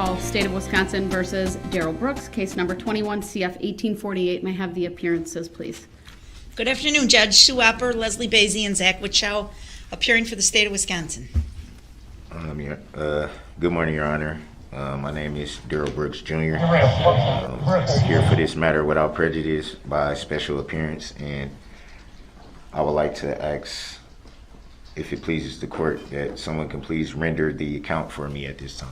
call State of Wisconsin versus Darrell Brooks, case number 21 CF 1848. May I have the appearances, please? Good afternoon, Judge Sue Opper, Leslie Basie, and Zach Wichow, appearing for the State of Wisconsin. Good morning, Your Honor. My name is Darrell Brooks, Jr. Here for this matter without prejudice by special appearance, and I would like to ask, if it pleases the court, that someone can please render the account for me at this time.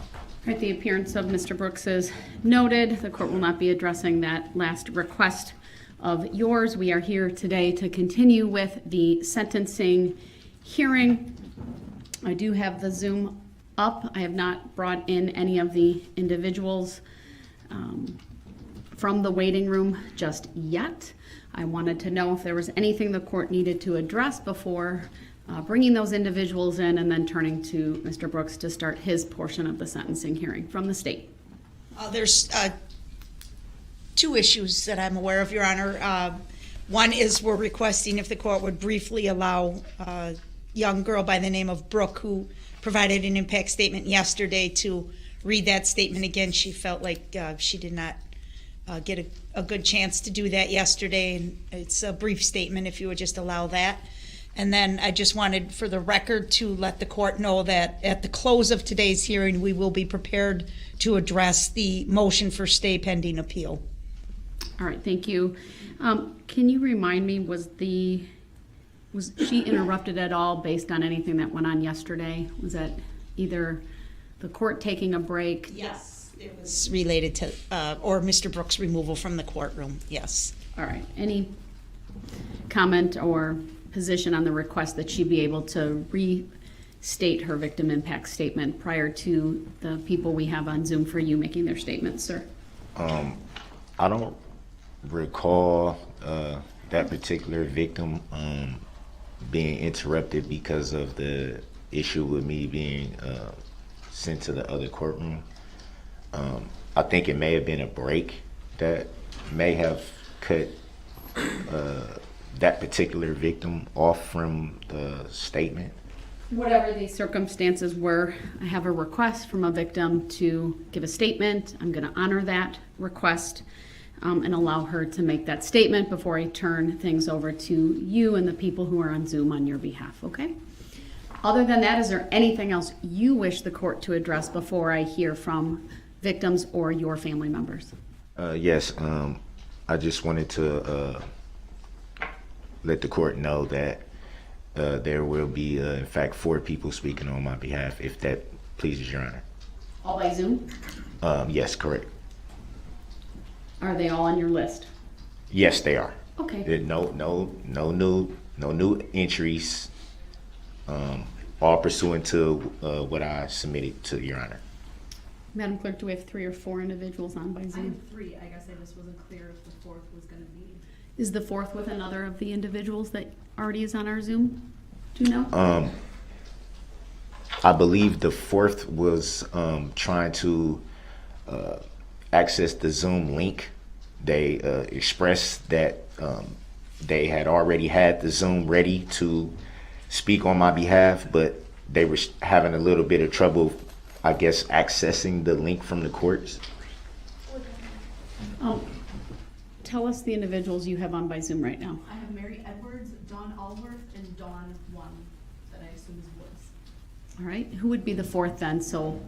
All right, the appearance of Mr. Brooks is noted. The court will not be addressing that last request of yours. We are here today to continue with the sentencing hearing. I do have the Zoom up. I have not brought in any of the individuals from the waiting room just yet. I wanted to know if there was anything the court needed to address before bringing those individuals in and then turning to Mr. Brooks to start his portion of the sentencing hearing from the state. There's two issues that I'm aware of, Your Honor. One is we're requesting if the court would briefly allow a young girl by the name of Brooke, who provided an impact statement yesterday, to read that statement again. She felt like she did not get a good chance to do that yesterday, and it's a brief statement if you would just allow that. And then I just wanted, for the record, to let the court know that at the close of today's hearing, we will be prepared to address the motion for stay pending appeal. All right, thank you. Can you remind me, was she interrupted at all based on anything that went on yesterday? Was that either the court taking a break? Yes, it was related to, or Mr. Brooks' removal from the courtroom, yes. All right, any comment or position on the request that she be able to restate her victim impact statement prior to the people we have on Zoom for you making their statements, sir? I don't recall that particular victim being interrupted because of the issue with me being sent to the other courtroom. I think it may have been a break that may have cut that particular victim off from the statement. Whatever the circumstances were, I have a request from a victim to give a statement. I'm going to honor that request and allow her to make that statement before I turn things over to you and the people who are on Zoom on your behalf, okay? Other than that, is there anything else you wish the court to address before I hear from victims or your family members? Yes, I just wanted to let the court know that there will be, in fact, 4 people speaking on my behalf, if that pleases Your Honor. All by Zoom? Yes, correct. Are they all on your list? Yes, they are. Okay. No new entries. All pursuant to what I submitted to Your Honor. Madam Clerk, do we have 3 or 4 individuals on by Zoom? I have 3. I guess I just wasn't clear if the 4th was going to be. Is the 4th with another of the individuals that already is on our Zoom? Do you know? I believe the 4th was trying to access the Zoom link. They expressed that they had already had the Zoom ready to speak on my behalf, but they were having a little bit of trouble, I guess, accessing the link from the courts. Tell us the individuals you have on by Zoom right now. I have Mary Edwards, Dawn Allworth, and Dawn One, that I assume is Woods. All right. Who would be the 4th then? So,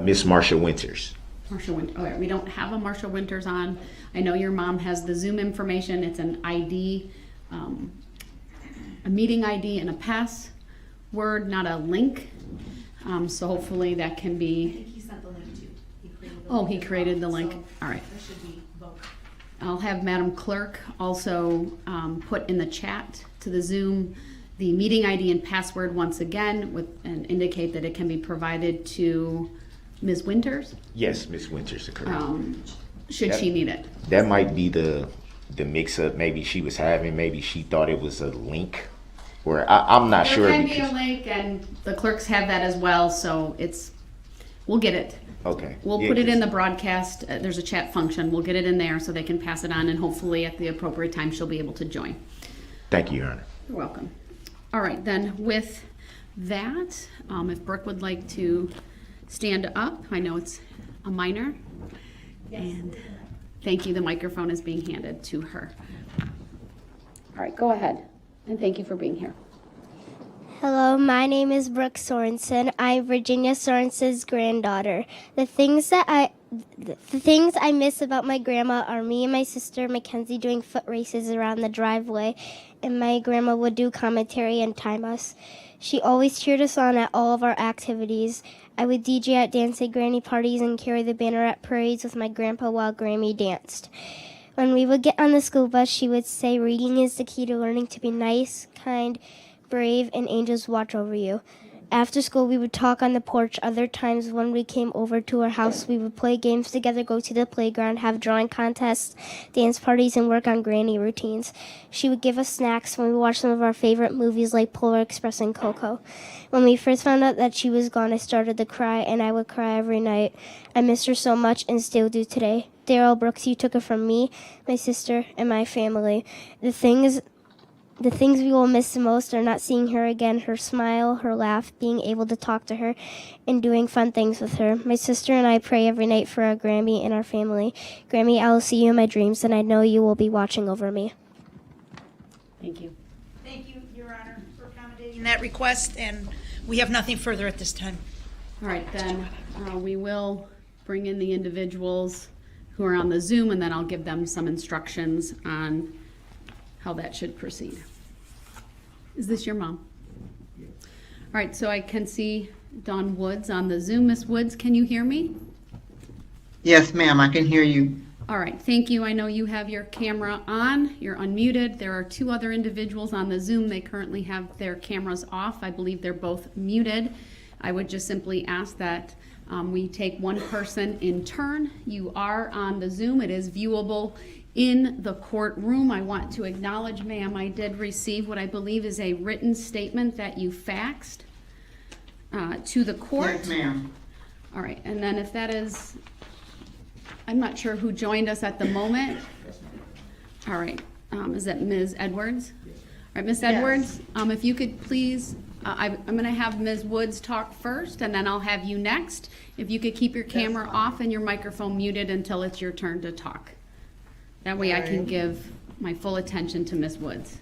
Miss Marsha Winters. Marsha Winters. Okay, we don't have a Marsha Winters on. I know your mom has the Zoom information. It's an ID, a meeting ID and a password, not a link. So hopefully that can I be. think he sent the link too. He created the link. So All right. there should be both. I'll have Madam Clerk also put in the chat to the Zoom the meeting ID and password once again and indicate that it can be provided to Ms. Winters. Yes, Miss Winters, correct. Should she need it. That might be the mix-up maybe she was having. Maybe she thought it was a link, or I'm not sure. There can be a link, and the clerks have that as well, so we'll get it. Okay. We'll put it in the broadcast. There's a chat function. We'll get it in there so they can pass it on, and hopefully at the appropriate time she'll be able to join. Thank you, Your Honor. You're welcome. All right, then with that, if Brooke would like to stand up. I know it's a minor. And thank you. The microphone is being handed to her. All right, go ahead. And thank you for being here. Hello, my name is Brooke Sorensen. I'm Virginia Sorensen's granddaughter. The things I miss about my grandma are me and my sister Mackenzie doing foot races around the driveway, and my grandma would do commentary and time us. She always cheered us on at all of our activities. I would DJ at dance at granny parties and carry the banner at parades with my grandpa while Grammy danced. When we would get on the school bus, she would say reading is the key to learning to be nice, kind, brave, and angels watch over you. After school, we would talk on the porch. Other times when we came over to our house, we would play games together, go to the playground, have drawing contests, dance parties, and work on granny routines. She would give us snacks when we watched some of our favorite movies like Polar Express and Coco. When we first found out that she was gone, I started to cry, and I would cry every night. I miss her so much and still do today. Darrell, Brooks, you took her from me, my sister, and my family. The things we will miss the most are not seeing her again, her smile, her laugh, being able to talk to her, and doing fun things with her. My sister and I pray every night for our Grammy and our family. Grammy, I will see you in my dreams, and I know you will be watching over me. Thank you. Thank you, Your Honor, for accommodating that request, and we have nothing further at this time. All right, then we will bring in the individuals who are on the Zoom, and then I'll give them some instructions on how that should proceed. Is this your mom? All right, so I can see Dawn Woods on the Zoom. Miss Woods, can you hear me? Yes, ma'am, I can hear you. All right, thank you. I know you have your camera on. You're unmuted. There are two other individuals on the Zoom. They currently have their cameras off. I believe they're both muted. I would just simply ask that we take one person in turn. You are on the Zoom. It is viewable in the courtroom. I want to acknowledge, ma'am, I did receive what I believe is a written statement that you faxed to the court. Yes, ma'am. All right, and then if that is, I'm not sure who joined us at the moment. All right, is that Ms. Edwards? All right, Ms. Edwards, if you could please, I'm going to have Ms. Woods talk first, and then I'll have you next. If you could keep your camera off and your microphone muted until it's your turn to talk. That way I can give my full attention to Ms. Woods.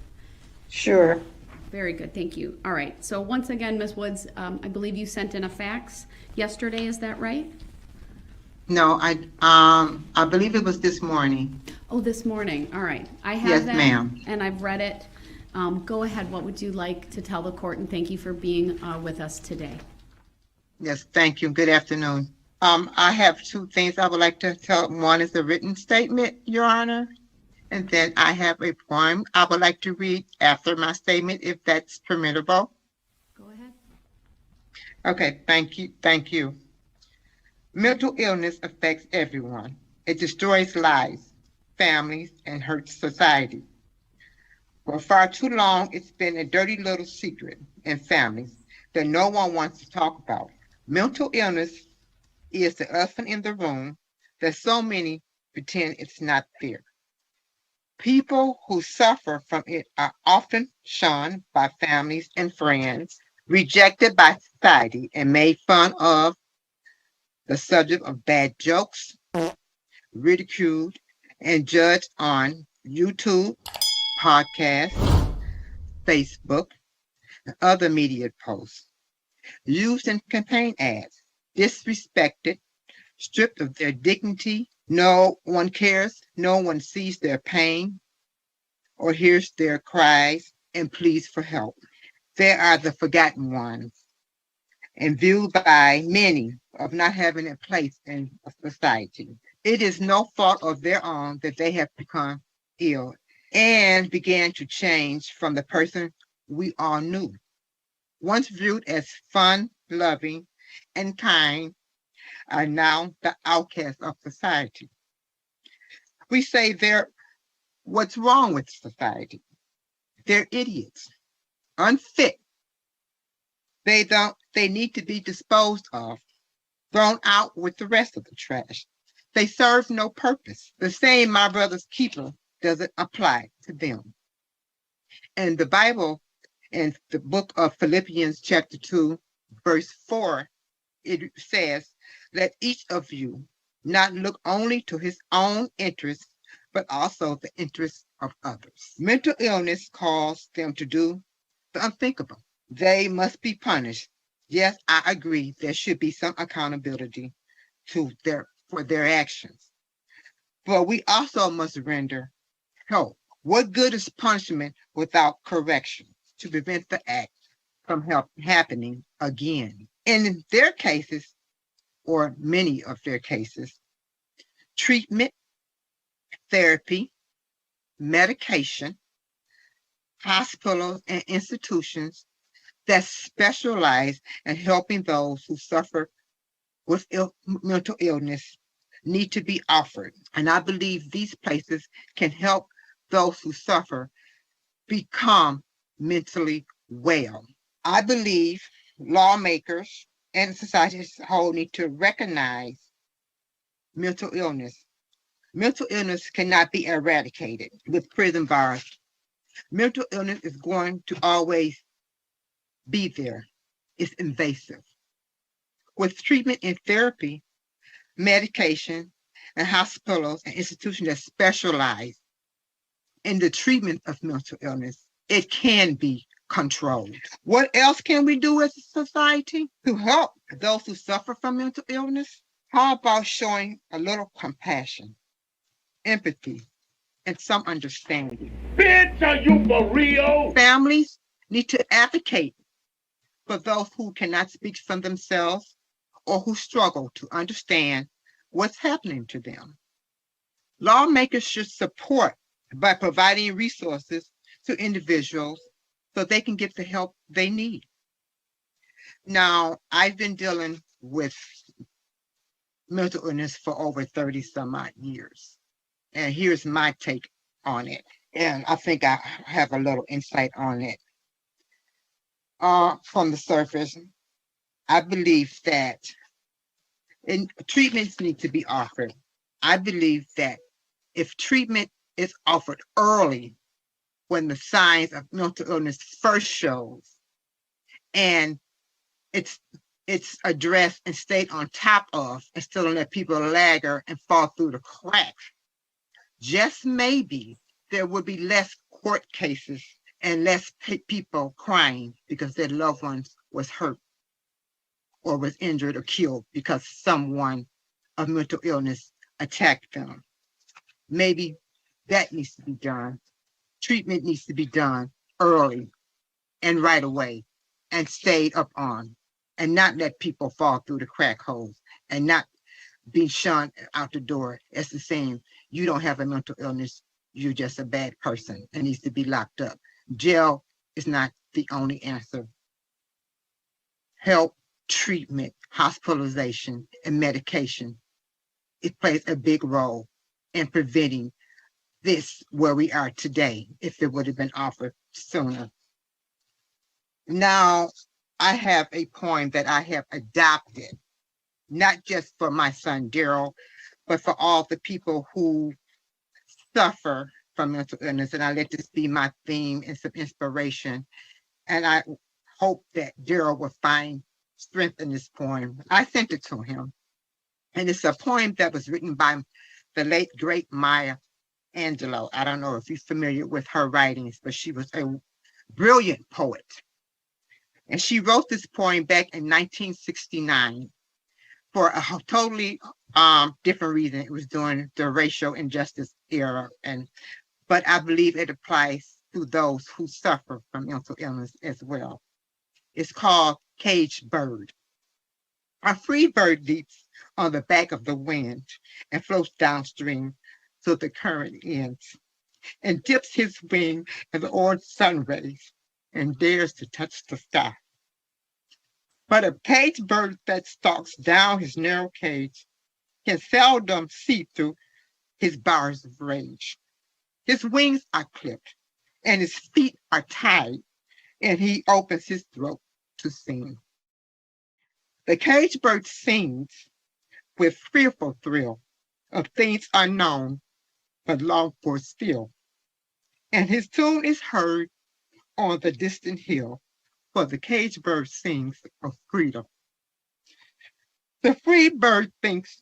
Sure. Very good, thank you. All right, so once again, Ms. Woods, I believe you sent in a fax yesterday, is that right? No, I believe it was this morning. Oh, this morning, all right. I have Yes, that, ma'am. and I've read it. Go ahead, what would you like to tell the court, and thank you for being with us today. Yes, thank you. Good afternoon. I have two things I would like to tell. One is a written statement, Your Honor, and then I have a poem I would like to read after my statement, if that's permissible. Go ahead. Okay, thank you. Thank you. Mental illness affects everyone. It destroys lives, families, and hurts society. For far too long, it's been a dirty little secret in families that no one wants to talk about. Mental illness is the elephant in the room that so many pretend it's not there. People who suffer from it are often shunned by families and friends, rejected by society, and made fun of, the subject of bad jokes, ridiculed, and judged on YouTube, podcasts, Facebook, and other media posts, used in campaign ads, disrespected, stripped of their dignity. No one cares, no one sees their pain or hears their cries and pleas for help. They are the forgotten ones and viewed by many of not having a place in a society. It is no fault of their own that they have become ill and began to change from the person we all knew. Once viewed as fun, loving, and kind, are now the outcasts of society. We say what's wrong with society? They're idiots, unfit. They need to be disposed of, thrown out with the rest of the trash. They serve no purpose. The same my brother's keeper doesn't apply to them. And the Bible in the book of Philippians chapter 2, verse 4, it says, let each of you not look only to his own interests, but also the interests of others. Mental illness calls them to do the unthinkable. They must be punished. Yes, I agree. There should be some accountability for their actions. But we also must render help. What good is punishment without correction to prevent the act from happening again? In their cases, or many of their cases, treatment, therapy, medication, hospitals, and institutions that specialize in helping those who suffer with mental illness need to be offered. And I believe these places can help those who suffer become mentally well. I believe lawmakers and society as a whole need to recognize mental illness. Mental illness cannot be eradicated with prison bars. Mental illness is going to always be there. It's invasive. With treatment and therapy, medication, and hospitals and institutions that specialize in the treatment of mental illness, it can be controlled. What else can we do as a society to help those who suffer from mental illness? How about showing a little compassion, empathy, and some understanding? Bitch, are you for real? Families need to advocate for those who cannot speak for themselves or who struggle to understand what's happening to them. Lawmakers should support by providing resources to individuals so they can get the help they need. Now, I've been dealing with mental illness for over 30 some odd years. And here's my take on it. And I think I have a little insight on it. From the surface, I believe that treatments need to be offered. I believe that if treatment is offered early, when the signs of mental illness first shows, and it's addressed and stayed on top of, instead of let people lagger and fall through the cracks, just maybe there would be less court cases and less people crying because their loved ones was hurt or was injured or killed because someone of mental illness attacked them. Maybe that needs to be done. Treatment needs to be done early and right away and stayed up on, and not let people fall through the crack holes and not be shunned out the door as the same. You don't have a mental illness. You're just a bad person and needs to be locked up. Jail is not the only answer. Help, treatment, hospitalization, and medication, it plays a big role in preventing this where we are today if it would have been offered sooner. Now, I have a poem that I have adopted, not just for my son Darrell, but for all the people who suffer from mental illness. And I let this be my theme and some inspiration. And I hope that Darrell will find strength in this poem. I sent it to him. And it's a poem that was written by the late, great Maya Angelou. I don't know if you're familiar with her writings, but she was a brilliant poet. And she wrote this poem back in 1969 for a totally different reason. It was during the racial injustice era, but I believe it applies to those who suffer from mental illness as well. It's called Caged Bird. A free bird leaps on the back of the wind and floats downstream till the current ends, and dips his wing in the orange sun rays and dares to touch the sky. But a caged bird that stalks down his narrow cage can seldom see through his bars of rage. His wings are clipped and his feet are tied, and he opens his throat to sing. The caged bird sings with fearful thrill of things unknown but longed for still, and his tune is heard on the distant hill, for the caged bird sings of freedom. The free bird thinks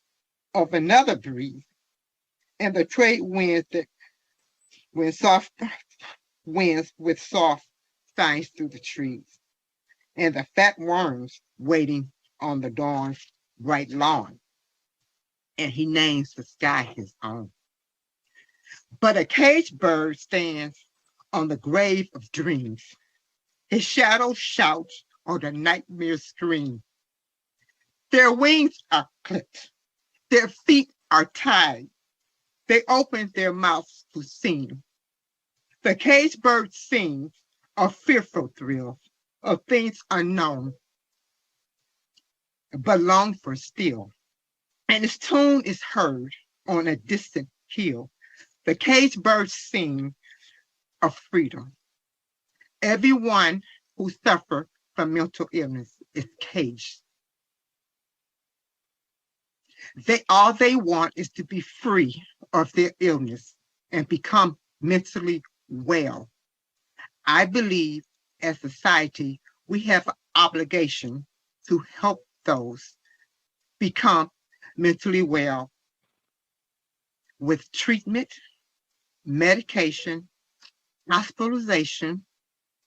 of another breeze, and the trade winds that when soft winds with soft signs through the trees, and the fat worms waiting on the dawn's bright lawn, and he names the sky his own. But a caged bird stands on the grave of dreams. His shadow shouts on the nightmare scream. Their wings are clipped, their feet are tied. They open their mouths to sing. The caged bird sings of fearful thrills, of things unknown, but longed for still. And its tune is heard on a distant hill. The caged birds sing of freedom. Everyone who suffers from mental illness is caged. All they want is to be free of their illness and become mentally well. I believe as a society, we have an obligation to help those become mentally well with treatment, medication, hospitalization,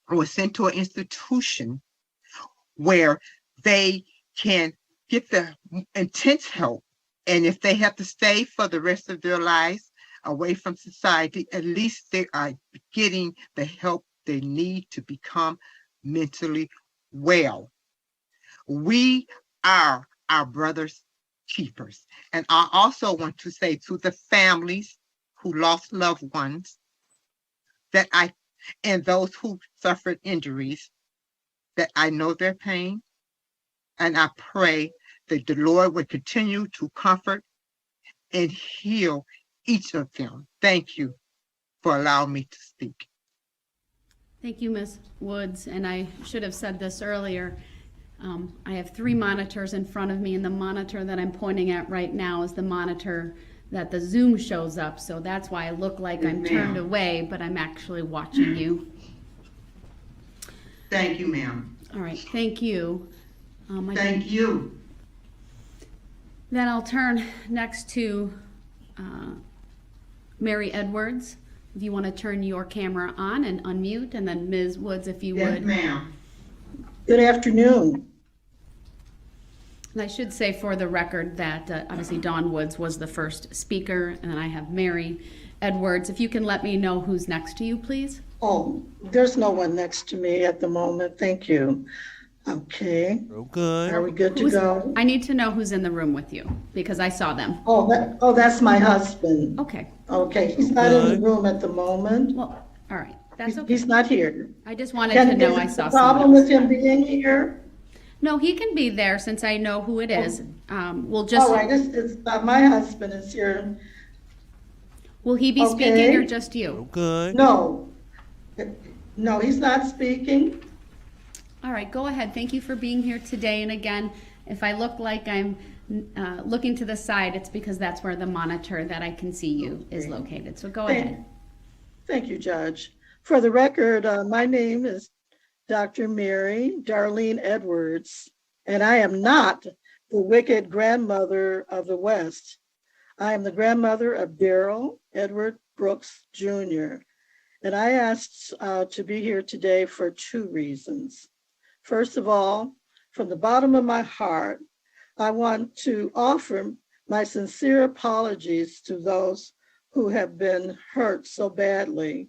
or sent to an institution where they can get the intense help. And if they have to stay for the rest of their lives away from society, at least they are getting the help they need to become mentally well. We are our brother's keepers. And I also want to say to the families who lost loved ones and those who suffered injuries, that I know their pain, and I pray that the Lord would continue to comfort and heal each of them. Thank you for allowing me to speak. Thank you, Ms. Woods, and I should have said this earlier. I have 3 monitors in front of me, and the monitor that I'm pointing at right now is the monitor that the Zoom shows up, so that's why I look like I'm turned away, but I'm actually watching you. Thank you, ma'am. All right, thank you. Thank you. Then I'll turn next to Mary Edwards. If you want to turn your camera on and unmute, and then Ms. Woods, if you would. Yes, ma'am. Good afternoon. And I should say for the record that obviously Dawn Woods was the first speaker, and then I have Mary Edwards. If you can let me know who's next to you, please. Oh, there's no one next to me at the moment. Thank you. Okay. Real good. Are we good to go? I need to know who's in the room with you because I saw them. Oh, that's my husband. Okay. Okay, he's not in the room at the moment. Well, all right. That's okay. He's not here. I just wanted to know I Is saw the problem someone with him being here? No, he can be there since I know who it is. We'll just. All right, my husband is here. Will he be speaking Okay. or just you? Real good. No, he's not speaking. All right, go ahead. Thank you for being here today. And again, if I look like I'm looking to the side, it's because that's where the monitor that I can see you is located. So go ahead. Thank you, Judge. For the record, my name is Dr. Mary Darlene Edwards, and I am not the wicked grandmother of the West. I am the grandmother of Darrell Edward Brooks Jr., and I asked to be here today for 2 reasons. First of all, from the bottom of my heart, I want to offer my sincere apologies to those who have been hurt so badly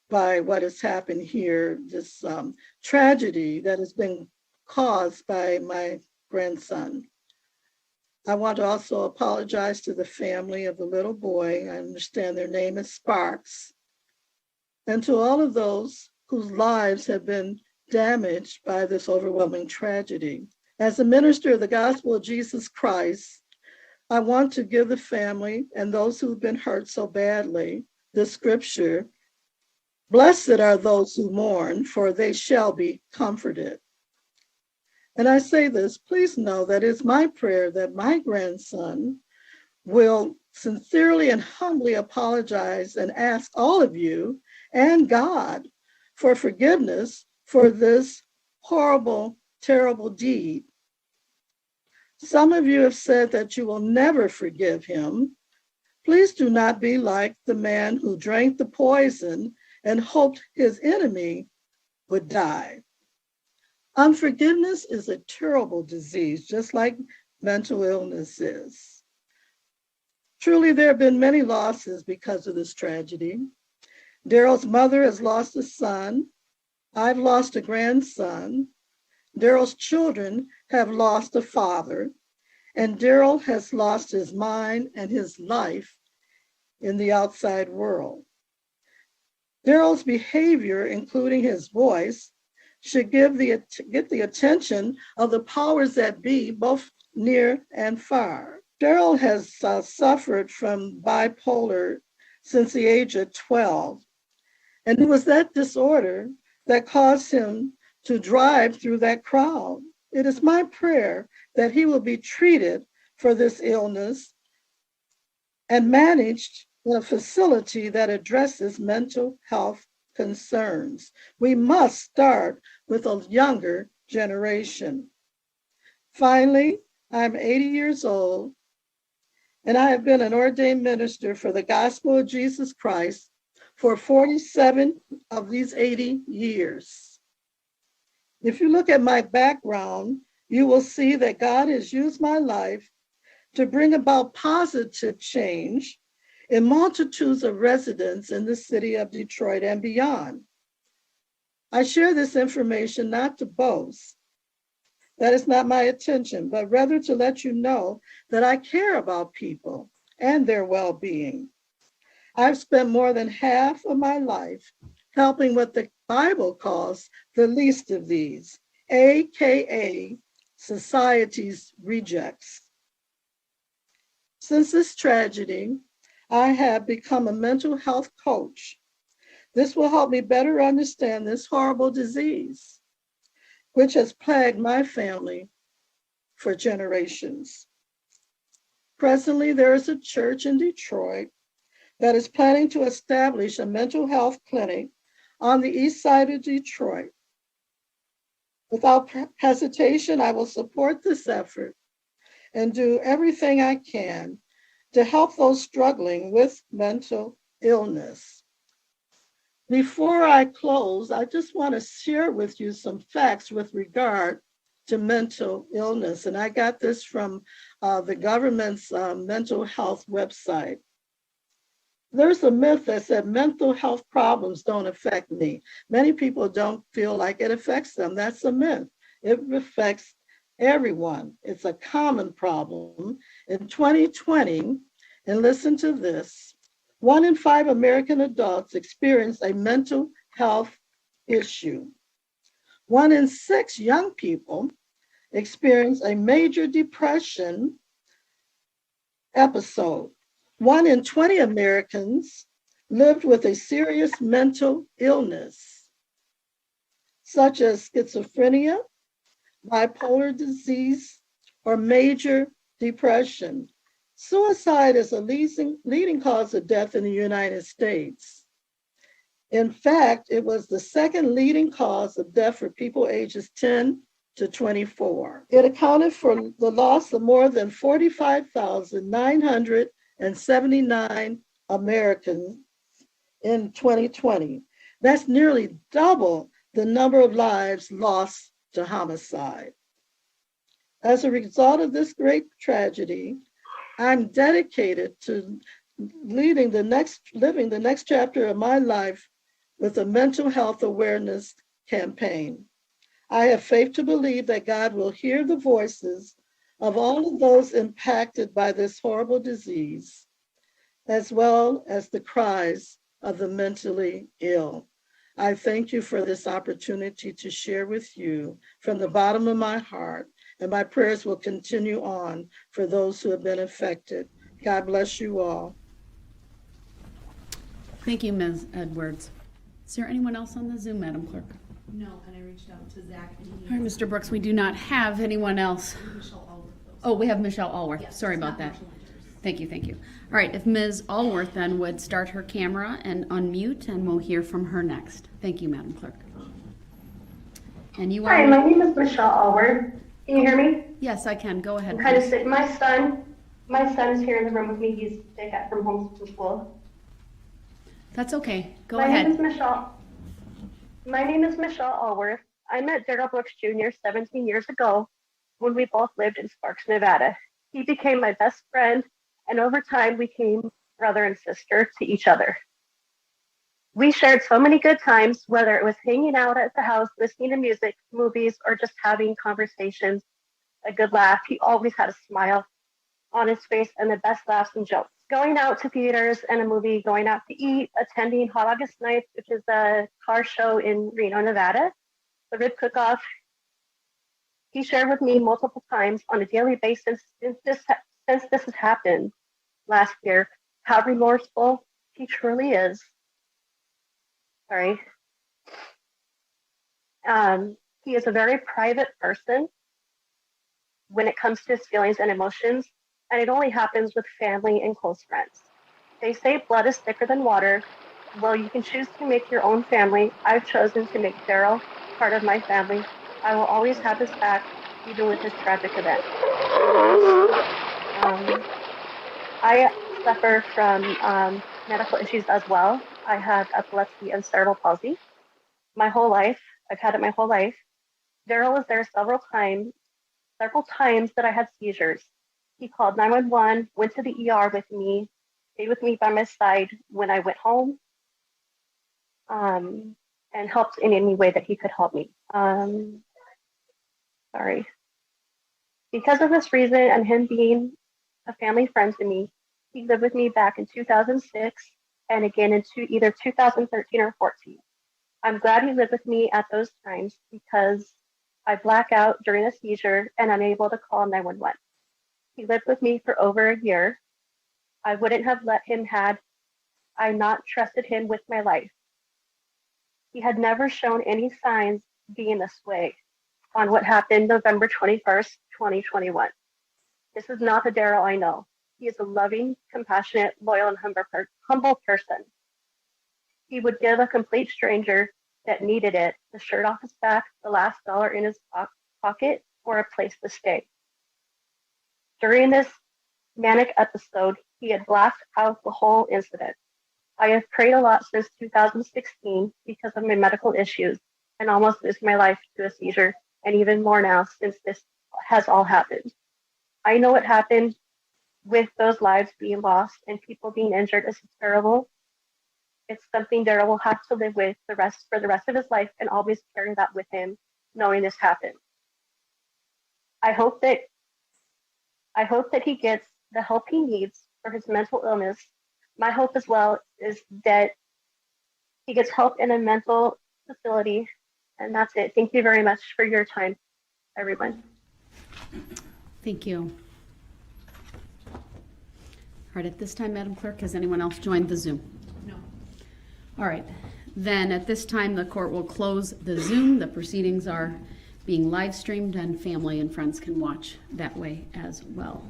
by what has happened here, this tragedy that has been caused by my grandson. I want to also apologize to the family of the little boy. I understand their name is Sparks. And to all of those whose lives have been damaged by this overwhelming tragedy. As a minister of the gospel of Jesus Christ, I want to give the family and those who've been hurt so badly this scripture: blessed are those who mourn, for they shall be comforted. And I say this, please know that it's my prayer that my grandson will sincerely and humbly apologize and ask all of you and God for forgiveness for this horrible, terrible deed. Some of you have said that you will never forgive him. Please do not be like the man who drank the poison and hoped his enemy would die. Unforgiveness is a terrible disease, just like mental illness is. Truly, there have been many losses because of this tragedy. Darrell's mother has lost a son. I've lost a grandson. Darrell's children have lost a father, and Darrell has lost his mind and his life in the outside world. Darrell's behavior, including his voice, should get the attention of the powers that be, both near and far. Darrell has suffered from bipolar since the age of 12, and it was that disorder that caused him to drive through that crowd. It is my prayer that he will be treated for this illness and managed in a facility that addresses mental health concerns. We must start with a younger generation. Finally, I'm 80 years old, and I have been an ordained minister for the gospel of Jesus Christ for 47 of these 80 years. If you look at my background, you will see that God has used my life to bring about positive change in multitudes of residents in the city of Detroit and beyond. I share this information not to boast. That is not my intention, but rather to let you know that I care about people and their well-being. I've spent more than half of my life helping what the Bible calls the least of these, AKA society's rejects. Since this tragedy, I have become a mental health coach. This will help me better understand this horrible disease, which has plagued my family for generations. Presently, there is a church in Detroit that is planning to establish a mental health clinic on the east side of Detroit. Without hesitation, I will support this effort and do everything I can to help those struggling with mental illness. Before I close, I just want to share with you some facts with regard to mental illness. And I got this from the government's mental health website. There's a myth that said mental health problems don't affect me. Many people don't feel like it affects them. That's a myth. It affects everyone. It's a common problem. In 2020, and listen to this, 1 in 5 American adults experience a mental health issue. 1 in 6 young people experience a major depression episode. 1 in 20 Americans lived with a serious mental illness, such as schizophrenia, bipolar disease, or major depression. Suicide is a leading cause of death in the United States. In fact, it was the second leading cause of death for people ages 10 to 24. It accounted for the loss of more than 45,979 Americans in 2020. That's nearly double the number of lives lost to homicide. As a result of this great tragedy, I'm dedicated to living the next chapter of my life with a mental health awareness campaign. I have faith to believe that God will hear the voices of all of those impacted by this horrible disease, as well as the cries of the mentally ill. I thank you for this opportunity to share with you from the bottom of my heart, and my prayers will continue on for those who have been affected. God bless you all. Thank you, Ms. Edwards. Is there anyone else on the Zoom, Madam Clerk? No, and I reached out to Zach and he. All right, Mr. Brooks, we do not have anyone else. Michelle Allworth, though. Oh, we have Michelle Allworth. Yes, Sorry it's about not that. Marshall Winters. Thank you, thank you. All right, if Ms. Allworth then would start her camera and unmute, and we'll hear from her next. Thank you, Madam Clerk. And you Hi, are, my name is Michelle Allward. Can you hear me? Yes, I can. Go ahead. I'm kind of please. sick. My son is here in the room with me. He's sick from homeschool. That's okay. Go My name is ahead. Michelle. My name is Michelle Allworth. I met Darrell Brooks Jr. 17 years ago when we both lived in Sparks, Nevada. He became my best friend, and over time we became brother and sister to each other. We shared so many good times, whether it was hanging out at the house, listening to music, movies, or just having conversations, a good laugh. He always had a smile on his face and the best laughs and jokes. Going out to theaters and a movie, going out to eat, attending Hot August Nights, which is a car show in Reno, Nevada, the rib cook-off. He shared with me multiple times on a daily basis since this has happened last year, how remorseful he truly is. Sorry. He is a very private person when it comes to his feelings and emotions, and it only happens with family and close friends. They say blood is thicker than water. Well, you can choose to make your own family. I've chosen to make Darrell part of my family. I will always have his back, even with this tragic event. I suffer from medical issues as well. I have epilepsy and cerebral palsy. My whole life, I've had it my whole life. Darrell was there several times that I had seizures. He called 911, went to the ER with me, stayed with me by my side when I went home, and helped in any way that he could help me. Sorry. Because of this reason and him being a family friend to me, he lived with me back in 2006 and again in either 2013 or 14. I'm glad he lived with me at those times because I black out during a seizure and I'm able to call 911. He lived with me for over a year. I wouldn't have let him had I not trusted him with my life. He had never shown any signs being this way on what happened November 21st, 2021. This is not the Darrell I know. He is a loving, compassionate, loyal, and humble person. He would give a complete stranger that needed it the shirt off his back, the last dollar in his pocket, or a place to stay. During this manic episode, he had blacked out the whole incident. I have prayed a lot since 2016 because of my medical issues and almost losing my life to a seizure, and even more now since this has all happened. I know what happened with those lives being lost and people being injured is terrible. It's something Darrell will have to live with for the rest of his life and always carry that with him, knowing this happened. I hope that he gets the help he needs for his mental illness. My hope as well is that he gets help in a mental facility. And that's it. Thank you very much for your time, everyone. Thank you. All right, at this time, Madam Clerk, has anyone else joined the Zoom? No. All right, then at this time, the court will close the Zoom. The proceedings are being live streamed and family and friends can watch that way as well.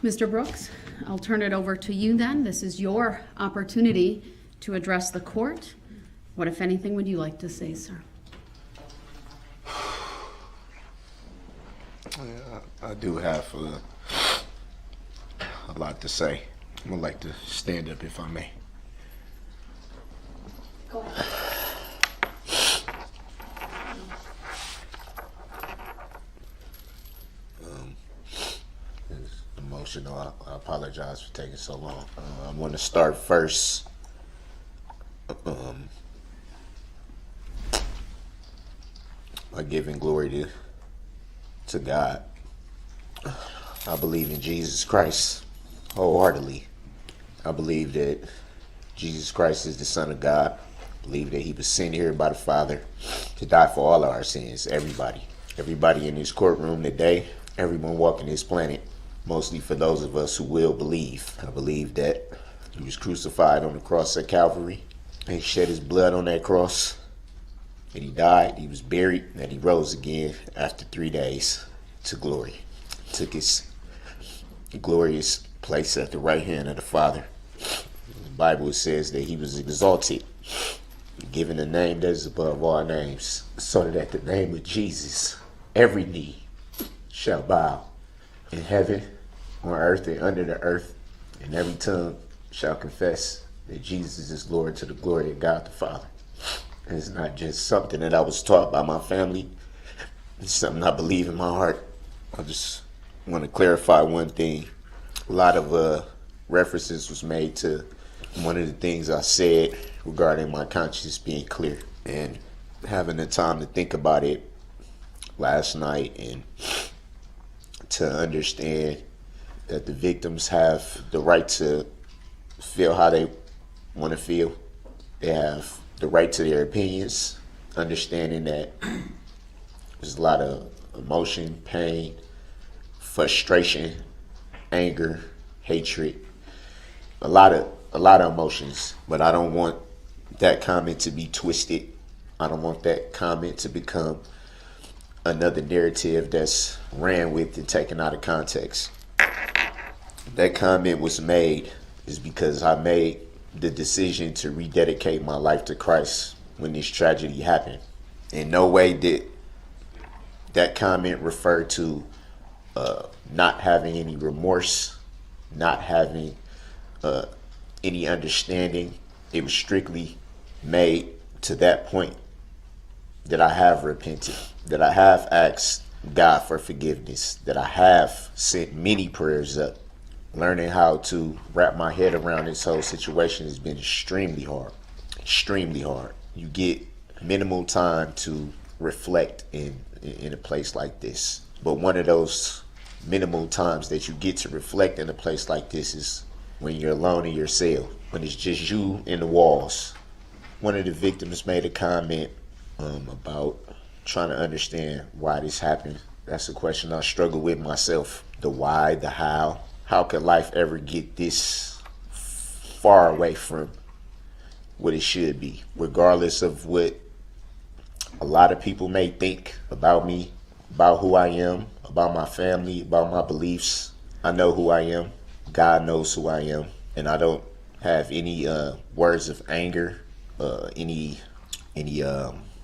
Mr. Brooks, I'll turn it over to you then. This is your opportunity to address the court. What, if anything, would you like to say, sir? I do have a lot to say. I would like to stand up if I may. Go ahead. It's emotional. I apologize for taking so long. I want to start first. By giving glory to God. I believe in Jesus Christ wholeheartedly. I believe that Jesus Christ is the Son of God. I believe that he was sent here by the Father to die for all of our sins. Everybody in this courtroom today, everyone walking this planet, mostly for those of us who will believe. I believe that he was crucified on the cross at Calvary. He shed his blood on that cross. And he died, he was buried, and he rose again after 3 days to glory. Took his glorious place at the right hand of the Father. The Bible says that he was exalted. He given a name that is above all names, so that at the name of Jesus, every knee shall bow in heaven, on earth, and under the earth, and every tongue shall confess that Jesus is Lord, to the glory of God the Father. And it's not just something that I was taught by my family. It's something I believe in my heart. I just want to clarify one thing. A lot of references was made to one of the things I said regarding my conscience being clear, and having the time to think about it last night, and to understand that the victims have the right to feel how they want to feel. They have the right to their opinions, understanding that there's a lot of emotion, pain, frustration, anger, hatred, a lot of emotions. But I don't want that comment to be twisted. I don't want that comment to become another narrative that's ran with and taken out of context. That comment was made is because I made the decision to rededicate my life to Christ when this tragedy happened. In no way did that comment refer to not having any remorse, not having any understanding. It was strictly made to that point that I have repented, that I have asked God for forgiveness, that I have sent many prayers up. Learning how to wrap my head around this whole situation has been extremely hard. Extremely hard. You get minimal time to reflect in a place like this. But one of those minimal times that you get to reflect in a place like this is when you're alone in your cell, when it's just you and the walls. One of the victims made a comment about trying to understand why this happened. That's a question I struggle with myself. The why, the how. How could life ever get this far away from what it should be? Regardless of what a lot of people may think about me, about who I am, about my family, about my beliefs, I know who I am. God knows who I am. And I don't have any words of anger, any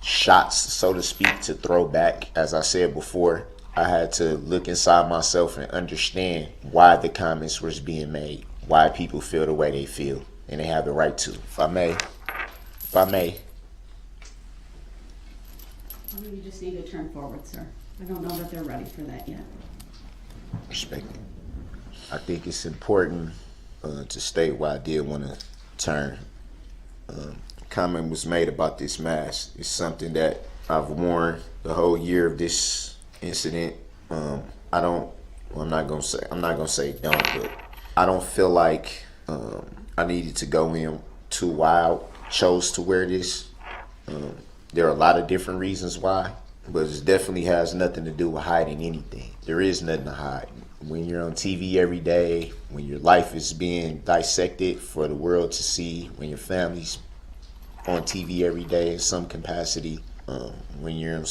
shots, so to speak, to throw back. As I said before, I had to look inside myself and understand why the comments was being made, why people feel the way they feel, and they have the right to. If I may. You just need to turn forward, sir. I don't know that they're ready for that yet. Respect it. I think it's important to state why I did want to turn. Comment was made about this mask. It's something that I've worn the whole year of this incident. I'm not gonna say don't, but I don't feel like I needed to go in too wild. Chose to wear this. There are a lot of different reasons why, but it definitely has nothing to do with hiding anything. There is nothing to hide. When you're on TV every day, when your life is being dissected for the world to see, when your family's on TV every day in some capacity, when you're on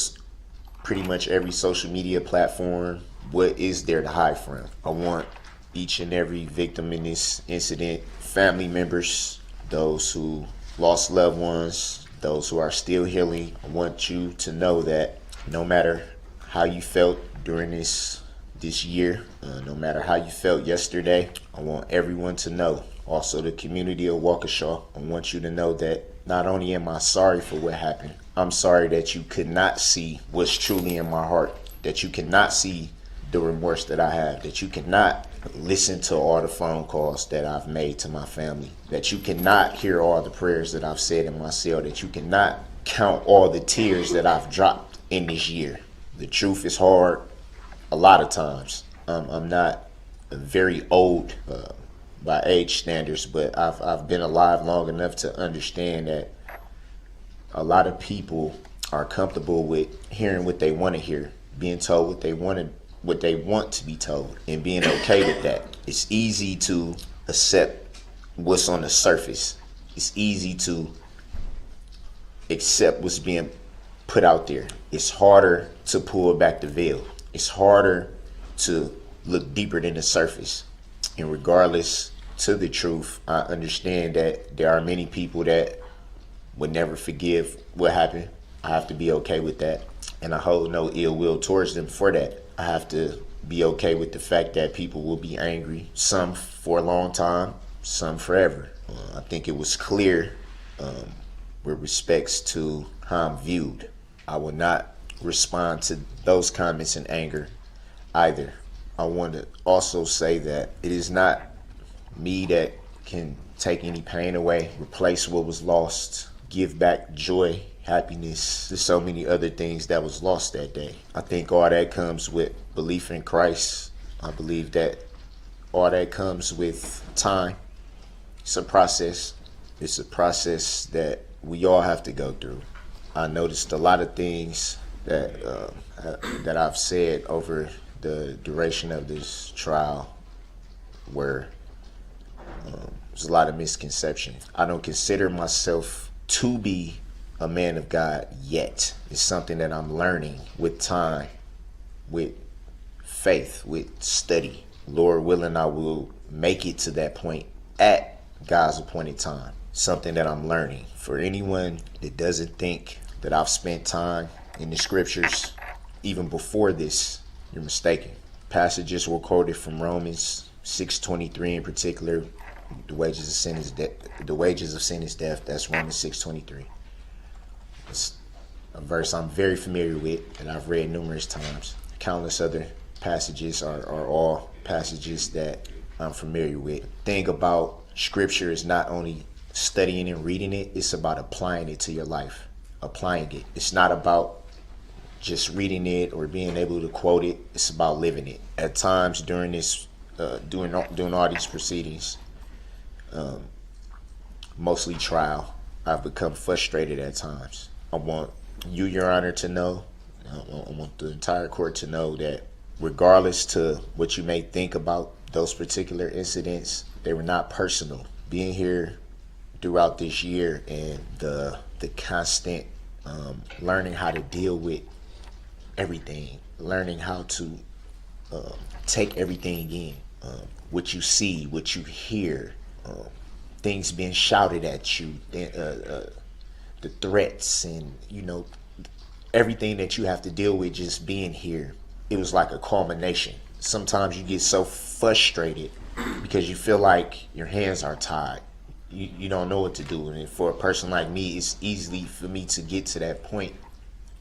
pretty much every social media platform, what is there to hide from? I want each and every victim in this incident, family members, those who lost loved ones, those who are still healing, I want you to know that no matter how you felt during this year, no matter how you felt yesterday, I want everyone to know, also the community of Waukesha, I want you to know that not only am I sorry for what happened, I'm sorry that you could not see what's truly in my heart, that you cannot see the remorse that I have, that you cannot listen to all the phone calls that I've made to my family, that you cannot hear all the prayers that I've said in my cell, that you cannot count all the tears that I've dropped in this year. The truth is hard a lot of times. I'm not very old by age standards, but I've been alive long enough to understand that a lot of people are comfortable with hearing what they want to hear, being told what they want to be told, and being okay with that. It's easy to accept what's on the surface. It's easy to accept what's being put out there. It's harder to pull back the veil. It's harder to look deeper than the surface. And regardless to the truth, I understand that there are many people that would never forgive what happened. I have to be okay with that. And I hold no ill will towards them for that. I have to be okay with the fact that people will be angry, some for a long time, some forever. I think it was clear with respects to how I'm viewed. I will not respond to those comments in anger either. I want to also say that it is not me that can take any pain away, replace what was lost, give back joy, happiness. There's so many other things that was lost that day. I think all that comes with belief in Christ. I believe that all that comes with time. It's a process. It's a process that we all have to go through. I noticed a lot of things that I've said over the duration of this trial where there's a lot of misconception. I don't consider myself to be a man of God yet. It's something that I'm learning with time, with faith, with study. Lord willing, I will make it to that point at God's appointed time. Something that I'm learning. For anyone that doesn't think that I've spent time in the scriptures even before this, you're mistaken. Passages were quoted from Romans 6:23 in particular. The wages of sin is death. The wages of sin is death. That's Romans 6:23. It's a verse I'm very familiar with and I've read numerous times. Countless other passages are all passages that I'm familiar with. The thing about scripture is not only studying and reading it, it's about applying it to your life. Applying it. It's not about just reading it or being able to quote it. It's about living it. At times during this, doing all these proceedings, mostly trial, I've become frustrated at times. I want you, Your Honor, to know, I want the entire court to know that regardless to what you may think about those particular incidents, they were not personal. Being here throughout this year and the constant learning how to deal with everything, learning how to take everything in, what you see, what you hear, things being shouted at you, the threats, and everything that you have to deal with just being here. It was like a culmination. Sometimes you get so frustrated because you feel like your hands are tied. You don't know what to do. And for a person like me, it's easy for me to get to that point.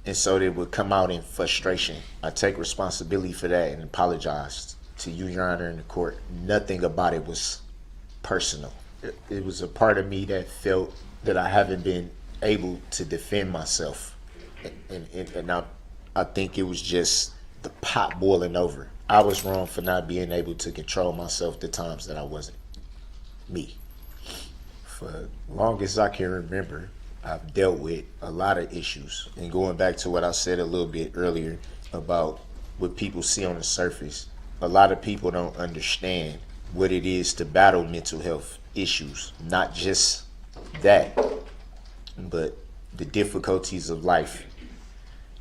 And so they would come out in frustration. I take responsibility for that and apologize to you, Your Honor, in the court. Nothing about it was personal. It was a part of me that felt that I haven't been able to defend myself. And I think it was just the pot boiling over. I was wrong for not being able to control myself the times that I wasn't me. For as long as I can remember, I've dealt with a lot of issues. And going back to what I said a little bit earlier about what people see on the surface, a lot of people don't understand what it is to battle mental health issues. Not just that, but the difficulties of life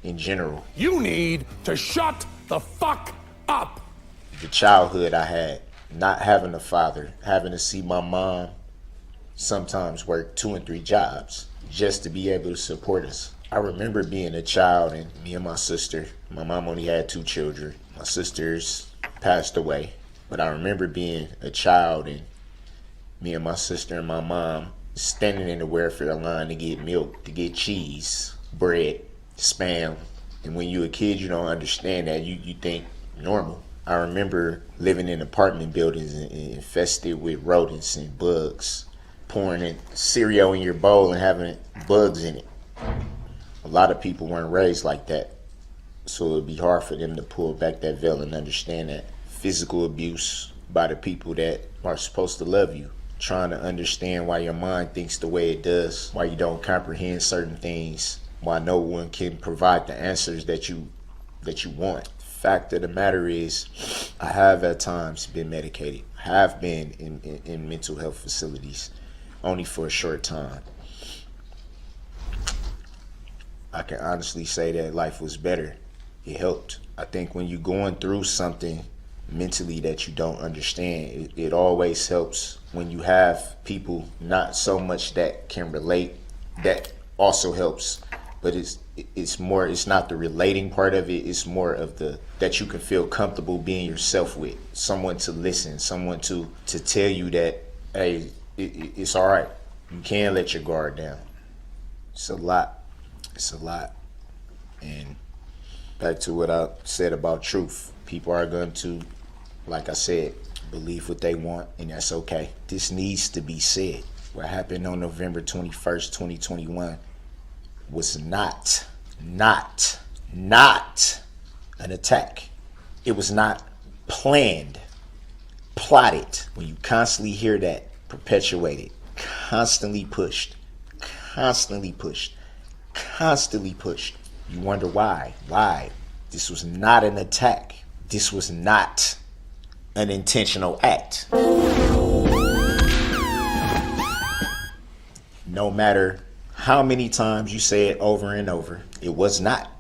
in general. You need to shut the fuck up. The childhood I had, not having a father, having to see my mom sometimes work 2 and 3 jobs just to be able to support us. I remember being a child and me and my sister, my mom only had 2 children. My sisters passed away, but I remember being a child and me and my sister and my mom standing in the welfare line to get milk, to get cheese, bread, Spam. And when you're a kid, you don't understand that. You think normal. I remember living in apartment buildings infested with rodents and bugs, pouring in cereal in your bowl and having bugs in it. A lot of people weren't raised like that, so it would be hard for them to pull back that veil and understand that. Physical abuse by the people that are supposed to love you, trying to understand why your mind thinks the way it does, why you don't comprehend certain things, why no one can provide the answers that you want. Fact of the matter is, I have at times been medicated. I have been in mental health facilities, only for a short time. I can honestly say that life was better. It helped. I think when you're going through something mentally that you don't understand, it always helps when you have people not so much that can relate, that also helps. But it's more, it's not the relating part of it, it's more of the that you can feel comfortable being yourself with. Someone to listen, someone to tell you that, hey, it's all right. You can't let your guard down. It's a lot. It's a lot. And back to what I said about truth. People are going to, like I said, believe what they want, and that's okay. This needs to be said. What happened on November 21st, 2021 was not an attack. It was not planned, plotted. When you constantly hear that, perpetuated, constantly pushed, you wonder why. This was not an attack. This was not an intentional act. No matter how many times you say it over and over, it was not.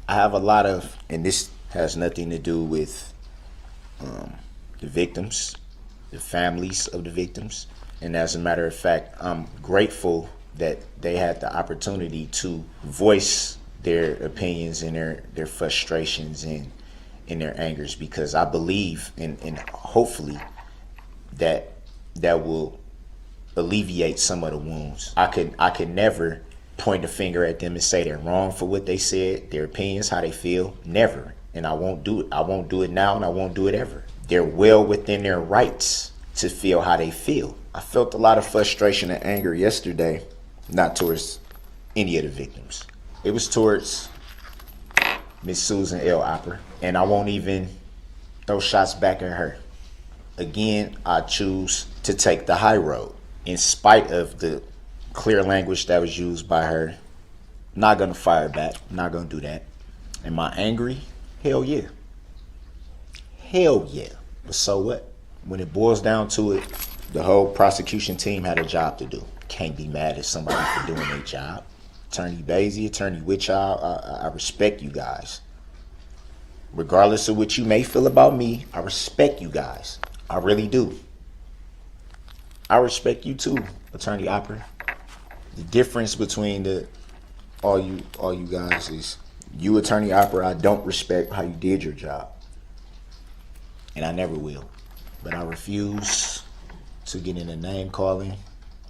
I have a lot of, and this has nothing to do with the victims, the families of the victims. And as a matter of fact, I'm grateful that they had the opportunity to voice their opinions and their frustrations and their angers, because I believe and hopefully that will alleviate some of the wounds. I could never point a finger at them and say they're wrong for what they said, their opinions, how they feel. Never. And I won't do it. I won't do it now, and I won't do it ever. They're well within their rights to feel how they feel. I felt a lot of frustration and anger yesterday, not towards any of the victims. It was towards Miss Susan L. Opper, and I won't even throw shots back at her. Again, I choose to take the high road. In spite of the clear language that was used by her, I'm not gonna fire back. I'm not gonna do that. Am I angry? Hell yeah. Hell yeah. But so what? When it boils down to it, the whole prosecution team had a job to do. Can't be mad at somebody for doing their job. Attorney Basie, Attorney Witchow, I respect you guys. Regardless of what you may feel about me, I respect you guys. I really do. I respect you too, Attorney Opper. The difference between all you guys is you, Attorney Opper, I don't respect how you did your job. And I never will. But I refuse to get into name calling.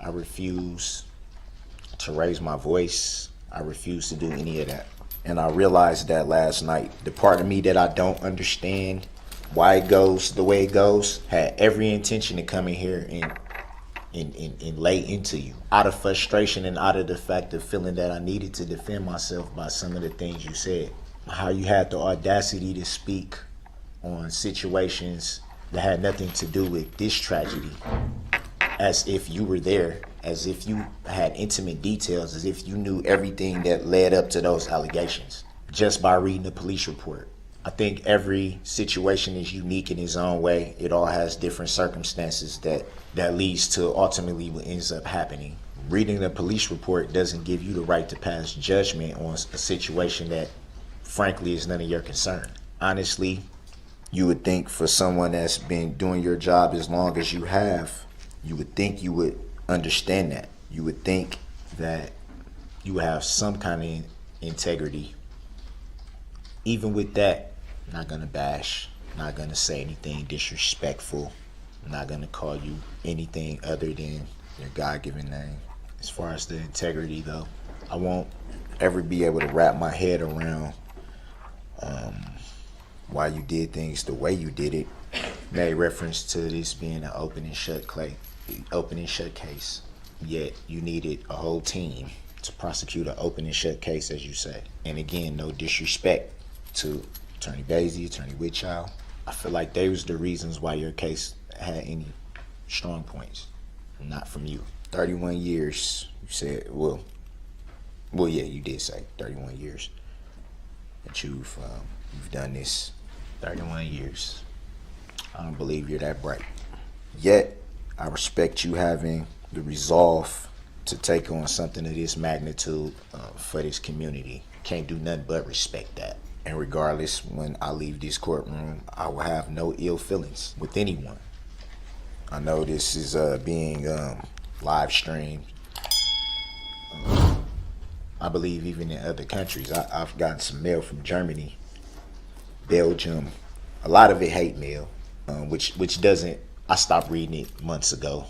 I refuse to raise my voice. I refuse to do any of that. And I realized that last night. The part of me that I don't understand why it goes the way it goes had every intention to come in here and lay into you out of frustration and out of the fact of feeling that I needed to defend myself by some of the things you said. How you had the audacity to speak on situations that had nothing to do with this tragedy, as if you were there, as if you had intimate details, as if you knew everything that led up to those allegations just by reading the police report. I think every situation is unique in its own way. It all has different circumstances that leads to ultimately what ends up happening. Reading the police report doesn't give you the right to pass judgment on a situation that frankly is none of your concern. Honestly, you would think for someone that's been doing your job as long as you have, you would think you would understand that. You would think that you have some kind of integrity. Even with that, I'm not gonna bash, not gonna say anything disrespectful, I'm not gonna call you anything other than your God-given name. As far as the integrity though, I won't ever be able to wrap my head around why you did things the way you did it. Made reference to this being an open and shut case, yet you needed a whole team to prosecute an open and shut case, as you say. And again, no disrespect to Attorney Basie, Attorney Witchow. I feel like they was the reasons why your case had any strong points, not from you. 31 years, you said, well, yeah, you did say 31 years that you've done this. 31 years. I don't believe you're that bright. Yet, I respect you having the resolve to take on something of this magnitude for this community. Can't do nothing but respect that. And regardless, when I leave this courtroom, I will have no ill feelings with anyone. I know this is being live streamed. I believe even in other countries. I've gotten some mail from Germany, Belgium, a lot of it hate mail, which doesn't. I stopped reading it months ago,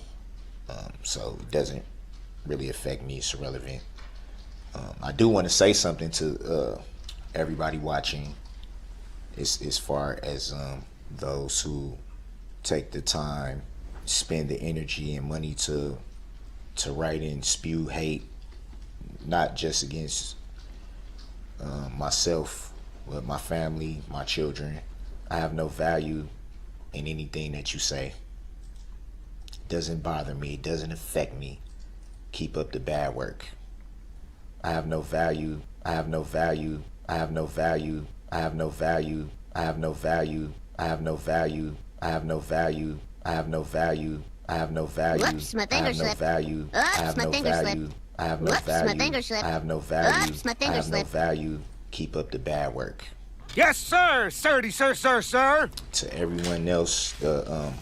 so it doesn't really affect me. It's irrelevant. I do want to say something to everybody watching, as far as those who take the time, spend the energy and money to write and spew hate, not just against myself, but my family, my children. I have no value in anything that you say. It doesn't bother me. It doesn't affect me. Keep up the bad work. I have no value. I have no value. I have no value. I have no value. I have no value. I have no value. I have no value. I have no value. I have no value. Whoops, my I finger have no slipped. value. I Oops, have my no finger value. slipped. I have no Whoops, my value. finger slipped. I have no value. Oops, my I finger have no slipped. value. Keep up the bad work. Yes, sir. Sirdy, sir, sir, sir. To everyone else, the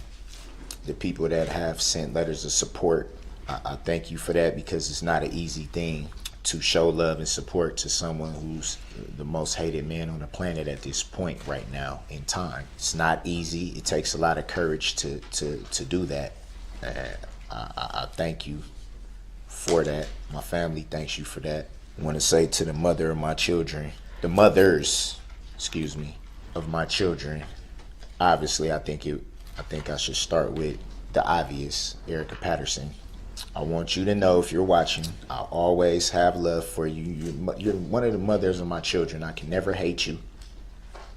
people that have sent letters of support, I thank you for that, because it's not an easy thing to show love and support to someone who's the most hated man on the planet at this point right now in time. It's not easy. It takes a lot of courage to do that. I thank you for that. My family thanks you for that. I want to say to the mother of my children, the mothers, excuse me, of my children, obviously I think I should start with the obvious, Erica Patterson. I want you to know, if you're watching, I always have love for you. You're one of the mothers of my children. I can never hate you.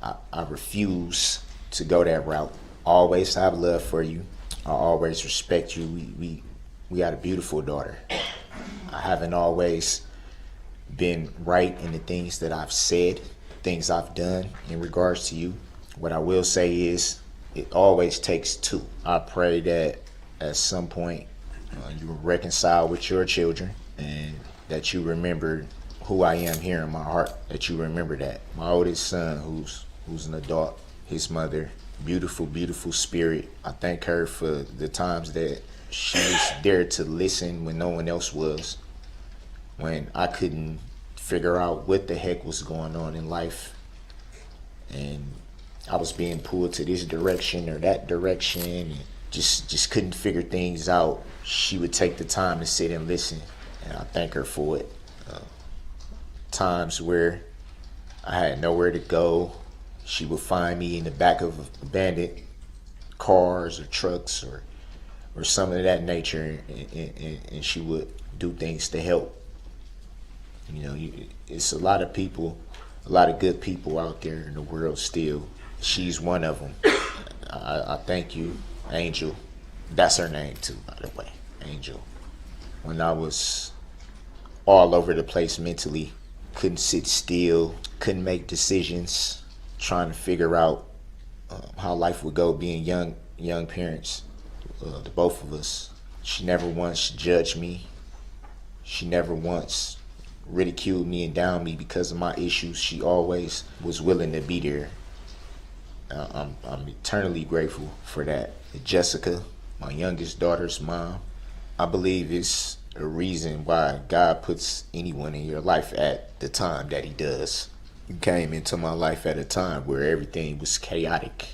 I refuse to go that route. Always have love for you. I always respect you. We got a beautiful daughter. I haven't always been right in the things that I've said, things I've done in regards to you. What I will say is, it always takes two. I pray that at some point you will reconcile with your children, and that you remember who I am here in my heart, that you remember that. My oldest son, who's an adult, his mother, beautiful, beautiful spirit. I thank her for the times that she was there to listen when no one else was, when I couldn't figure out what the heck was going on in life, and I was being pulled to this direction or that direction, and just couldn't figure things out. She would take the time to sit and listen, and I thank her for it. Times where I had nowhere to go, she would find me in the back of abandoned cars or trucks or some of that nature, and she would do things to help. You know, it's a lot of people, a lot of good people out there in the world still. She's one of them. I thank you, Angel. That's her name too, by the way, Angel. When I was all over the place mentally, couldn't sit still, couldn't make decisions, trying to figure out how life would go being young parents, the both of us. She never once judged me. She never once ridiculed me and downed me because of my issues. She always was willing to be there. I'm eternally grateful for that. Jessica, my youngest daughter's mom, I believe it's a reason why God puts anyone in your life at the time that he does. You came into my life at a time where everything was chaotic.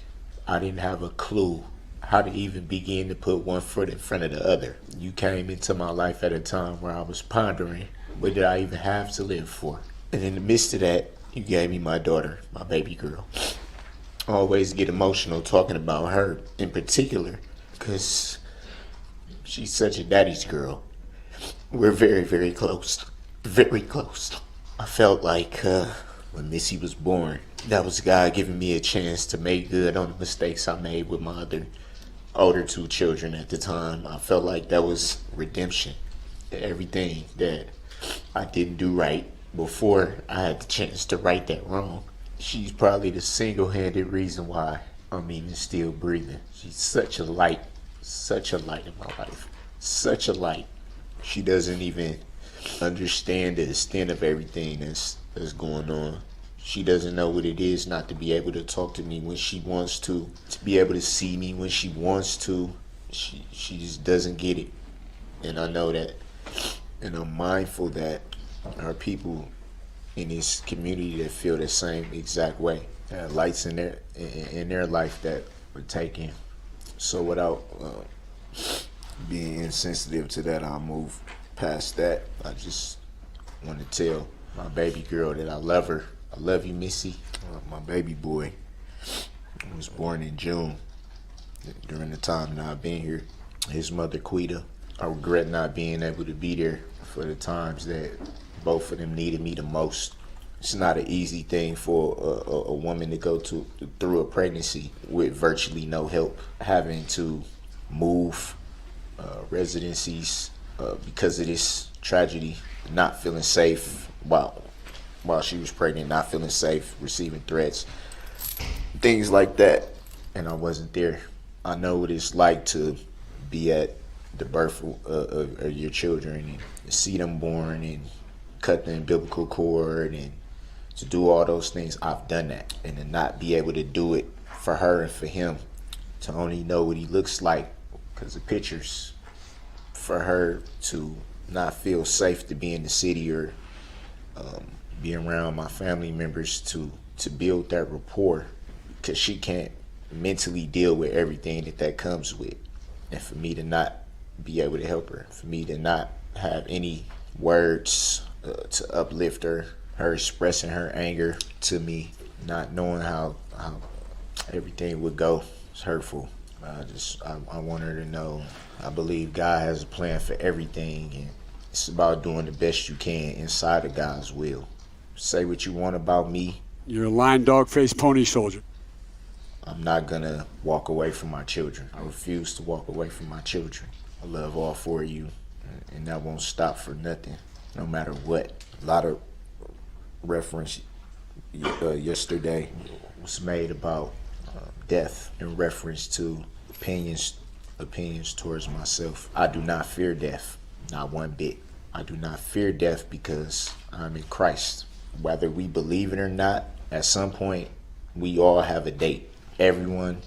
I didn't have a clue how to even begin to put one foot in front of the other. You came into my life at a time where I was pondering, what did I even have to live for? And in the midst of that, you gave me my daughter, my baby girl. I always get emotional talking about her in particular, because she's such a daddy's girl. We're very, very close. Very close. I felt like when Missy was born, that was God giving me a chance to make good on the mistakes I made with my older two children at the time. I felt like that was redemption. Everything that I didn't do right before I had the chance to right that wrong. She's probably the single-handed reason why I'm even still breathing. She's such a light in my life. Such a light. She doesn't even understand the extent of everything that's going on. She doesn't know what it is not to be able to talk to me when she wants to be able to see me when she wants to. She just doesn't get it. And I know that. And I'm mindful that are people in this community that feel the same exact way. Lights in their life that were taken. So without being insensitive to that, I'll move past that. I just want to tell my baby girl that I love her. I love you, Missy. My baby boy was born in June. During the time that I've been here, his mother, Quita, I regret not being able to be there for the times that both of them needed me the most. It's not an easy thing for a woman to go through a pregnancy with virtually no help, having to move residencies because of this tragedy, not feeling safe while she was pregnant, not feeling safe, receiving threats, things like that. And I wasn't there. I know what it's like to be at the birth of your children and see them born and cut the umbilical cord and to do all those things. I've done that. And to not be able to do it for her and for him, to only know what he looks like because of pictures, for her to not feel safe to be in the city or be around my family members, to build that rapport, because she can't mentally deal with everything that comes with. And for me to not be able to help her, for me to not have any words to uplift her expressing her anger to me, not knowing how everything would go, it's hurtful. I want her to know I believe God has a plan for everything, and it's about doing the best you can inside of God's will. Say what you want about me. You're a lying dog-faced pony soldier. I'm not gonna walk away from my children. I refuse to walk away from my children. I love all four of you, and that won't stop for nothing, no matter what. A lot of reference yesterday was made about death in reference to opinions towards myself. I do not fear death, not one bit. I do not fear death because I'm in Christ. Whether we believe it or not, at some point we all have a date. Everyone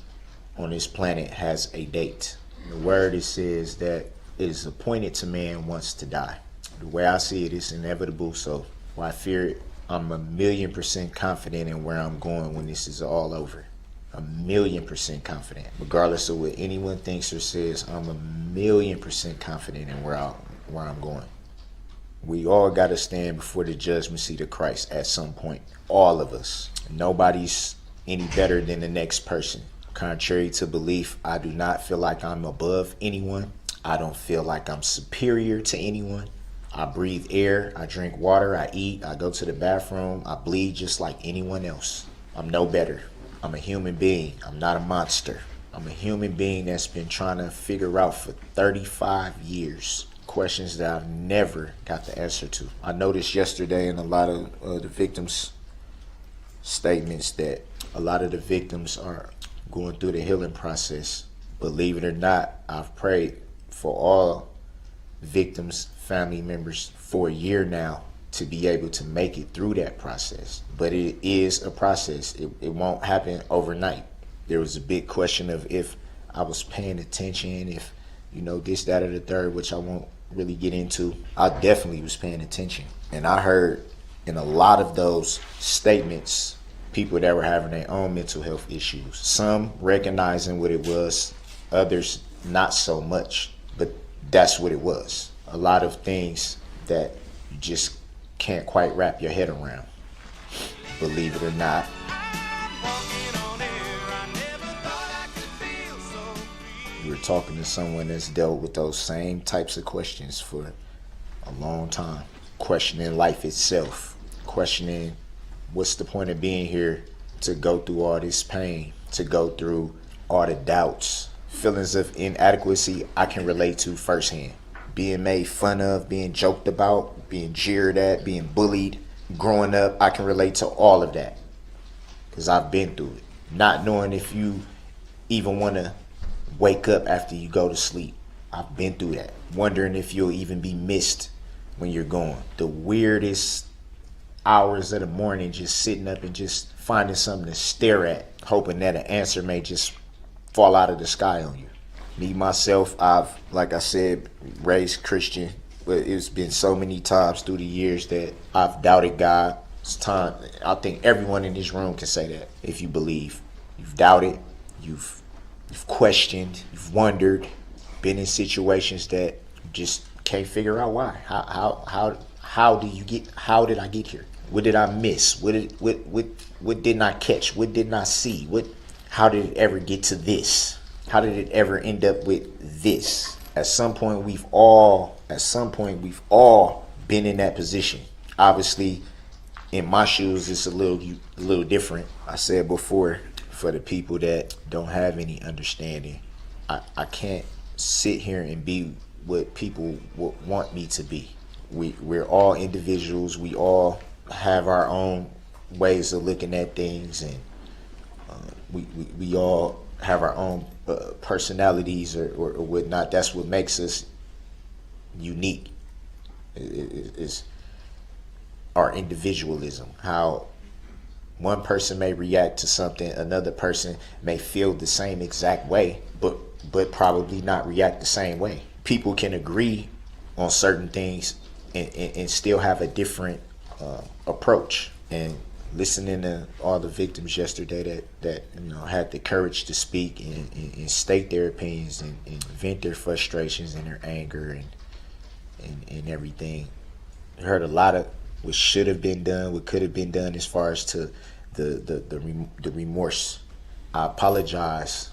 on this planet has a date. In the word, it says that it is appointed to man once to die. The way I see it, it's inevitable, so why fear it? I'm 1,000,000% confident in where I'm going when this is all over. 1,000,000% confident. Regardless of what anyone thinks or says, I'm 1,000,000% confident in where I'm going. We all got to stand before the judgment seat of Christ at some point. All of us. Nobody's any better than the next person. Contrary to belief, I do not feel like I'm above anyone. I don't feel like I'm superior to anyone. I breathe air, I drink water, I eat, I go to the bathroom, I bleed just like anyone else. I'm no better. I'm a human being. I'm not a monster. I'm a human being that's been trying to figure out for 35 years questions that I've never got the answer to. I noticed yesterday in a lot of the victims' statements that a lot of the victims are going through the healing process. Believe it or not, I've prayed for all victims' family members for a year now to be able to make it through that process. But it is a process. It won't happen overnight. There was a big question of if I was paying attention, if, this, that, or the third, which I won't really get into. I definitely was paying attention. And I heard in a lot of those statements, people that were having their own mental health issues. Some recognizing what it was, others not so much. But that's what it was. A lot of things that you just can't quite wrap your head around. Believe it or not. You were talking to someone that's dealt with those same types of questions for a long time. Questioning life itself. Questioning what's the point of being here, to go through all this pain, to go through all the doubts. Feelings of inadequacy I can relate to firsthand. Being made fun of, being joked about, being jeered at, being bullied. Growing up, I can relate to all of that because I've been through it. Not knowing if you even want to wake up after you go to sleep. I've been through that. Wondering if you'll even be missed when you're gone. The weirdest hours of the morning, just sitting up and just finding something to stare at, hoping that an answer may just fall out of the sky on you. Me, myself, I've, like I said, raised Christian, but it's been so many times through the years that I've doubted God. It's time. I think everyone in this room can say that. If you believe, you've doubted, you've questioned, you've wondered, been in situations that you just can't figure out why. How did I get here? What did I miss? What didn't I catch? What didn't I see? How did it ever get to this? How did it ever end up with this? At some point we've all been in that position. Obviously, in my shoes it's a little different. I said before, for the people that don't have any understanding, I can't sit here and be what people want me to be. We're all individuals. We all have our own ways of looking at things, and we all have our own personalities or whatnot. That's what makes us unique. Is our individualism. How one person may react to something, another person may feel the same exact way, but probably not react the same way. People can agree on certain things and still have a different approach. And listening to all the victims yesterday that had the courage to speak and state their opinions and vent their frustrations and their anger and everything. I heard a lot of what should have been done, what could have been done as far as to the remorse. I apologize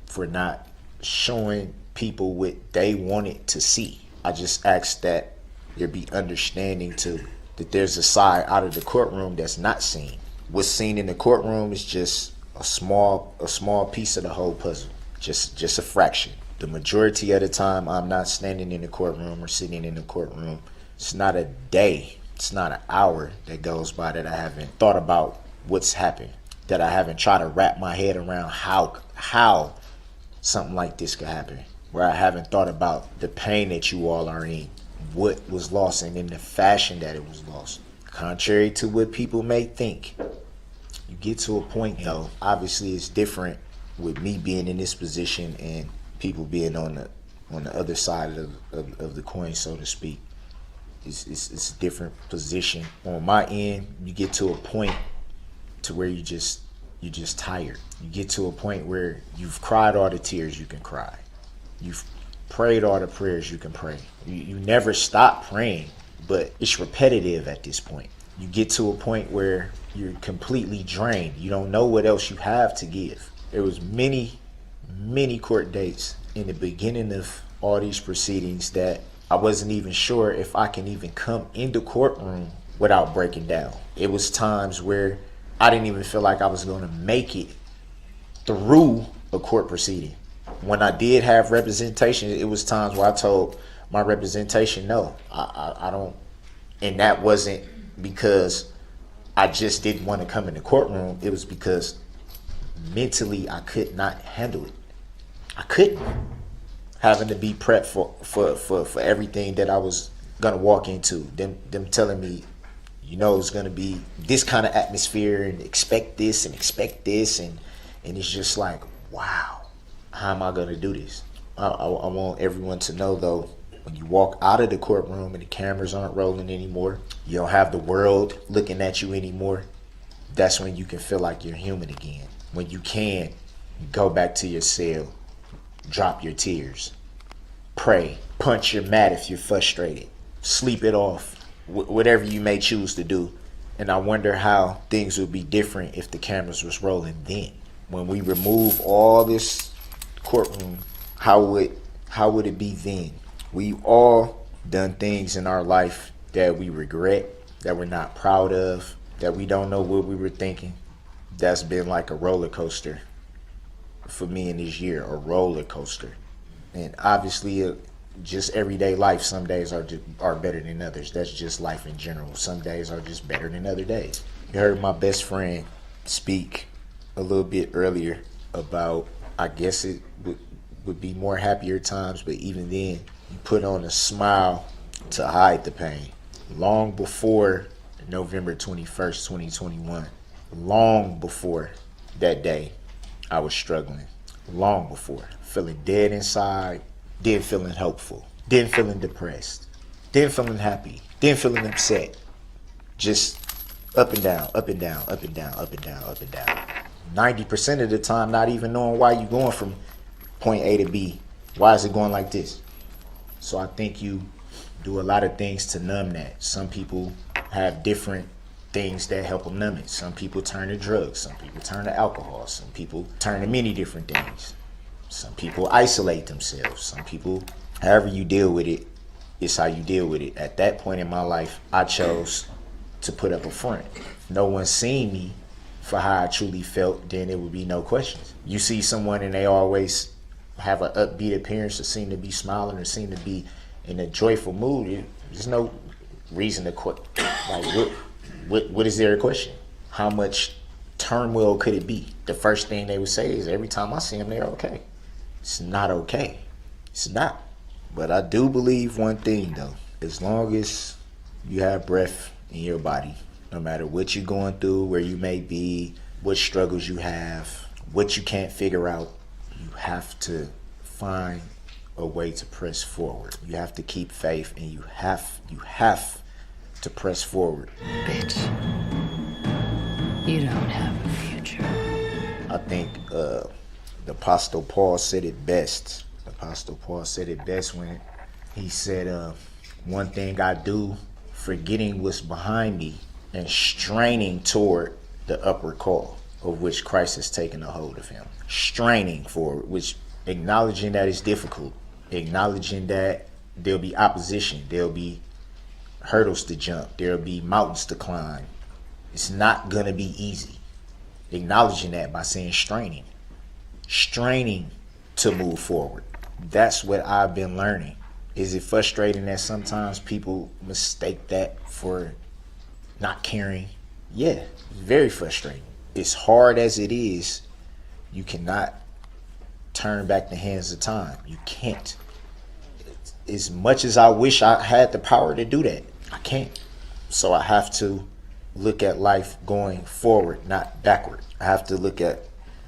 for not showing people what they wanted to see. I just ask that there be understanding that there's a side out of the courtroom that's not seen. What's seen in the courtroom is just a small piece of the whole puzzle, just a fraction. The majority of the time, I'm not standing in the courtroom or sitting in the courtroom. It's not a day, it's not an hour that goes by that I haven't thought about what's happened, that I haven't tried to wrap my head around how something like this could happen, where I haven't thought about the pain that you all are in, what was lost, and in the fashion that it was lost. Contrary to what people may think, you get to a point though, obviously it's different with me being in this position and people being on the other side of the coin, so to speak. It's a different position. On my end, you get to a point to where you're just tired. You get to a point where you've cried all the tears you can cry. You've prayed all the prayers you can pray. You never stop praying, but it's repetitive at this point. You get to a point where you're completely drained. You don't know what else you have to give. There was many court dates in the beginning of all these proceedings that I wasn't even sure if I can even come in the courtroom without breaking down. It was times where I didn't even feel like I was going to make it through a court proceeding. When I did have representation, it was times where I told my representation, no, I don't. And that wasn't because I just didn't want to come in the courtroom. It was because mentally I could not handle it. I couldn't. Having to be prepped for everything that I was gonna walk into. Them telling me, it's gonna be this kind of atmosphere and expect this and it's just like, wow, how am I gonna do this? I want everyone to know though, when you walk out of the courtroom and the cameras aren't rolling anymore, you don't have the world looking at you anymore, that's when you can feel like you're human again. When you can go back to your cell, drop your tears, pray, punch your mat if you're frustrated, sleep it off, whatever you may choose to do. And I wonder how things would be different if the cameras was rolling then. When we remove all this courtroom, how would it be then? We've all done things in our life that we regret, that we're not proud of, that we don't know what we were thinking. That's been like a roller coaster for me in this year, a roller coaster. And obviously, just everyday life, some days are better than others. That's just life in general. Some days are just better than other days. You heard my best friend speak a little bit earlier about, I guess it would be more happier times, but even then, you put on a smile to hide the pain. Long before November 21st, 2021, long before that day, I was struggling. Long before. Feeling dead inside, then feeling hopeful, then feeling depressed, then feeling happy, then feeling upset. Just up and down, up and down, up and down, up and down, up and down. 90% of the time not even knowing why you're going from point A to B. Why is it going like this? So I think you do a lot of things to numb that. Some people have different things that help them numb it. Some people turn to drugs. Some people turn to alcohol. Some people turn to many different things. Some people isolate themselves. Some people, however you deal with it, it's how you deal with it. At that point in my life, I chose to put up a front. If no one's seen me for how I truly felt, then there would be no questions. You see someone and they always have an upbeat appearance or seem to be smiling or seem to be in a joyful mood, there's no reason to like what is there a question? How much turmoil could it be? The first thing they would say is every time I see them, they're okay. It's not okay. It's not. But I do believe one thing though. As long as you have breath in your body, no matter what you're going through, where you may be, what struggles you have, what you can't figure out, you have to find a way to press forward. You have to keep faith, and you have to press forward. Bitch, you don't have a future. I think the Apostle Paul said it best. The Apostle Paul said it best when he said, one thing I do, forgetting what's behind me and straining toward the upward call of which Christ has taken a hold of him. Straining forward, which acknowledging that it's difficult, acknowledging that there'll be opposition, there'll be hurdles to jump, there'll be mountains to climb. It's not gonna be easy. Acknowledging that by saying straining to move forward. That's what I've been learning. Is it frustrating that sometimes people mistake that for not caring? Yeah, very frustrating. As hard as it is, you cannot turn back the hands of time. You can't. As much as I wish I had the power to do that, I can't. So I have to look at life going forward, not backward. I have to look at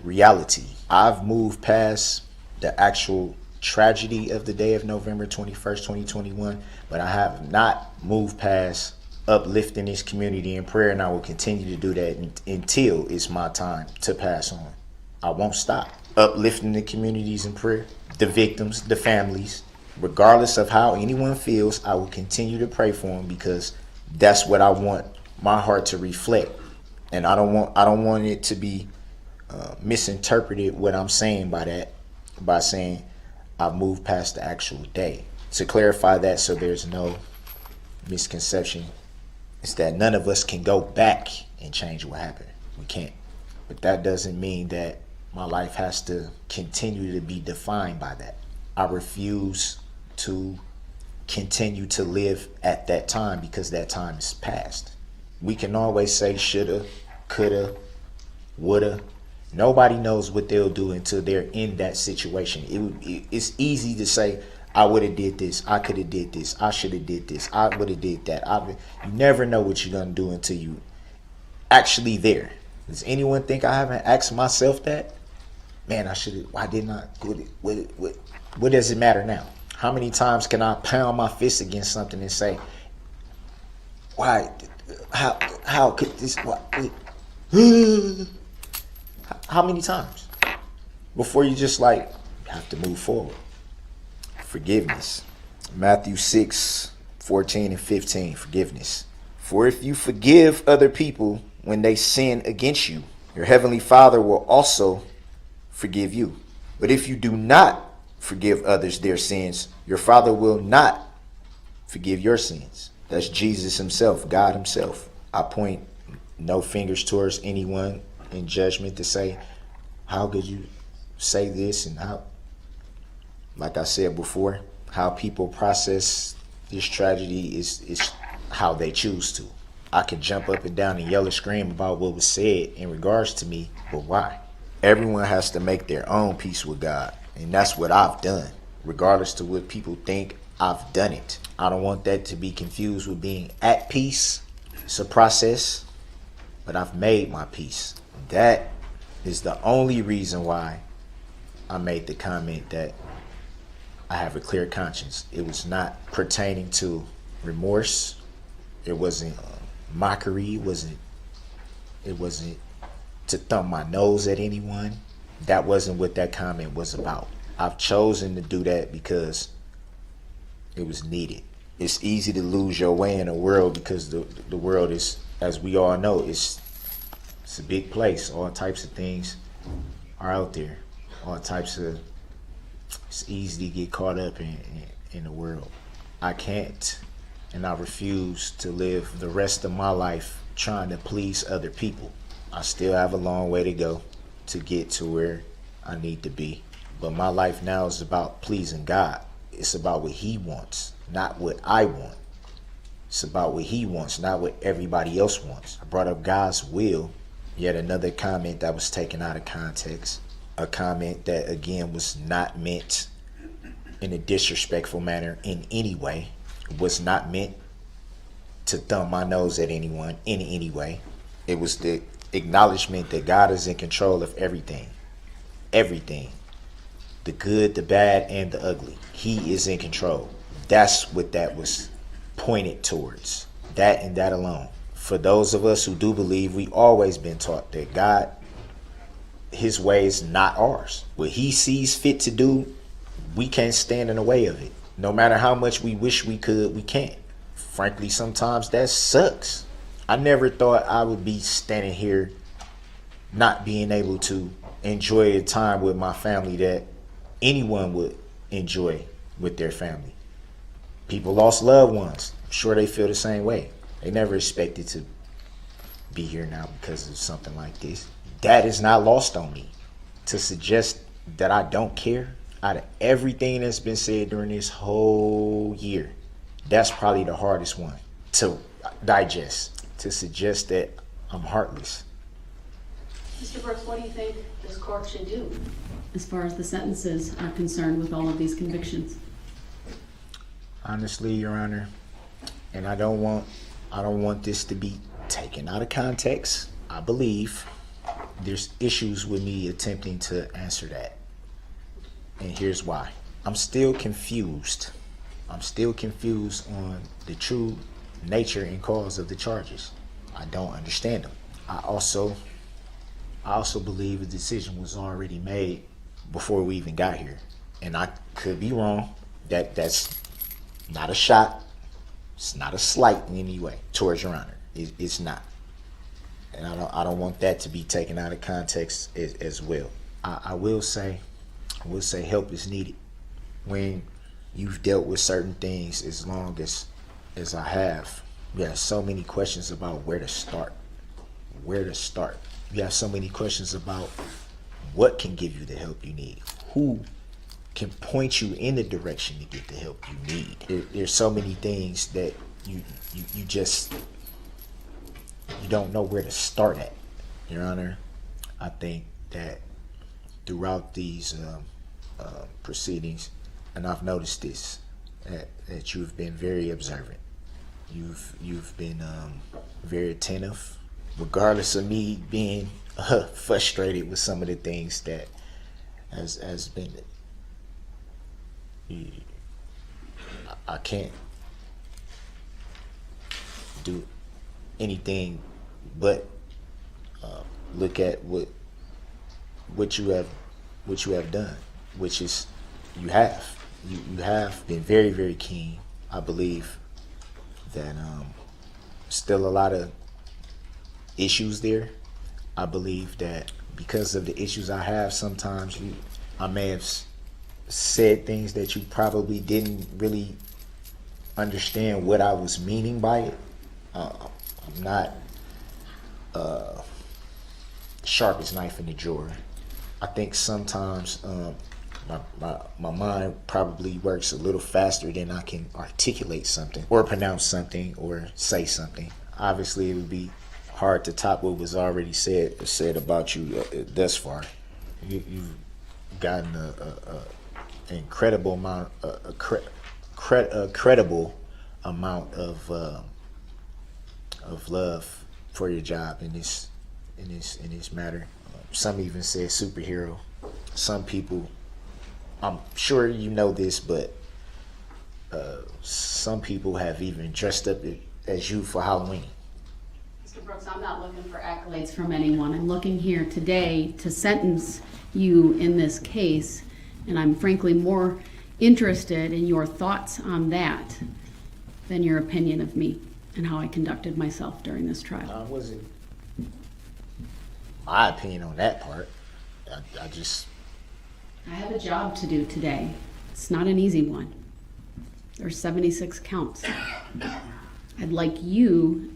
reality. I've moved past the actual tragedy of the day of November 21st, 2021, but I have not moved past uplifting this community in prayer, and I will continue to do that until it's my time to pass on. I won't stop uplifting the communities in prayer, the victims, the families. Regardless of how anyone feels, I will continue to pray for them, because that's what I want my heart to reflect. And I don't want it to be misinterpreted what I'm saying by that, by saying I've moved past the actual day. To clarify that so there's no misconception, it's that none of us can go back and change what happened. We can't. But that doesn't mean that my life has to continue to be defined by that. I refuse to continue to live at that time, because that time is past. We can always say shoulda, coulda, woulda. Nobody knows what they'll do until they're in that situation. It's easy to say, I would have did this, I could have did this, I should have did this, I would have did that. You never know what you're gonna do until you actually there. Does anyone think I haven't asked myself that? Man, I should have. Why didn't I? What does it matter now? How many times can I pound my fist against something and say, why? How could this? How many times before you just like have to move forward? Forgiveness. Matthew 6:14-15. Forgiveness. For if you forgive other people when they sin against you, your heavenly Father will also forgive you. But if you do not forgive others their sins, your Father will not forgive your sins. That's Jesus himself, God himself. I point no fingers towards anyone in judgment to say, how could you say this? And how, like I said before, how people process this tragedy is how they choose to. I could jump up and down and yell and scream about what was said in regards to me, but why? Everyone has to make their own peace with God, and that's what I've done. Regardless to what people think, I've done it. I don't want that to be confused with being at peace. It's a process, but I've made my peace. That is the only reason why I made the comment that I have a clear conscience. It was not pertaining to remorse. It wasn't mockery. It wasn't to thumb my nose at anyone. That wasn't what that comment was about. I've chosen to do that because it was needed. It's easy to lose your way in the world because the world is, as we all know, it's a big place. All types of things are out there. It's easy to get caught up in the world. I can't and I refuse to live the rest of my life trying to please other people. I still have a long way to go to get to where I need to be. But my life now is about pleasing God. It's about what He wants, not what I want. It's about what He wants, not what everybody else wants. I brought up God's will, yet another comment that was taken out of context. A comment that, again, was not meant in a disrespectful manner in any way. Was not meant to thumb my nose at anyone in any way. It was the acknowledgement that God is in control of everything. Everything. The good, the bad, and the ugly. He is in control. That's what that was pointed towards. That and that alone. For those of us who do believe, we've always been taught that God, His way is not ours. What He sees fit to do, we can't stand in the way of it. No matter how much we wish we could, we can't. Frankly, sometimes that sucks. I never thought I would be standing here not being able to enjoy a time with my family that anyone would enjoy with their family. People lost loved ones. I'm sure they feel the same way. They never expected to be here now because of something like this. That is not lost on me. To suggest that I don't care, out of everything that's been said during this whole year, that's probably the hardest one to digest. To suggest that I'm heartless. Mr. Brooks, what do you think this court should do as far as the sentences are concerned with all of these convictions? Honestly, Your Honor, and I don't want this to be taken out of context. I believe there's issues with me attempting to answer that. And here's why. I'm still confused. I'm still confused on the true nature and cause of the charges. I don't understand them. I also believe the decision was already made before we even got here. And I could be wrong. That's not a shot. It's not a slight in any way towards Your Honor. It's not. And I don't want that to be taken out of context as well. I will say help is needed. When you've dealt with certain things as long as I have, you have so many questions about where to start. You have so many questions about what can give you the help you need. Who can point you in the direction to get the help you need. There's so many things that you don't know where to start at. Your Honor, I think that throughout these proceedings, and I've noticed this, that you've been very observant. You've been very attentive, regardless of me being frustrated with some of the things that has been. I can't do anything but look at what you have done, which is you have been very, very keen. I believe that still a lot of issues there. I believe that because of the issues I have, sometimes I may have said things that you probably didn't really understand what I was meaning by it. I'm not sharpest knife in the drawer. I think sometimes my mind probably works a little faster than I can articulate something or pronounce something or say something. Obviously, it would be hard to top what was already said about you thus far. You've gotten an incredible amount, a credible amount of love for your job in this matter. Some even say superhero. Some people, I'm sure you know this, but Some people have even dressed up as you for Halloween. Mr. Brooks, I'm not looking for accolades from anyone. I'm looking here today to sentence you in this case, and I'm frankly more interested in your thoughts on that than your opinion of me and how I conducted myself during this trial. Wasn't my opinion on that part. I have a job to do today. It's not an easy one. There's 76 counts. I'd like you,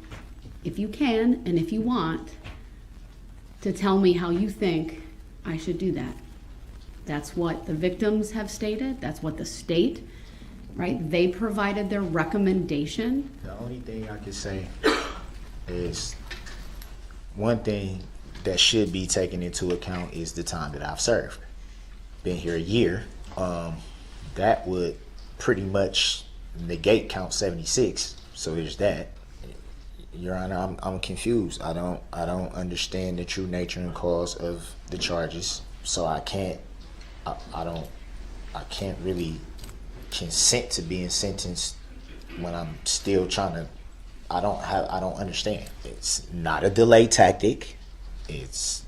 if you can and if you want, to tell me how you think I should do that. That's what the victims have stated. That's what the state, right? They provided their recommendation. The only thing I can say is one thing that should be taken into account is the time that I've served. Been here a year. That would pretty much negate count 76. So there's that. Your Honor, I'm confused. I don't understand the true nature and cause of the charges. So I can't really consent to being sentenced when I'm still trying to. I don't understand. It's not a delay tactic. It's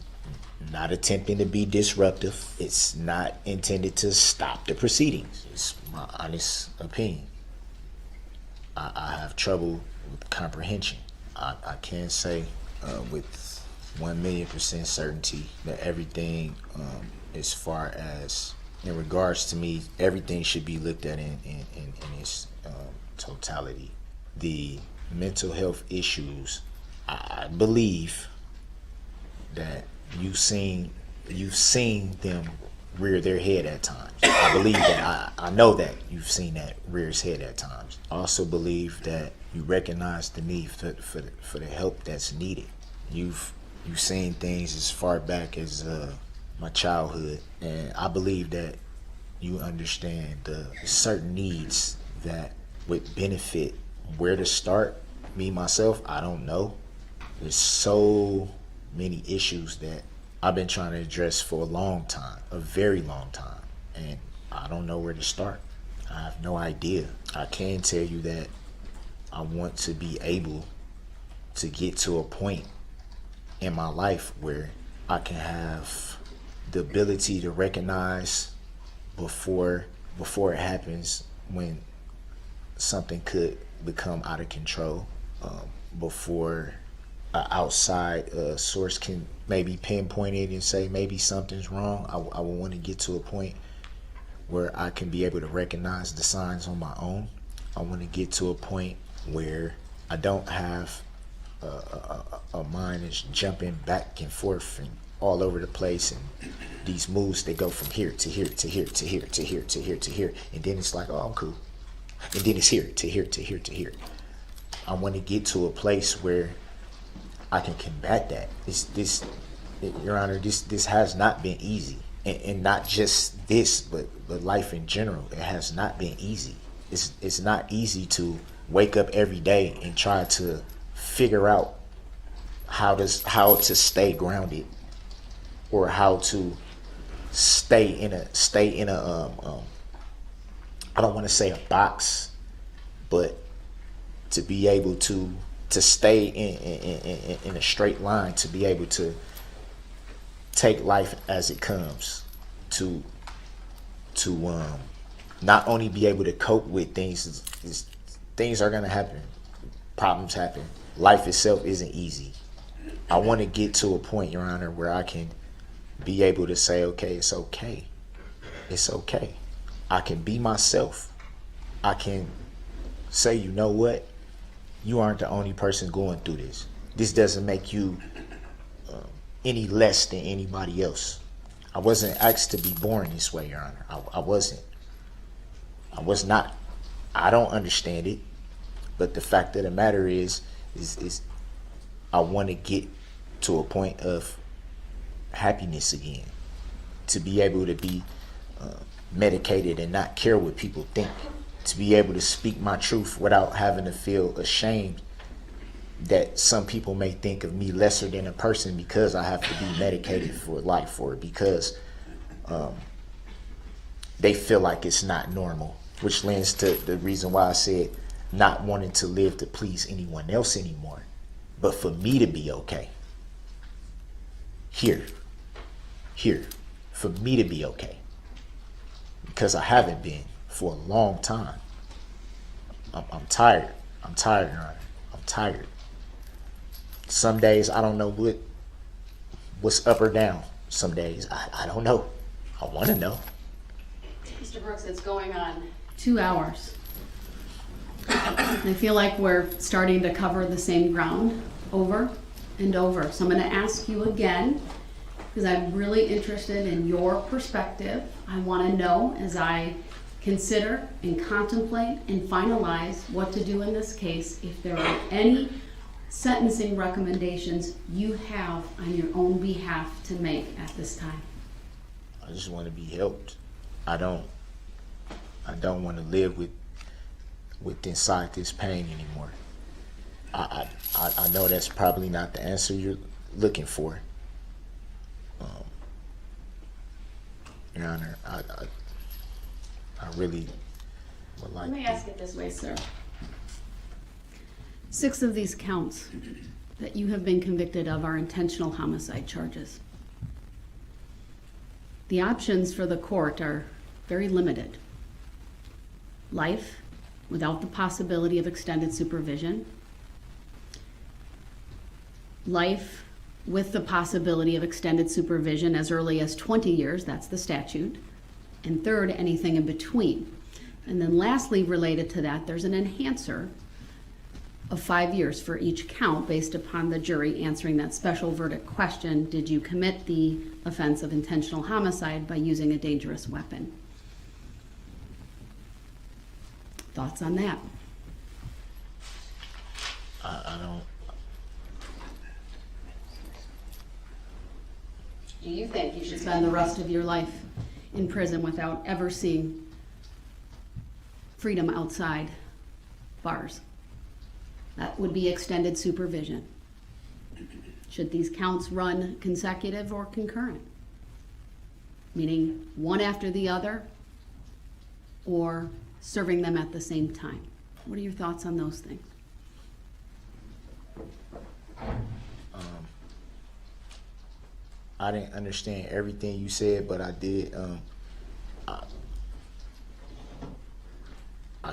not attempting to be disruptive. It's not intended to stop the proceedings. It's my honest opinion. I have trouble with comprehension. I can say with 1,000,000% certainty that everything, as far as in regards to me, everything should be looked at in its totality. The mental health issues, I believe that you've seen them rear their head at times. I believe that. I know that you've seen that rear its head at times. I also believe that you recognize the need for the help that's needed. You've seen things as far back as my childhood, and I believe that you understand the certain needs that would benefit. Where to start, me myself, I don't know. There's so many issues that I've been trying to address for a long time, a very long time, and I don't know where to start. I have no idea. I can tell you that I want to be able to get to a point in my life where I can have the ability to recognize before it happens, when something could become out of control, before an outside source can maybe pinpoint it and say maybe something's wrong. I would want to get to a point where I can be able to recognize the signs on my own. I want to get to a point where I don't have a mind that's jumping back and forth and all over the place, and these moves, they go from here to here to here to here to here to here to here, and then it's like, oh, I'm cool, and then it's here to here to here to here. I want to get to a place where I can combat that. Your Honor, this has not been easy, and not just this, but life in general. It has not been easy. It's not easy to wake up every day and try to figure out how to stay grounded, or how to stay in a I don't want to say a box, but to be able to stay in a straight line, to be able to take life as it comes, to not only be able to cope with things. Things are gonna happen, problems happen. Life itself isn't easy. I want to get to a point, Your Honor, where I can be able to say, okay, it's okay. It's okay. I can be myself. I can say, you know what? You aren't the only person going through this. This doesn't make you any less than anybody else. I wasn't asked to be born this way, Your Honor. I wasn't. I was not. I don't understand it. But the fact of the matter is I want to get to a point of happiness again, to be able to be medicated and not care what people think, to be able to speak my truth without having to feel ashamed that some people may think of me lesser than a person because I have to be medicated for life, or because they feel like it's not normal which lends to the reason why I said not wanting to live to please anyone else anymore, but for me to be okay. Here, for me to be okay. Because I haven't been for a long time. I'm tired. I'm tired, Your Honor. I'm tired. Some days I don't know what's up or down. Some days I don't know. I want to know. Mr. Brooks, it's going on 2 hours. I feel like we're starting to cover the same ground over and over. So I'm going to ask you again, because I'm really interested in your perspective. I want to know, as I consider and contemplate and finalize what to do in this case, if there are any sentencing recommendations you have on your own behalf to make at this time. I just want to be helped. I don't want to live with inside this pain anymore. I know that's probably not the answer you're looking for. Your Honor, I really would like Let me ask it this way, sir. 6 of these counts that you have been convicted of are intentional homicide charges. The options for the court are very limited. Life without the possibility of extended supervision. Life with the possibility of extended supervision as early as 20 years, that's the statute. And third, anything in between. And then lastly, related to that, there's an enhancer of 5 years for each count based upon the jury answering that special verdict question, did you commit the offense of intentional homicide by using a dangerous weapon? Thoughts on that? I don't. Do you think you should spend the rest of your life in prison without ever seeing freedom outside bars? That would be extended supervision. Should these counts run consecutive or concurrent? Meaning one after the other, or serving them at the same time? What are your thoughts on those things? I didn't understand everything you said, but I did. I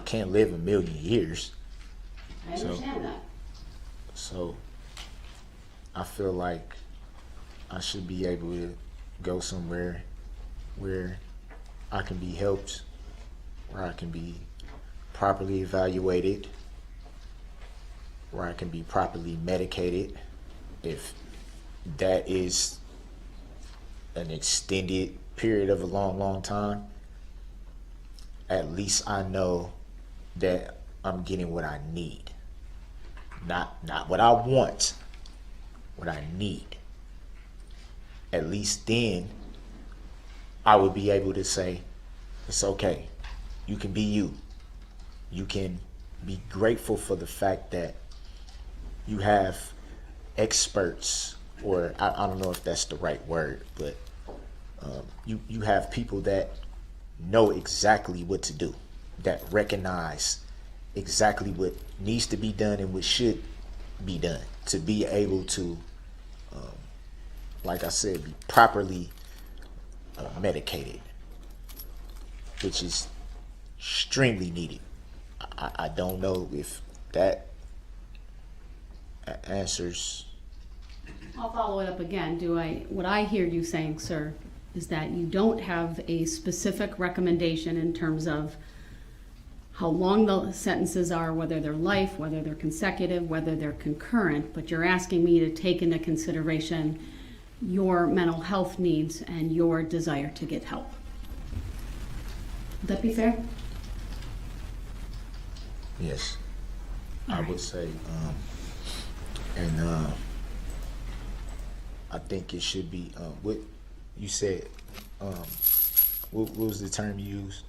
can't live a million years. I understand that. So I feel like I should be able to go somewhere where I can be helped, where I can be properly evaluated, where I can be properly medicated. If that is an extended period of a long time, at least I know that I'm getting what I need. Not what I want, what I need. At least then I would be able to say, it's okay. You can be you. You can be grateful for the fact that you have experts, or I don't know if that's the right word, but you have people that know exactly what to do, that recognize exactly what needs to be done and what should be done to be able to, like I said, be properly medicated, which is extremely needed. I don't know if that answers. I'll follow it up again. What I hear you saying, sir, is that you don't have a specific recommendation in terms of how long the sentences are, whether they're life, whether they're consecutive, whether they're concurrent, but you're asking me to take into consideration your mental health needs and your desire to get help. Would that be fair? Yes, All I right. would say, I think it should be, what you said, what was the term you used?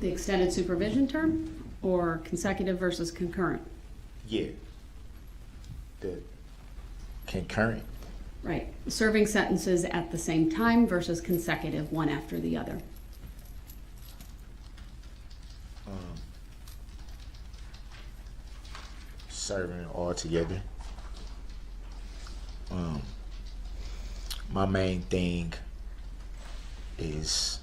The extended supervision term, or consecutive versus concurrent? Yeah. The concurrent. Right. Serving sentences at the same time versus consecutive, one after the other. serving altogether. My main thing is,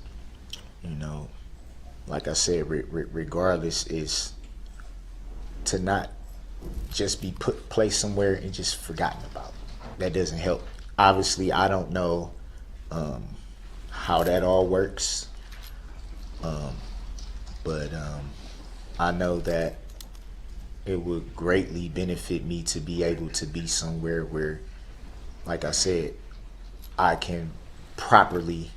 like I said, regardless, is to not just be placed somewhere and just forgotten about. That doesn't help. Obviously, I don't know how that all works, but I know that it would greatly benefit me to be able to be somewhere where, like I said, I can properly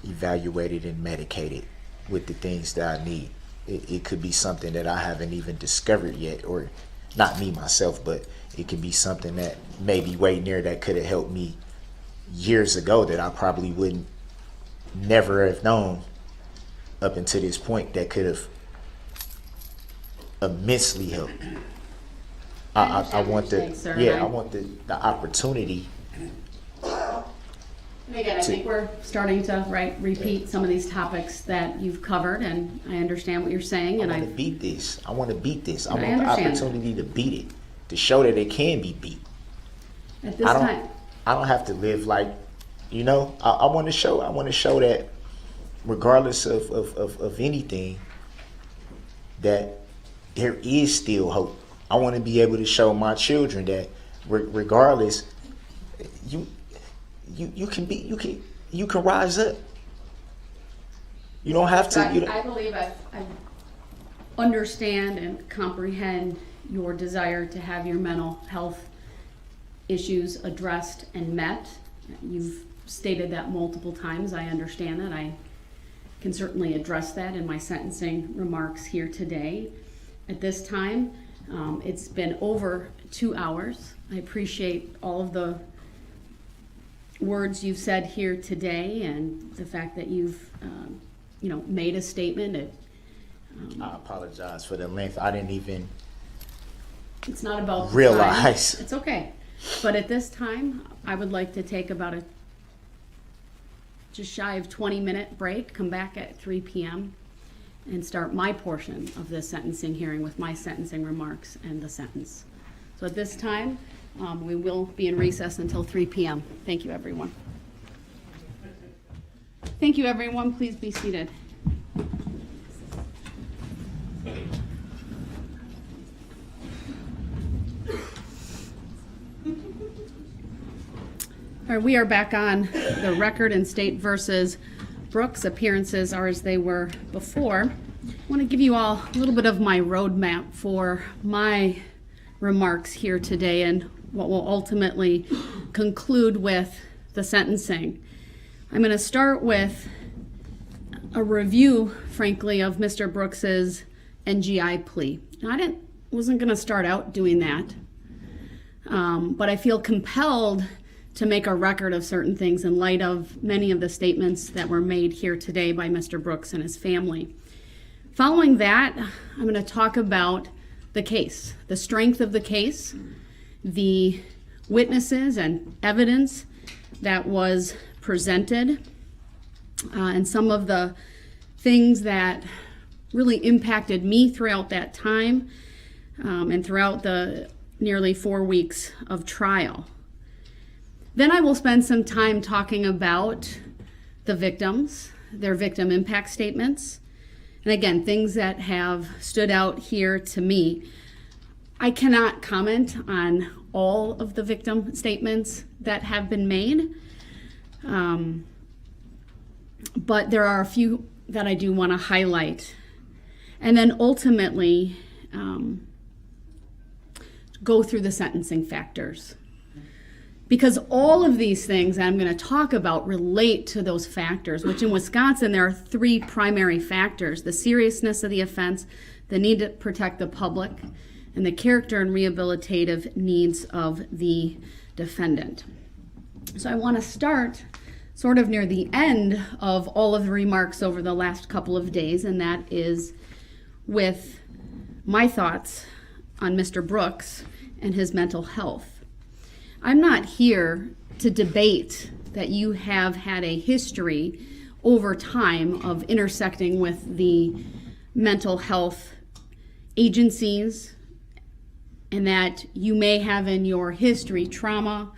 evaluate it and medicate it with the things that I need. It could be something that I haven't even discovered yet, or not me myself, but it could be something that maybe way near that could have helped me years ago that I probably wouldn't never have known up until this point, that could have immensely helped. I want I want the opportunity. And again, I think we're starting to repeat some of these topics that you've covered, and I understand what you're saying. And I want to beat this. I want the understand. opportunity to beat it, to show that it can be beat. At this time, I don't have to live like, I want to show that regardless of anything, that there is still hope. I want to be able to show my children that regardless, you can rise up. You don't have to. I believe I understand and comprehend your desire to have your mental health issues addressed and met. You've stated that multiple times. I understand that. I can certainly address that in my sentencing remarks here today. At this time, it's been over 2 hours. I appreciate all of the words you've said here today and the fact that you've made a statement. I apologize for the length. I didn't even it's not about realize. Time. It's okay. But at this time, I would like to take about a just shy of 20-minute break, come back at 3 p.m. and start my portion of this sentencing hearing with my sentencing remarks and the sentence. So at this time, we will be in recess until 3 p.m. Thank you, everyone. Thank you, everyone. Please be seated. All right, we are back on the record in State versus Brooks. Appearances are as they were before. I want to give you all a little bit of my roadmap for my remarks here today and what will ultimately conclude with the sentencing. I'm going to start with a review, frankly, of Mr. Brooks's NGI plea. Now, wasn't going to start out doing that, but I feel compelled to make a record of certain things in light of many of the statements that were made here today by Mr. Brooks and his family. Following that, I'm going to talk about the case, the strength of the case, the witnesses and evidence that was presented, and some of the things that really impacted me throughout that time and throughout the nearly 4 weeks of trial. Then I will spend some time talking about the victims, their victim impact statements, and again, things that have stood out here to me. I cannot comment on all of the victim statements that have been made, but there are a few that I do want to highlight. And then ultimately, go through the sentencing factors. Because all of these things that I'm going to talk about relate to those factors, which in Wisconsin there are 3 primary factors: the seriousness of the offense, the need to protect the public, and the character and rehabilitative needs of the defendant. So I want to start sort of near the end of all of the remarks over the last couple of days, and that is with my thoughts on Mr. Brooks and his mental health. I'm not here to debate that you have had a history over time of intersecting with the mental health agencies and that you may have in your history trauma,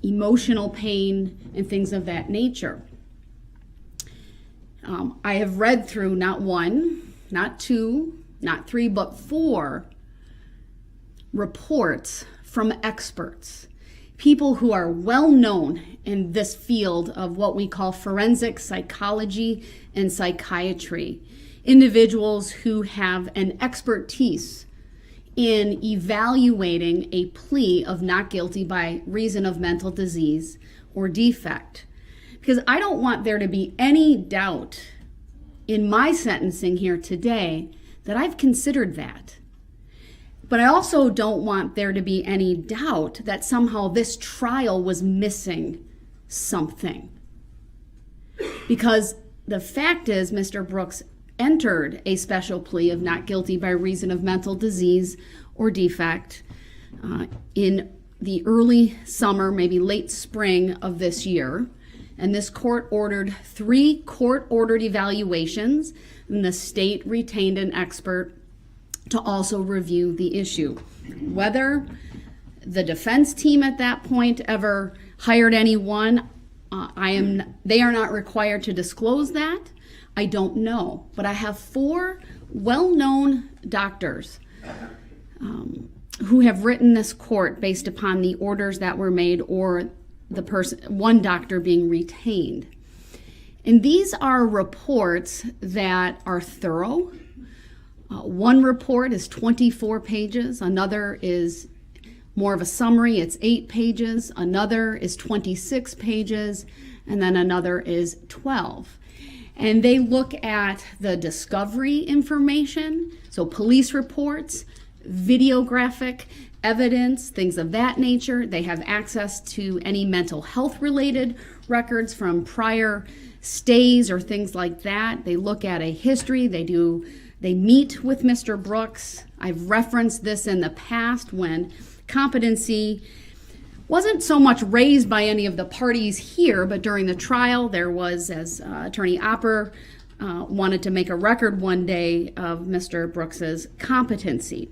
emotional pain, and things of that nature. I have read through not one, not two, not three, but 4 reports from experts, people who are well known in this field of what we call forensic psychology and psychiatry, individuals who have an expertise in evaluating a plea of not guilty by reason of mental disease or defect. Because I don't want there to be any doubt in my sentencing here today that I've considered that. But I also don't want there to be any doubt that somehow this trial was missing something. Because the fact is, Mr. Brooks entered a special plea of not guilty by reason of mental disease or defect in the early summer, maybe late spring of this year. And this court ordered 3 court-ordered evaluations, and the state retained an expert to also review the issue. Whether the defense team at that point ever hired anyone, they are not required to disclose that. I don't know, but I have 4 well-known doctors who have written this court based upon the orders that were made or one doctor being retained. And these are reports that are thorough. One report is 24 pages, another is more of a summary, it's 8 pages, another is 26 pages, and then another is 12. And they look at the discovery information, so police reports, videographic evidence, things of that nature. They have access to any mental health related records from prior stays or things like that. They look at a history. They meet with Mr. Brooks. I've referenced this in the past when competency wasn't so much raised by any of the parties here, but during the trial there was, as Attorney Opper wanted to make a record one day of Mr. Brooks's competency.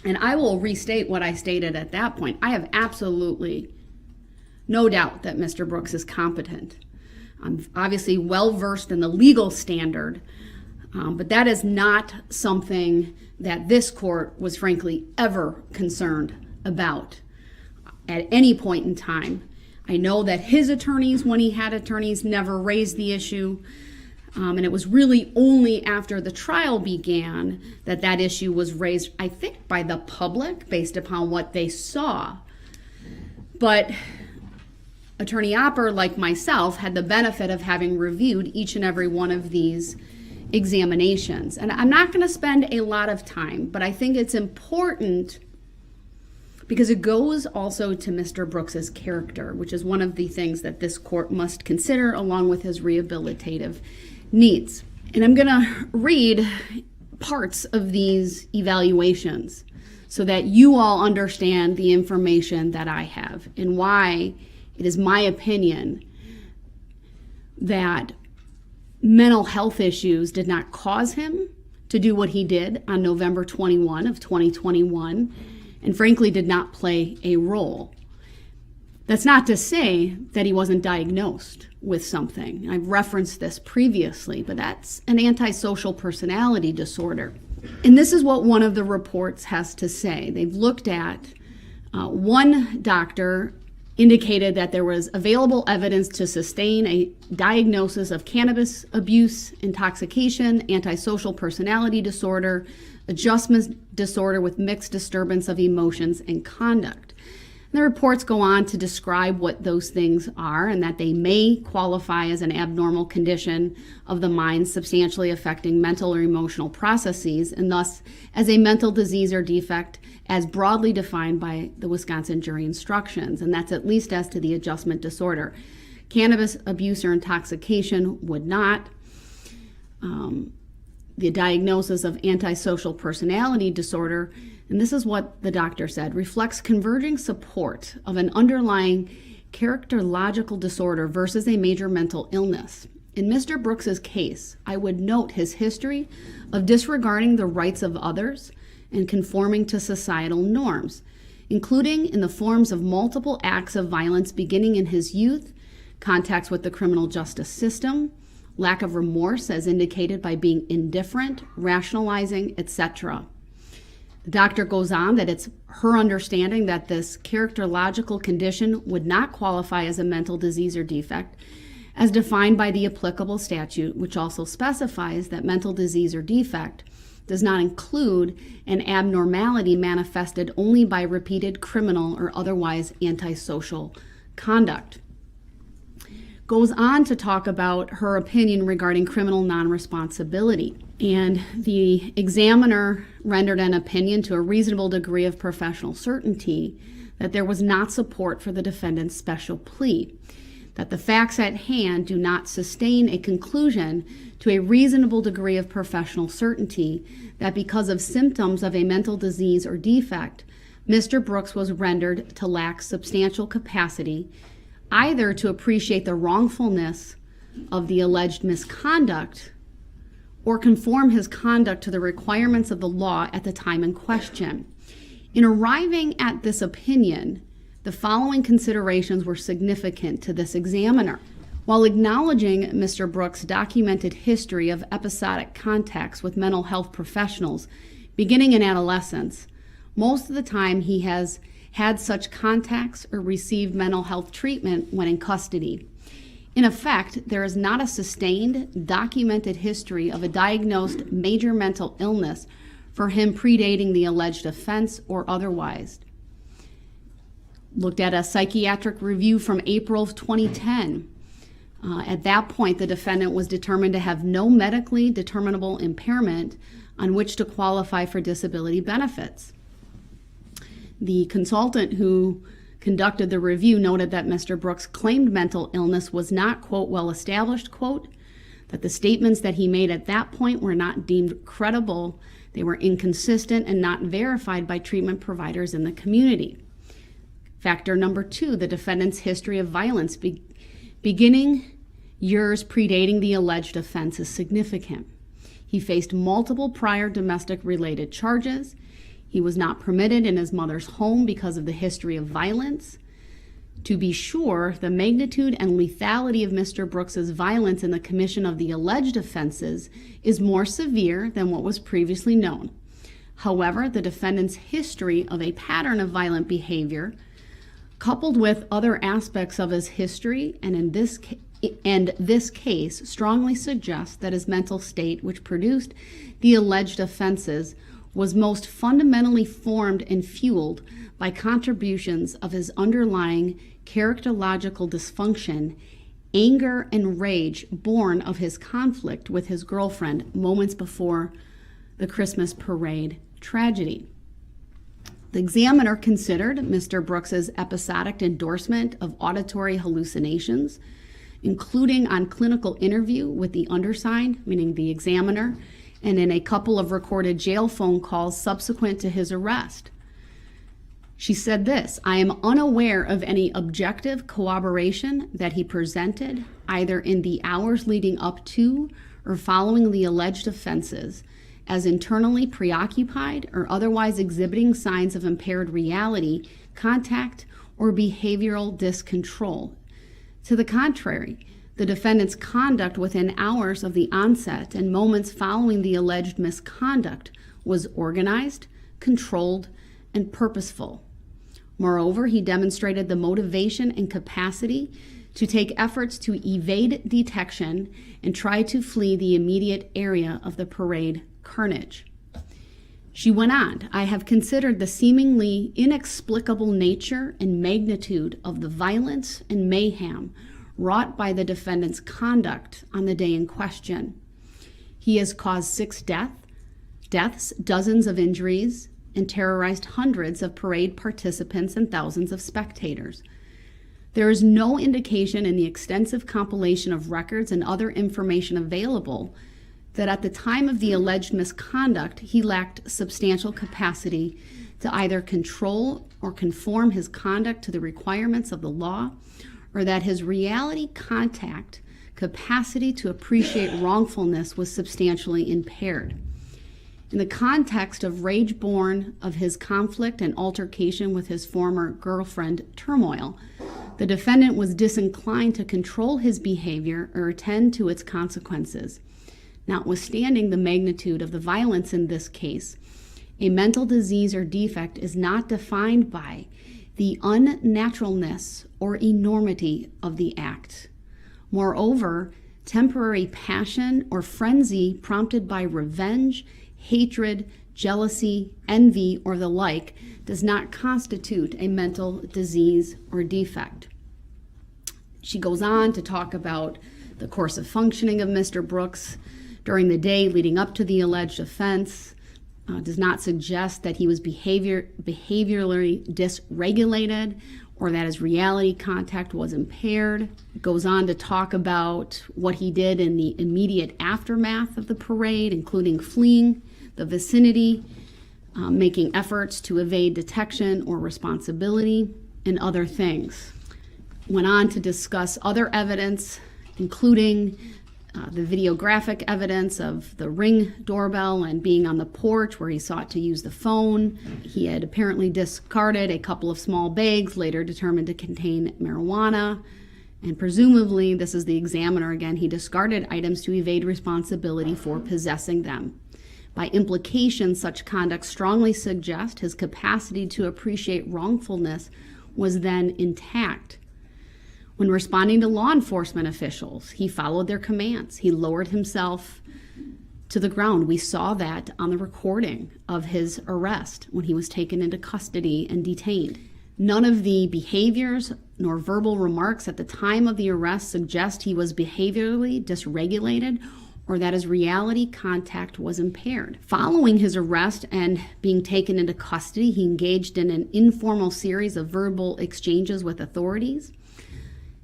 And I will restate what I stated at that point. I have absolutely no doubt that Mr. Brooks is competent. I'm obviously well versed in the legal standard, but that is not something that this court was frankly ever concerned about at any point in time. I know that his attorneys, when he had attorneys, never raised the issue. And it was really only after the trial began that that issue was raised, I think, by the public based upon what they saw. But Attorney Opper, like myself, had the benefit of having reviewed each and every one of these examinations. And I'm not going to spend a lot of time, but I think it's important because it goes also to Mr. Brooks's character, which is one of the things that this court must consider along with his rehabilitative needs. And I'm going to read parts of these evaluations so that you all understand the information that I have and why it is my opinion that mental health issues did not cause him to do what he did on November 21 of 2021 and frankly did not play a role. That's not to say that he wasn't diagnosed with something. I've referenced this previously, but that's an antisocial personality disorder. And this is what one of the reports has to say. They've looked at one doctor indicated that there was available evidence to sustain a diagnosis of cannabis abuse, intoxication, antisocial personality disorder, adjustment disorder with mixed disturbance of emotions and conduct. The reports go on to describe what those things are and that they may qualify as an abnormal condition of the mind substantially affecting mental or emotional processes and thus as a mental disease or defect as broadly defined by the Wisconsin jury instructions, and that's at least as to the adjustment disorder. Cannabis abuse or intoxication would not. The diagnosis of antisocial personality disorder, and this is what the doctor said, reflects converging support of an underlying characterological disorder versus a major mental illness. In Mr. Brooks's case, I would note his history of disregarding the rights of others and conforming to societal norms, including in the forms of multiple acts of violence beginning in his youth, contacts with the criminal justice system, lack of remorse as indicated by being indifferent, rationalizing, etc. The doctor goes on that it's her understanding that this characterological condition would not qualify as a mental disease or defect, as defined by the applicable statute, which also specifies that mental disease or defect does not include an abnormality manifested only by repeated criminal or otherwise antisocial conduct. Goes on to talk about her opinion regarding criminal non-responsibility. And the examiner rendered an opinion to a reasonable degree of professional certainty that there was not support for the defendant's special plea, that the facts at hand do not sustain a conclusion to a reasonable degree of professional certainty that because of symptoms of a mental disease or defect, Mr. Brooks was rendered to lack substantial capacity either to appreciate the wrongfulness of the alleged misconduct or conform his conduct to the requirements of the law at the time in question. In arriving at this opinion, the following considerations were significant to this examiner. While acknowledging Mr. Brooks' documented history of episodic contacts with mental health professionals beginning in adolescence, most of the time he has had such contacts or received mental health treatment when in custody. In effect, there is not a sustained, documented history of a diagnosed major mental illness for him predating the alleged offense or otherwise. Looked at a psychiatric review from April of 2010. At that point, the defendant was determined to have no medically determinable impairment on which to qualify for disability benefits. The consultant who conducted the review noted that Mr. Brooks' claimed mental illness was not, quote, well established, quote, that the statements that he made at that point were not deemed credible, they were inconsistent and not verified by treatment providers in the community. Factor number 2, the defendant's history of violence beginning years predating the alleged offense is significant. He faced multiple prior domestic-related charges. He was not permitted in his mother's home because of the history of violence. To be sure, the magnitude and lethality of Mr. Brooks's violence in the commission of the alleged offenses is more severe than what was previously known. However, the defendant's history of a pattern of violent behavior, coupled with other aspects of his history, and this case strongly suggests that his mental state, which produced the alleged offenses, was most fundamentally formed and fueled by contributions of his underlying characterological dysfunction, anger, and rage born of his conflict with his girlfriend moments before the Christmas parade tragedy. The examiner considered Mr. Brooks's episodic endorsement of auditory hallucinations, including on clinical interview with the undersigned, meaning the examiner, and in a couple of recorded jail phone calls subsequent to his arrest. She said this, "I am unaware of any objective corroboration that he presented, either in the hours leading up to or following the alleged offenses, as internally preoccupied or otherwise exhibiting signs of impaired reality, contact, or behavioral discontrol. To the contrary, the defendant's conduct within hours of the onset and moments following the alleged misconduct was organized, controlled, and purposeful. Moreover, he demonstrated the motivation and capacity to take efforts to evade detection and try to flee the immediate area of the parade carnage." She went on, "I have considered the seemingly inexplicable nature and magnitude of the violence and mayhem wrought by the defendant's conduct on the day in question. He has caused 6 deaths, dozens of injuries, and terrorized hundreds of parade participants and thousands of spectators. There is no indication in the extensive compilation of records and other information available that at the time of the alleged misconduct, he lacked substantial capacity to either control or conform his conduct to the requirements of the law, or that his reality contact capacity to appreciate wrongfulness was substantially impaired. In the context of rage born of his conflict and altercation with his former girlfriend, Turmoil, the defendant was disinclined to control his behavior or attend to its consequences. Notwithstanding the magnitude of the violence in this case, a mental disease or defect is not defined by the unnaturalness or enormity of the act. Moreover, temporary passion or frenzy prompted by revenge, hatred, jealousy, envy, or the like does not constitute a mental disease or defect. She goes on to talk about the course of functioning of Mr. Brooks during the day leading up to the alleged offense. Does not suggest that he was behaviorally dysregulated or that his reality contact was impaired. Goes on to talk about what he did in the immediate aftermath of the parade, including fleeing the vicinity, making efforts to evade detection or responsibility, and other things. Went on to discuss other evidence, including the videographic evidence of the Ring doorbell and being on the porch where he sought to use the phone. He had apparently discarded a couple of small bags, later determined to contain marijuana. And presumably, this is the examiner again, he discarded items to evade responsibility for possessing them. By implication, such conduct strongly suggests his capacity to appreciate wrongfulness was then intact. When responding to law enforcement officials, he followed their commands. He lowered himself to the ground. We saw that on the recording of his arrest when he was taken into custody and detained. None of the behaviors nor verbal remarks at the time of the arrest suggest he was behaviorally dysregulated or that his reality contact was impaired. Following his arrest and being taken into custody, he engaged in an informal series of verbal exchanges with authorities.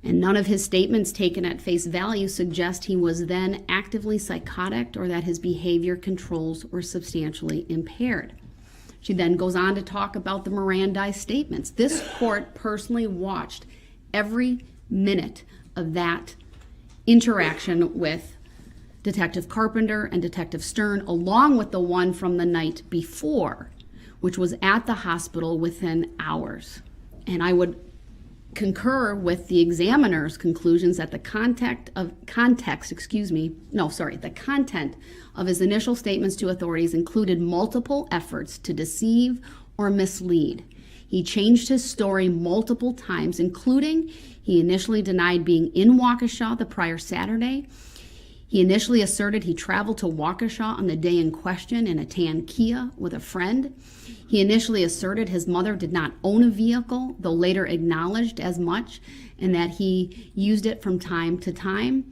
And none of his statements taken at face value suggest he was then actively psychotic or that his behavior, controls were substantially impaired. She then goes on to talk about the Mirandized statements. This court personally watched every minute of that interaction with Detective Carpenter and Detective Stern, along with the one from the night before, which was at the hospital within hours. And I would concur with the examiner's conclusions that the content of his initial statements to authorities included multiple efforts to deceive or mislead. He changed his story multiple times, including he initially denied being in Waukesha the prior Saturday. He initially asserted he traveled to Waukesha on the day in question in a tan Kia with a friend. He initially asserted his mother did not own a vehicle, though later acknowledged as much, and that he used it from time to time.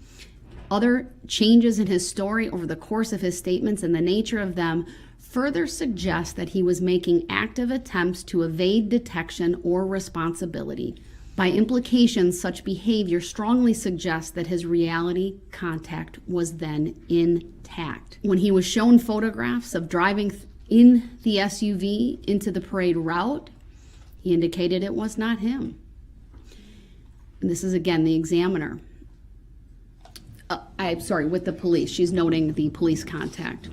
Other changes in his story over the course of his statements and the nature of them further suggest that he was making active attempts to evade detection or responsibility. By implication, such behavior strongly suggests that his reality contact was then intact. When he was shown photographs of driving in the SUV into the parade route, he indicated it was not him. And this is again the examiner. With the police. She's noting the police contact.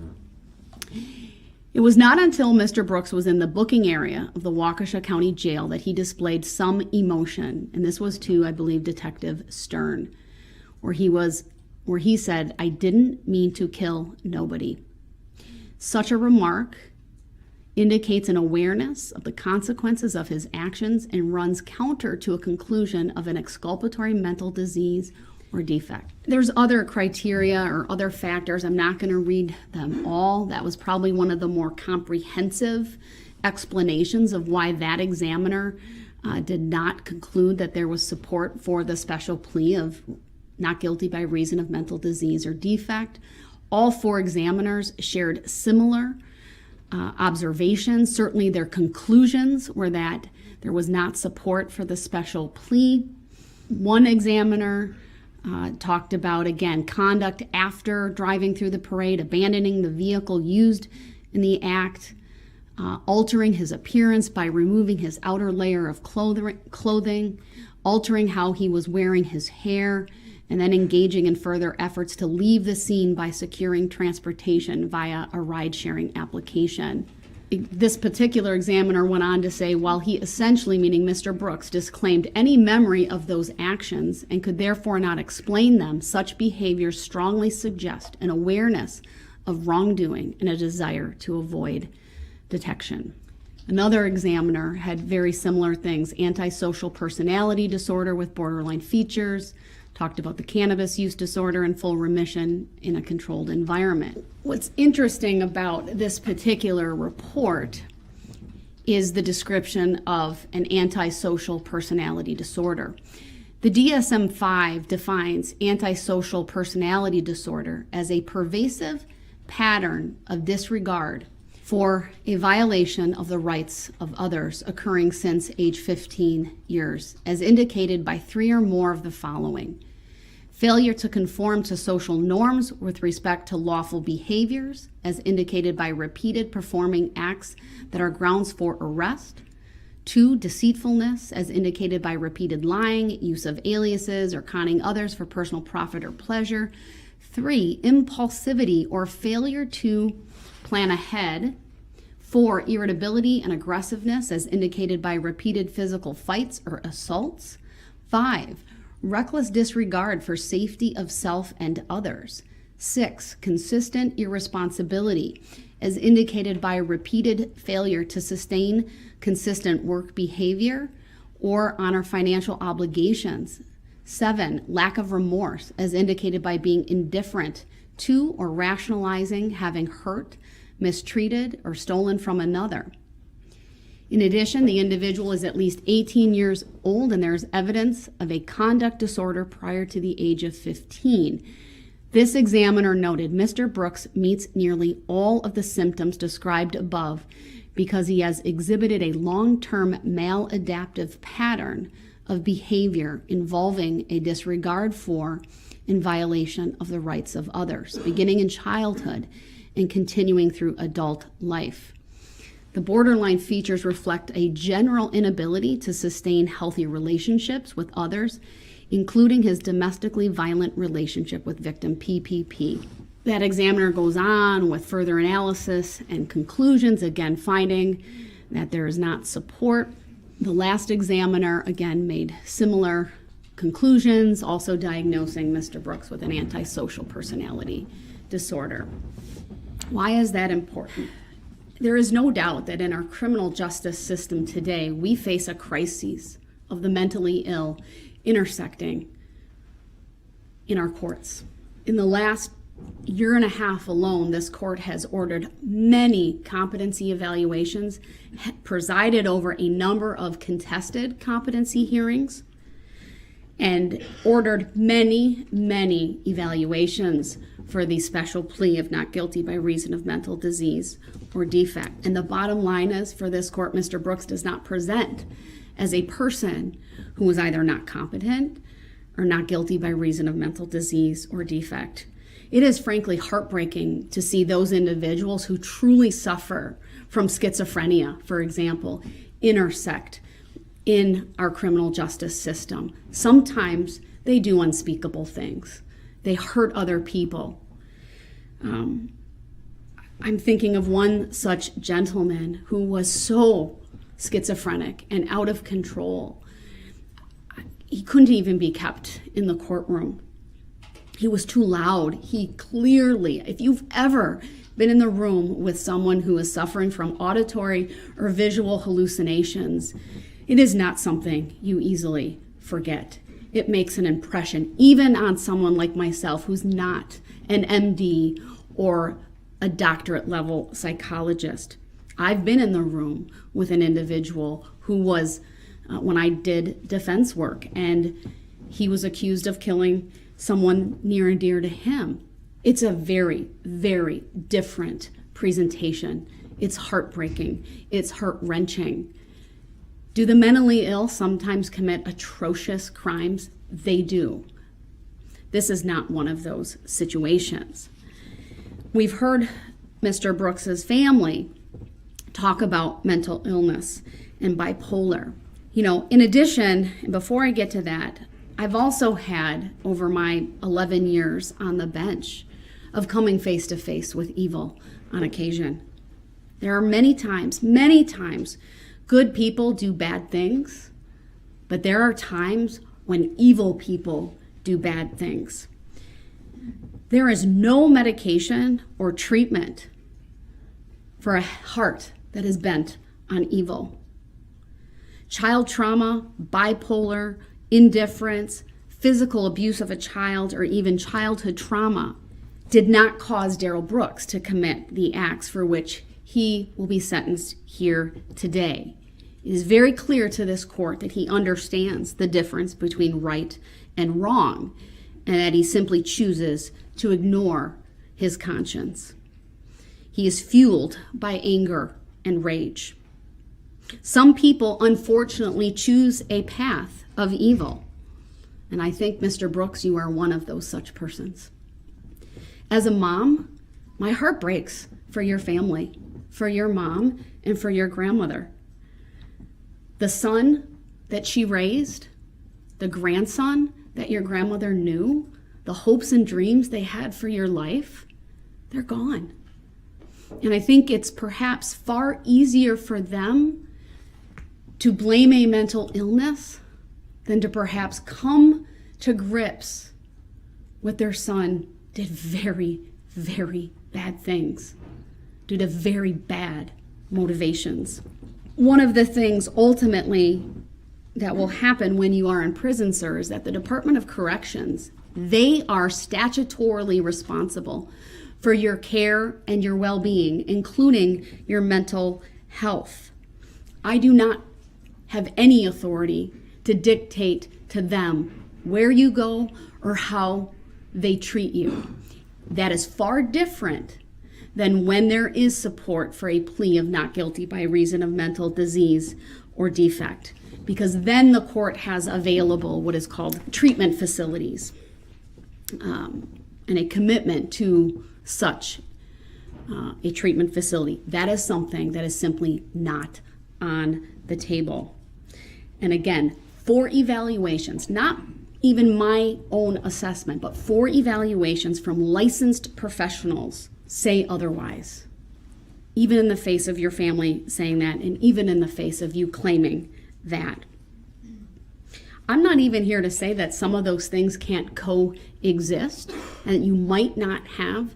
It was not until Mr. Brooks was in the booking area of the Waukesha County Jail that he displayed some emotion, and this was to, I believe, Detective Stern, where he said, "I didn't mean to kill nobody." Such a remark indicates an awareness of the consequences of his actions and runs counter to a conclusion of an exculpatory mental disease or defect. There's other criteria or other factors. I'm not going to read them all. That was probably one of the more comprehensive explanations of why that examiner did not conclude that there was support for the special plea of not guilty by reason of mental disease or defect. All four examiners shared similar observations. Certainly their conclusions were that there was not support for the special plea. One examiner talked about, again, conduct after driving through the parade, abandoning the vehicle used in the act, altering his appearance by removing his outer layer of clothing, altering how he was wearing his hair, and then engaging in further efforts to leave the scene by securing transportation via a ride-sharing application. This particular examiner went on to say, while he essentially, meaning Mr. Brooks, disclaimed any memory of those actions and could therefore not explain them, such behaviors strongly suggest an awareness of wrongdoing and a desire to avoid detection. Another examiner had very similar things: antisocial personality disorder with borderline features, talked about the cannabis use disorder and full remission in a controlled environment. What's interesting about this particular report is the description of an antisocial personality disorder. The DSM-5 defines antisocial personality disorder as a pervasive pattern of disregard for a violation of the rights of others occurring since age 15 years, as indicated by 3 or more of the following: failure to conform to social norms with respect to lawful behaviors, as indicated by repeated performing acts that are grounds for arrest. 2, deceitfulness, as indicated by repeated lying, use of aliases, or conning others for personal profit or pleasure. 3, impulsivity or failure to plan ahead. 4, irritability and aggressiveness, as indicated by repeated physical fights or assaults. 5, reckless disregard for safety of self and others. 6, consistent irresponsibility, as indicated by repeated failure to sustain consistent work behavior or honor financial obligations. 7, lack of remorse, as indicated by being indifferent to or rationalizing having hurt, mistreated, or stolen from another. In addition, the individual is at least 18 years old and there is evidence of a conduct disorder prior to the age of 15. This examiner noted Mr. Brooks meets nearly all of the symptoms described above because he has exhibited a long-term maladaptive pattern of behavior involving a disregard for and violation of the rights of others, beginning in childhood and continuing through adult life. The borderline features reflect a general inability to sustain healthy relationships with others, including his domestically violent relationship with victim PPP. That examiner goes on with further analysis and conclusions, again finding that there is not support. The last examiner, again, made similar conclusions, also diagnosing Mr. Brooks with an antisocial personality disorder. Why is that important? There is no doubt that in our criminal justice system today, we face a crisis of the mentally ill intersecting in our courts. In the last year and a half alone, this court has ordered many competency evaluations, presided over a number of contested competency hearings, and ordered many, many evaluations for the special plea of not guilty by reason of mental disease or defect. And the bottom line is, for this court, Mr. Brooks does not present as a person who is either not competent or not guilty by reason of mental disease or defect. It is frankly heartbreaking to see those individuals who truly suffer from schizophrenia, for example, intersect in our criminal justice system. Sometimes they do unspeakable things. They hurt other people. I'm thinking of one such gentleman who was so schizophrenic and out of control. He couldn't even be kept in the courtroom. He was too loud. He clearly, if you've ever been in the room with someone who is suffering from auditory or visual hallucinations, it is not something you easily forget. It makes an impression, even on someone like myself who's not an MD or a doctorate level psychologist. I've been in the room with an individual who was, when I did defense work, and he was accused of killing someone near and dear to him. It's a very, very different presentation. It's heartbreaking. It's heart-wrenching. Do the mentally ill sometimes commit atrocious crimes? They do. This is not one of those situations. We've heard Mr. Brooks's family talk about mental illness and bipolar. You know, in addition, before I get to that, I've also had, over my 11 years on the bench, of coming face to face with evil on occasion. There are many times, good people do bad things, but there are times when evil people do bad things. There is no medication or treatment for a heart that is bent on evil. Child trauma, bipolar, indifference, physical abuse of a child, or even childhood trauma did not cause Darrell Brooks to commit the acts for which he will be sentenced here today. It is very clear to this court that he understands the difference between right and wrong, and that he simply chooses to ignore his conscience. He is fueled by anger and rage. Some people, unfortunately, choose a path of evil, and I think, Mr. Brooks, you are one of those such persons. As a mom, my heart breaks for your family, for your mom, and for your grandmother. The son that she raised, the grandson that your grandmother knew, the hopes and dreams they had for your life, they're gone. And I think it's perhaps far easier for them to blame a mental illness than to perhaps come to grips with their son did very, very bad things due to very bad motivations. One of the things ultimately that will happen when you are in prison, sir, is that the Department of Corrections, they are statutorily responsible for your care and your well-being, including your mental health. I do not have any authority to dictate to them where you go or how they treat you. That is far different than when there is support for a plea of not guilty by reason of mental disease or defect, because then the court has available what is called treatment facilities, and a commitment to such a treatment facility. That is something that is simply not on the table. And again, 4 evaluations, not even my own assessment, but 4 evaluations from licensed professionals say otherwise, even in the face of your family saying that, and even in the face of you claiming that. I'm not even here to say that some of those things can't coexist, and you might not have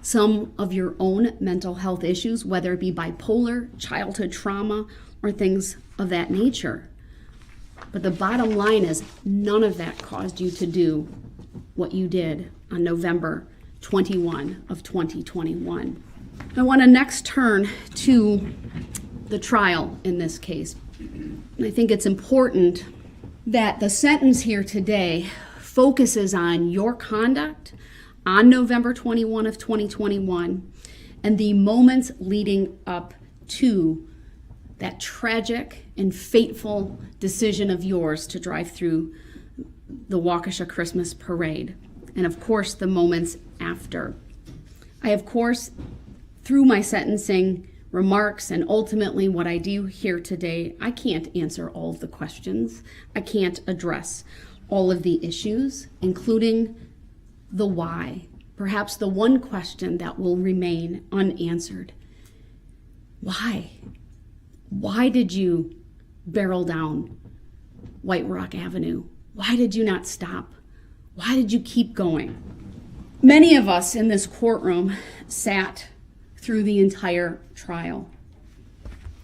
some of your own mental health issues, whether it be bipolar, childhood trauma, or things of that nature. But the bottom line is none of that caused you to do what you did on November 21 of 2021. I want to next turn to the trial in this case. I think it's important that the sentence here today focuses on your conduct on November 21 of 2021 and the moments leading up to that tragic and fateful decision of yours to drive through the Waukesha Christmas parade, and of course the moments after. I, of course, through my sentencing remarks and ultimately what I do here today, I can't answer all of the questions. I can't address all of the issues, including the why. Perhaps the one question that will remain unanswered. Why? Why did you barrel down White Rock Avenue? Why did you not stop? Why did you keep going? Many of us in this courtroom sat through the entire trial.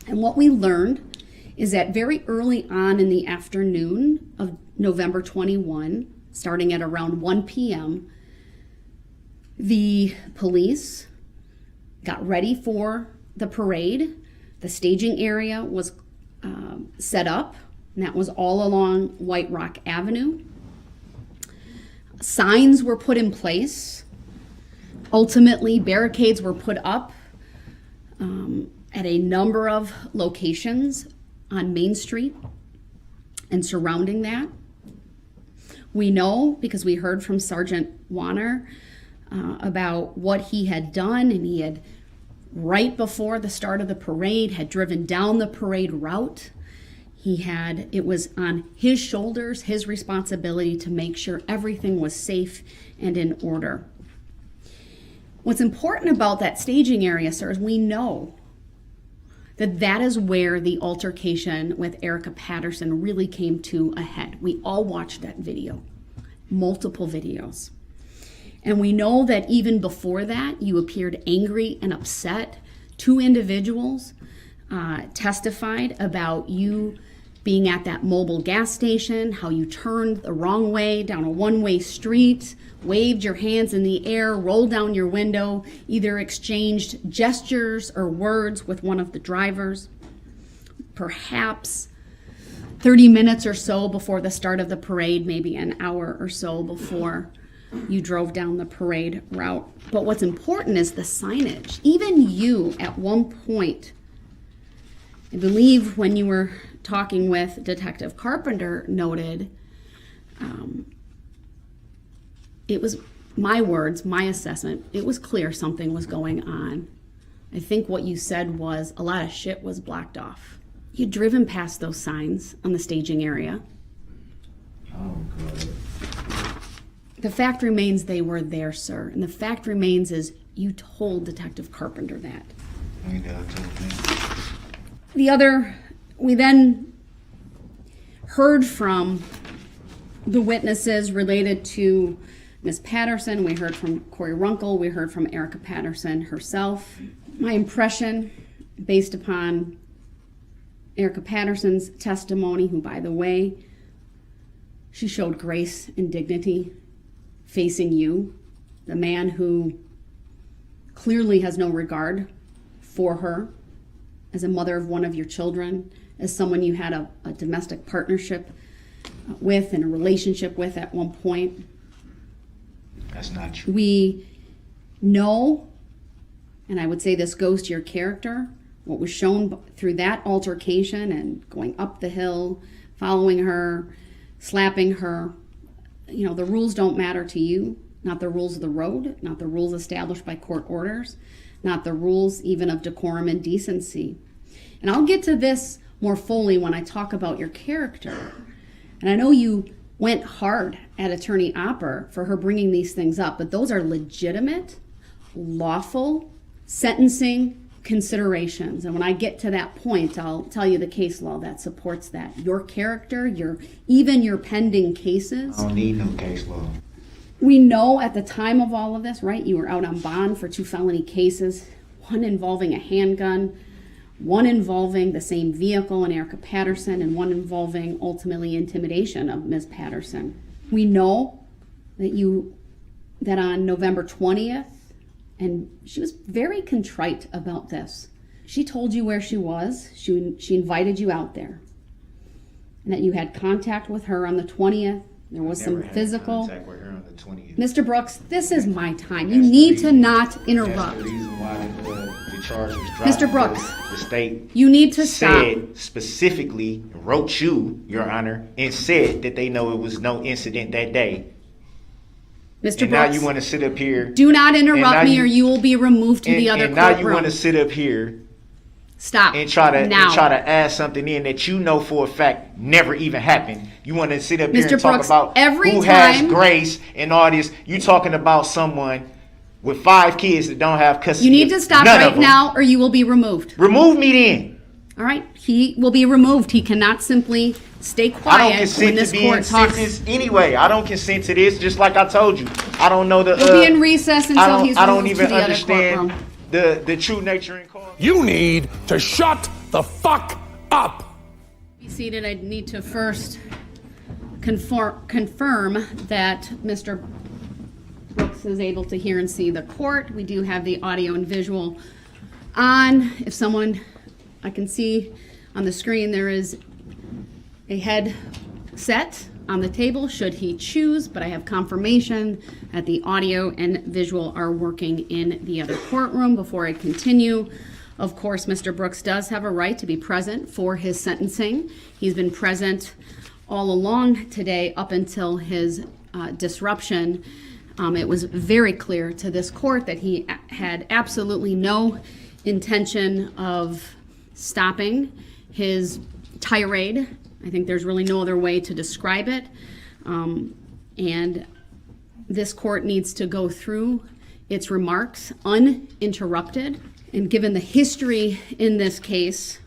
And what we learned is that very early on in the afternoon of November 21, starting at around 1 p.m., the police got ready for the parade. The staging area was set up, and that was all along White Rock Avenue. Signs were put in place. Ultimately, barricades were put up at a number of locations on Main Street and surrounding that. We know, because we heard from Sergeant Warner about what he had done, and he had, right before the start of the parade, had driven down the parade route. It was on his shoulders, his responsibility to make sure everything was safe and in order. What's important about that staging area, sir, is we know that is where the altercation with Erica Patterson really came to a head. We all watched that video, multiple videos. And we know that even before that, you appeared angry and upset. 2 individuals testified about you being at that mobile gas station, how you turned the wrong way down a one-way street, waved your hands in the air, rolled down your window, either exchanged gestures or words with one of the drivers. Perhaps 30 minutes or so before the start of the parade, maybe an hour or so before you drove down the parade route. But what's important is the signage. Even you, at one point, I believe when you were talking with Detective Carpenter, noted, it was my words, my assessment, it was clear something was going on. I think what you said was a lot of shit was blocked off. You'd driven past those signs on the staging area. Oh, God. The fact remains they were there, sir. And the fact remains is you told Detective Carpenter that. I ain't never told me. We then heard from the witnesses related to Ms. Patterson. We heard from Corey Runkle. We heard from Erica Patterson herself. My impression, based upon Erica Patterson's testimony, who, by the way, she showed grace and dignity facing you, the man who clearly has no regard for her as a mother of one of your children, as someone you had a domestic partnership with and a relationship with at one point. That's not true. We know, and I would say this goes to your character, what was shown through that altercation and going up the hill, following her, slapping her. You know, the rules don't matter to you, not the rules of the road, not the rules established by court orders, not the rules even of decorum and decency. And I'll get to this more fully when I talk about your character. And I know you went hard at Attorney Opper for her bringing these things up, but those are legitimate, lawful sentencing considerations. And when I get to that point, I'll tell you the case law that supports that. Your character, even your pending cases. I don't need no case law. We know at the time of all of this, right, you were out on bond for 2 felony cases, one involving a handgun, one involving the same vehicle in Erica Patterson, and one involving ultimately intimidation of Ms. Patterson. We know that on November 20th, and she was very contrite about this. She told you where she was. She invited you out there. And that you had contact with her on the 20th. There was some physical. Contact with her on the 20th. Mr. Brooks, this is my time. You need to not interrupt. That's the reason why the charge was dropped. Mr. Brooks, The state you need to stop. said specifically, wrote you, Your Honor, and said that they know it was no incident that day. Mr. And Brooks, now you want to sit up here. do not interrupt me you- or you will be removed to the other and now you courtroom. want to sit up here Stop. and try to now. add something in that you know for a fact never even happened. You want to sit up here Mr. and talk Brooks, about every who time- has grace and all this. You talking about someone with 5 kids that don't have custody. You need to stop None of right them. now or you will be removed. Remove me then. All right? He will be removed. He cannot simply stay I don't quiet when consent this to being court talks. sentenced anyway. I don't consent to this. Just like I told you, I don't know the. He'll be in recess until he's I don't removed even to the other understand courtroom. the true nature and cause. You need to shut the fuck up. Be seated. I need to first confirm that Mr. Brooks is able to hear and see the court. We do have the audio and visual on. If someone, I can see on the screen there is a headset on the table should he choose, but I have confirmation that the audio and visual are working in the other courtroom. Before I continue, of course, Mr. Brooks does have a right to be present for his sentencing. He's been present all along today up until his disruption. It was very clear to this court that he had absolutely no intention of stopping his tirade. I think there's really no other way to describe it. And this court needs to go through its remarks uninterrupted. And given the history in this case,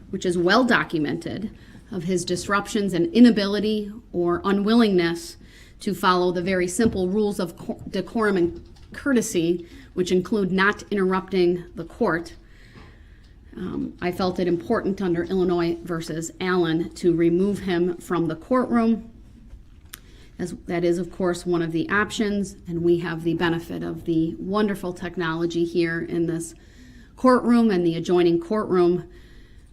which is well documented, of his disruptions and inability or unwillingness to follow the very simple rules of decorum and courtesy, which include not interrupting the court, I felt it important under Illinois versus Allen to remove him from the courtroom, as that is, of course, one of the options, and we have the benefit of the wonderful technology here in this courtroom and the adjoining courtroom,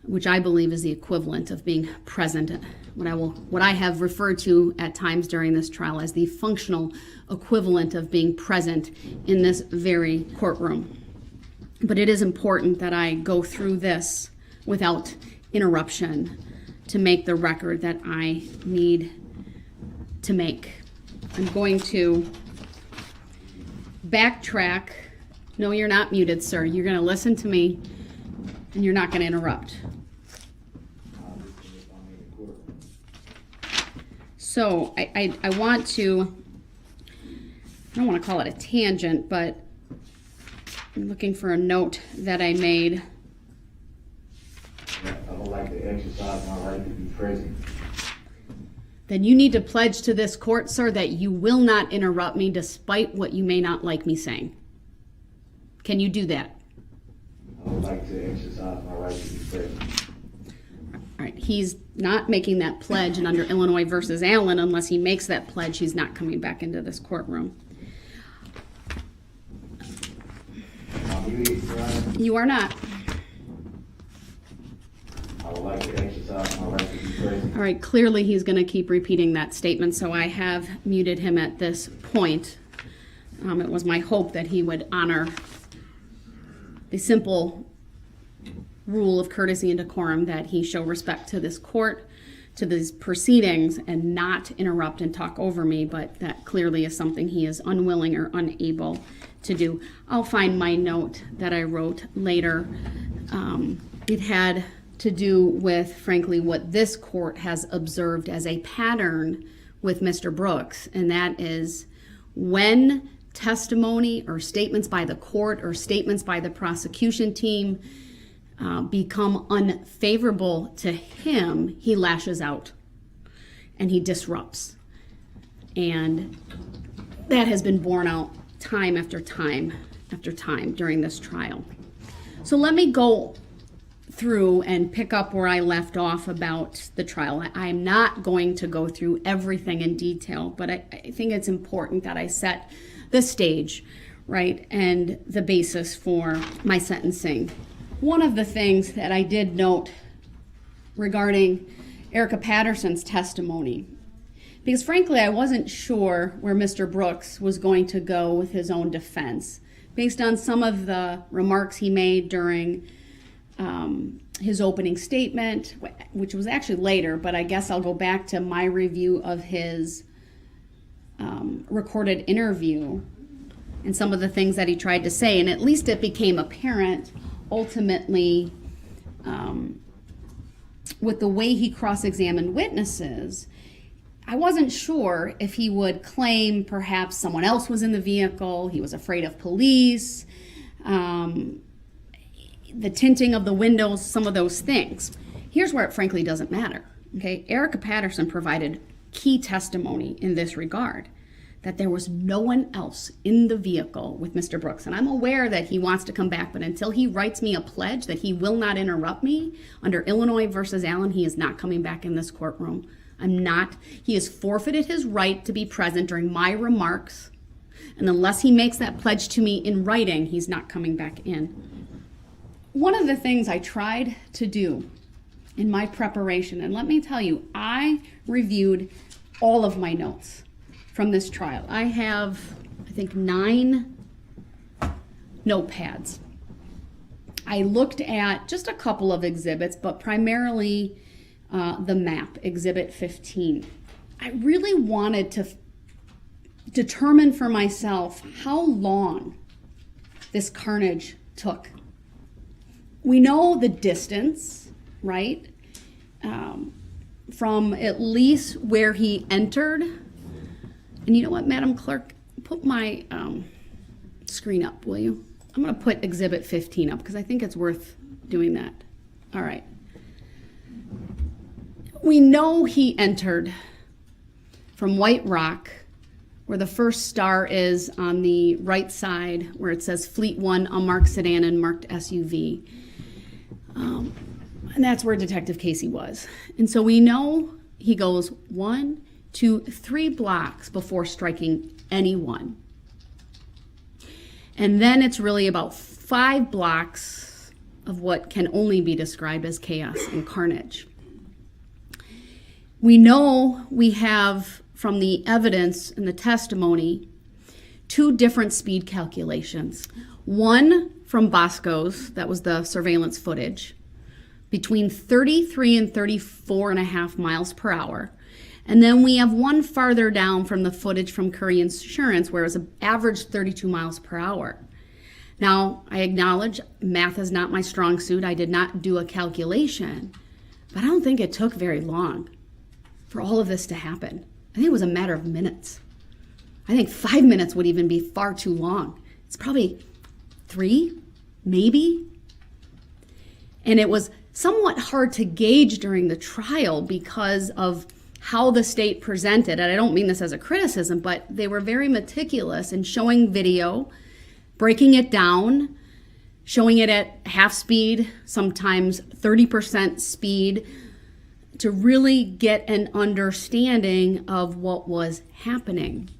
which I believe is the equivalent of being present, what I have referred to at times during this trial as the functional equivalent of being present in this very courtroom. But it is important that I go through this without interruption to make the record that I need to make. I'm going to backtrack. No, you're not muted, sir. You're going to listen to me, and you're not going to interrupt. So I want to, I don't want to call it a tangent, but I'm looking for a note that I made. I would like to exercise my right to be present. Then you need to pledge to this court, sir, that you will not interrupt me despite what you may not like me saying. Can you do that? I would like to exercise my right to be present. All right, he's not making that pledge, and under Illinois versus Allen, unless he makes that pledge, he's not coming back into this courtroom. You are not. I would like to exercise my right to be present. All right, clearly he's going to keep repeating that statement, so I have muted him at this point. It was my hope that he would honor the simple rule of courtesy and decorum, that he show respect to this court, to these proceedings, and not interrupt and talk over me, but that clearly is something he is unwilling or unable to do. I'll find my note that I wrote later. It had to do with, frankly, what this court has observed as a pattern with Mr. Brooks, and that is when testimony or statements by the court or statements by the prosecution team become unfavorable to him, he lashes out and he disrupts. And that has been borne out time after time after time during this trial. So let me go through and pick up where I left off about the trial. I'm not going to go through everything in detail, but I think it's important that I set the stage, right, and the basis for my sentencing. One of the things that I did note regarding Erica Patterson's testimony, because frankly I wasn't sure where Mr. Brooks was going to go with his own defense, based on some of the remarks he made during his opening statement, which was actually later, but I guess I'll go back to my review of his recorded interview and some of the things that he tried to say, and at least it became apparent ultimately with the way he cross-examined witnesses. I wasn't sure if he would claim perhaps someone else was in the vehicle, he was afraid of police, the tinting of the windows, some of those things. Here's where it frankly doesn't matter. Okay, Erica Patterson provided key testimony in this regard, that there was no one else in the vehicle with Mr. Brooks. And I'm aware that he wants to come back, but until he writes me a pledge that he will not interrupt me under Illinois versus Allen, he is not coming back in this courtroom. He has forfeited his right to be present during my remarks, and unless he makes that pledge to me in writing, he's not coming back in. One of the things I tried to do in my preparation, and let me tell you, I reviewed all of my notes from this trial. I have, I think, 9 notepads. I looked at just a couple of exhibits, but primarily the map, Exhibit 15. I really wanted to determine for myself how long this carnage took. We know the distance, right? from at least where he entered. And you know what, Madam Clerk, put my screen up, will you? I'm going to put Exhibit 15 up because I think it's worth doing that. All right. We know he entered from White Rock, where the first star is on the right side, where it says Fleet 1, unmarked sedan and marked SUV. And that's where Detective Casey was. And so we know he goes 1, 2, 3 blocks before striking anyone. And then it's really about 5 blocks of what can only be described as chaos and carnage. We know we have, from the evidence and the testimony, 2 different speed calculations. One from Bosco's, that was the surveillance footage, between 33 and 34 and a half miles per hour. And then we have one farther down from the footage from Curry Insurance, where it was an average 32 miles per hour. Now, I acknowledge math is not my strong suit. I did not do a calculation, but I don't think it took very long for all of this to happen. I think it was a matter of minutes. I think 5 minutes would even be far too long. It's probably 3, maybe. And it was somewhat hard to gauge during the trial because of how the state presented, and I don't mean this as a criticism, but they were very meticulous in showing video, breaking it down, showing it at half speed, sometimes 30% speed, to really get an understanding of what was happening.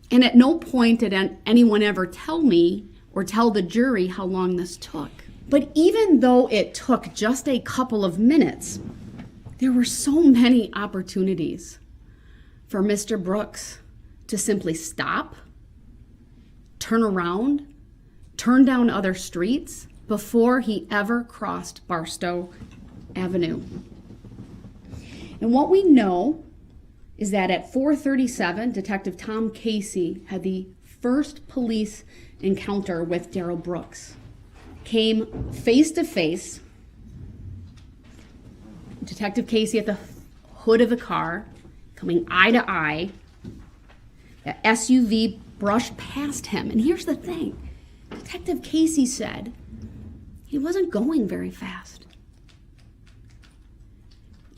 And at no point did anyone ever tell me or tell the jury how long this took. But even though it took just a couple of minutes, there were so many opportunities for Mr. Brooks to simply stop, turn around, turn down other streets before he ever crossed Barstow Avenue. And what we know is that at 4:37, Detective Tom Casey had the first police encounter with Darrell Brooks. Came face to face, Detective Casey at the hood of the car, coming eye to eye. The SUV brushed past him. And here's the thing. Detective Casey said he wasn't going very fast.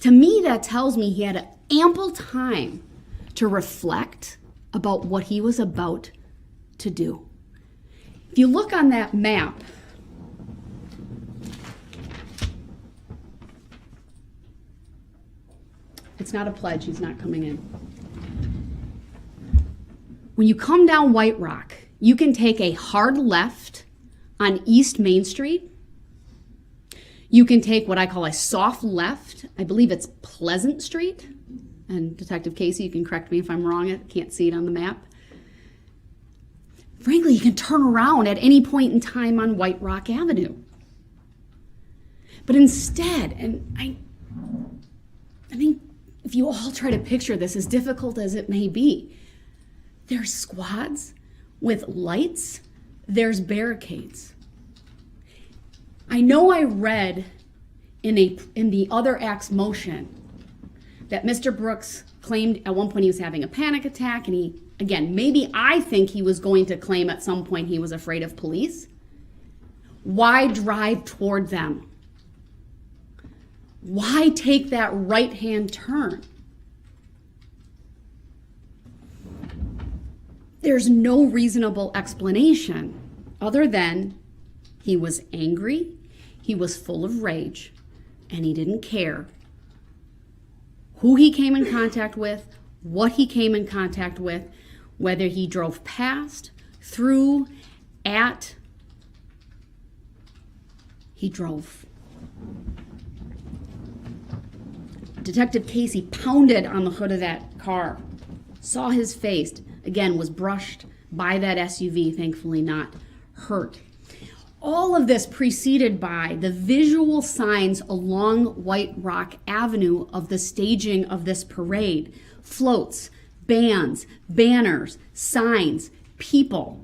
To me, that tells me he had ample time to reflect about what he was about to do. If you look on that map, it's not a pledge, he's not coming in. When you come down White Rock, you can take a hard left on East Main Street. You can take what I call a soft left. I believe it's Pleasant Street. And Detective Casey, you can correct me if I'm wrong. I can't see it on the map. Frankly, you can turn around at any point in time on White Rock Avenue. But instead, and I think if you all try to picture this, as difficult as it may be, there's squads with lights, there's barricades. I know I read in the other act's motion that Mr. Brooks claimed at one point he was having a panic attack, and he, again, maybe I think he was going to claim at some point he was afraid of police. Why drive toward them? Why take that right-hand turn? There's no reasonable explanation other than he was angry, he was full of rage, and he didn't care who he came in contact with, what he came in contact with, whether he drove past, through, at, he drove. Detective Casey pounded on the hood of that car, saw his face, again, was brushed by that SUV, thankfully not hurt. All of this preceded by the visual signs along White Rock Avenue of the staging of this parade. Floats, bands, banners, signs, people.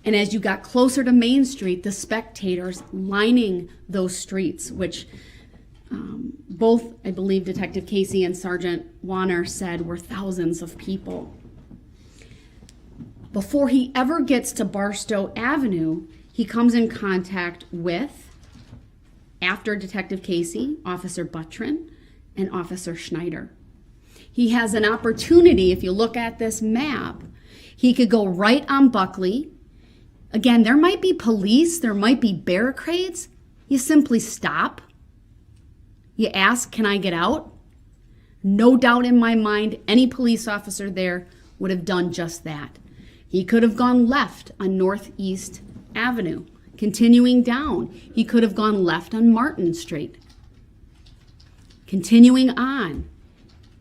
And as you got closer to Main Street, the spectators lining those streets, which Both, I believe, Detective Casey and Sergeant Warner said were thousands of people. Before he ever gets to Barstow Avenue, he comes in contact with, after Detective Casey, Officer Buttrin and Officer Schneider. He has an opportunity, if you look at this map, he could go right on Buckley. Again, there might be police, there might be barricades. You simply stop. You ask, can I get out? No doubt in my mind, any police officer there would have done just that. He could have gone left on Northeast Avenue. Continuing down, he could have gone left on Martin Street. Continuing on,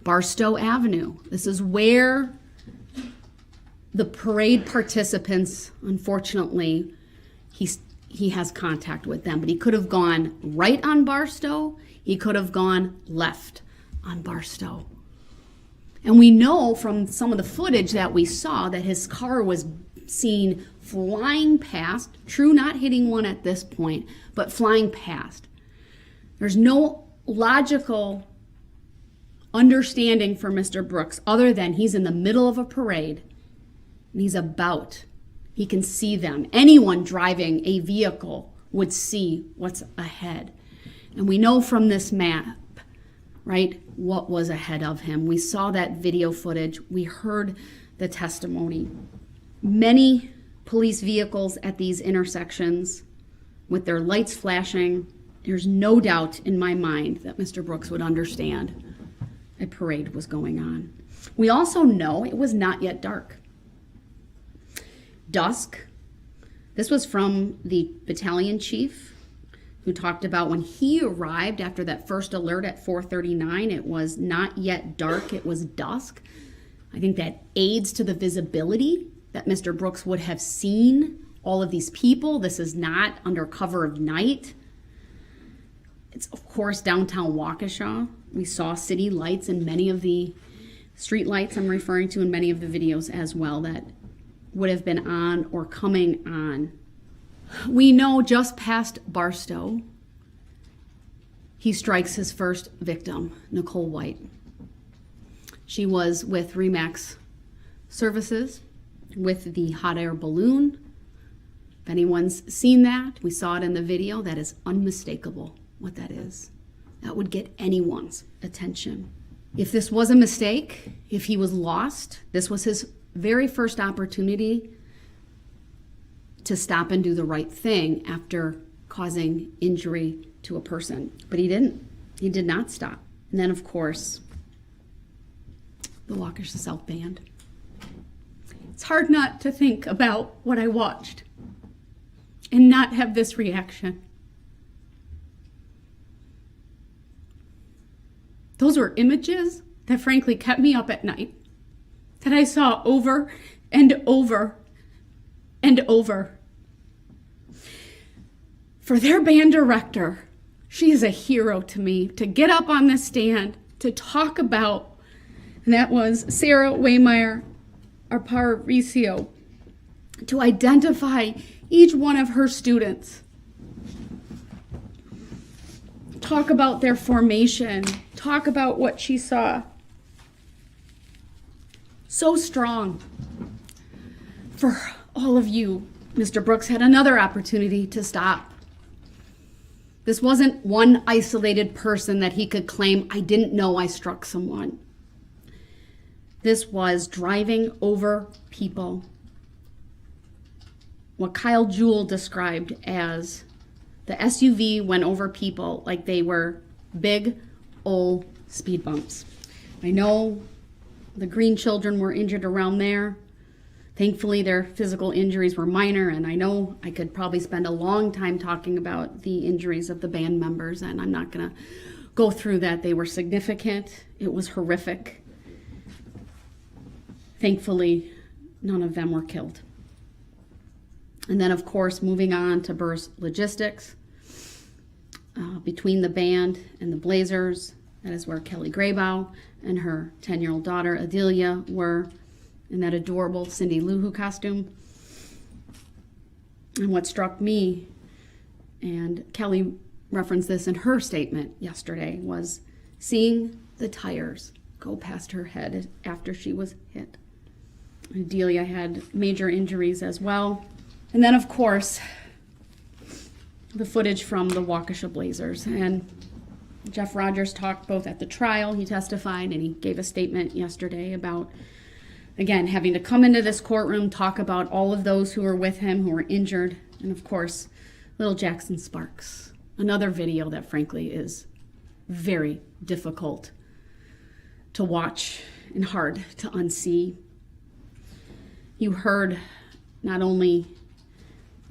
Barstow Avenue. This is where the parade participants, unfortunately, he has contact with them. But he could have gone right on Barstow. He could have gone left on Barstow. And we know from some of the footage that we saw that his car was seen flying past, true, not hitting one at this point, but flying past. There's no logical understanding for Mr. Brooks other than he's in the middle of a parade and he can see them. Anyone driving a vehicle would see what's ahead. And we know from this map, right, what was ahead of him. We saw that video footage. We heard the testimony. Many police vehicles at these intersections with their lights flashing. There's no doubt in my mind that Mr. Brooks would understand a parade was going on. We also know it was not yet dark. Dusk. This was from the battalion chief who talked about when he arrived after that first alert at 4:39, it was not yet dark, it was dusk. I think that aids to the visibility that Mr. Brooks would have seen all of these people. This is not under cover of night. It's, of course, downtown Waukesha. We saw city lights and many of the street lights I'm referring to in many of the videos as well that would have been on or coming on. We know just past Barstow, he strikes his first victim, Nicole White. She was with RE/MAX Services with the hot air balloon. If anyone's seen that, we saw it in the video, that is unmistakable what that is. That would get anyone's attention. If this was a mistake, if he was lost, this was his very first opportunity to stop and do the right thing after causing injury to a person. But he didn't. He did not stop. And then, of course, the Waukesha South Band. It's hard not to think about what I watched and not have this reaction. Those were images that frankly kept me up at night, that I saw over and over and over. For their band director, she is a hero to me, to get up on the stand, to talk about, and that was Sarah Waymeyer Aparicio, to identify each one of her students, talk about their formation, talk about what she saw. So strong. For all of you, Mr. Brooks had another opportunity to stop. This wasn't one isolated person that he could claim, I didn't know I struck someone. This was driving over people. What Kyle Jewell described as the SUV went over people like they were big old speed bumps. I know the Green children were injured around there. Thankfully, their physical injuries were minor, and I know I could probably spend a long time talking about the injuries of the band members, and I'm not going to go through that. They were significant. It was horrific. Thankfully, none of them were killed. And then, of course, moving on to Burst Logistics. Between the band and the Blazers, that is where Kelly Graybow and her 10-year-old daughter, Adelia, were in that adorable Cindy Lou Who costume. And what struck me, and Kelly referenced this in her statement yesterday, was seeing the tires go past her head after she was hit. Delia had major injuries as well. And then, of course, the footage from the Waukesha Blazers. And Jeff Rogers talked both at the trial, he testified, and he gave a statement yesterday about, again, having to come into this courtroom, talk about all of those who were with him, who were injured, and of course, little Jackson Sparks. Another video that frankly is very difficult to watch and hard to unsee. You heard not only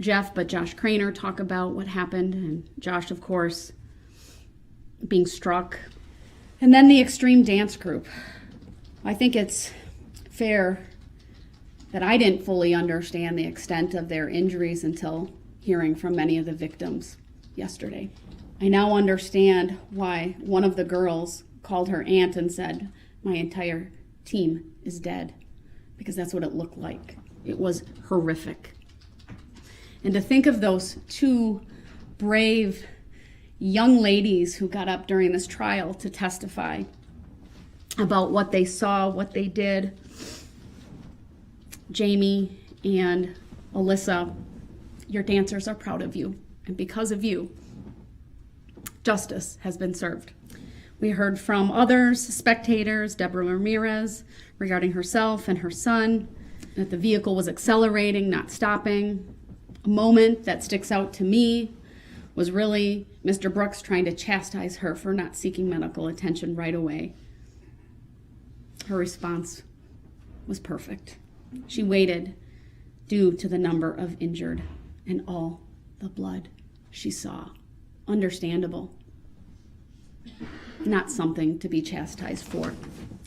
Jeff, but Josh Craner talk about what happened, and Josh, of course, being struck. And then the Extreme Dance Group. I think it's fair that I didn't fully understand the extent of their injuries until hearing from many of the victims yesterday. I now understand why one of the girls called her aunt and said, "My entire team is dead," because that's what it looked like. It was horrific. And to think of those two brave young ladies who got up during this trial to testify about what they saw, what they did. Jamie and Alyssa, your dancers are proud of you. And because of you, justice has been served. We heard from others, spectators, Deborah Ramirez, regarding herself and her son, that the vehicle was accelerating, not stopping. A moment that sticks out to me was really Mr. Brooks trying to chastise her for not seeking medical attention right away. Her response was perfect. She waited due to the number of injured and all the blood she saw. Understandable. Not something to be chastised for.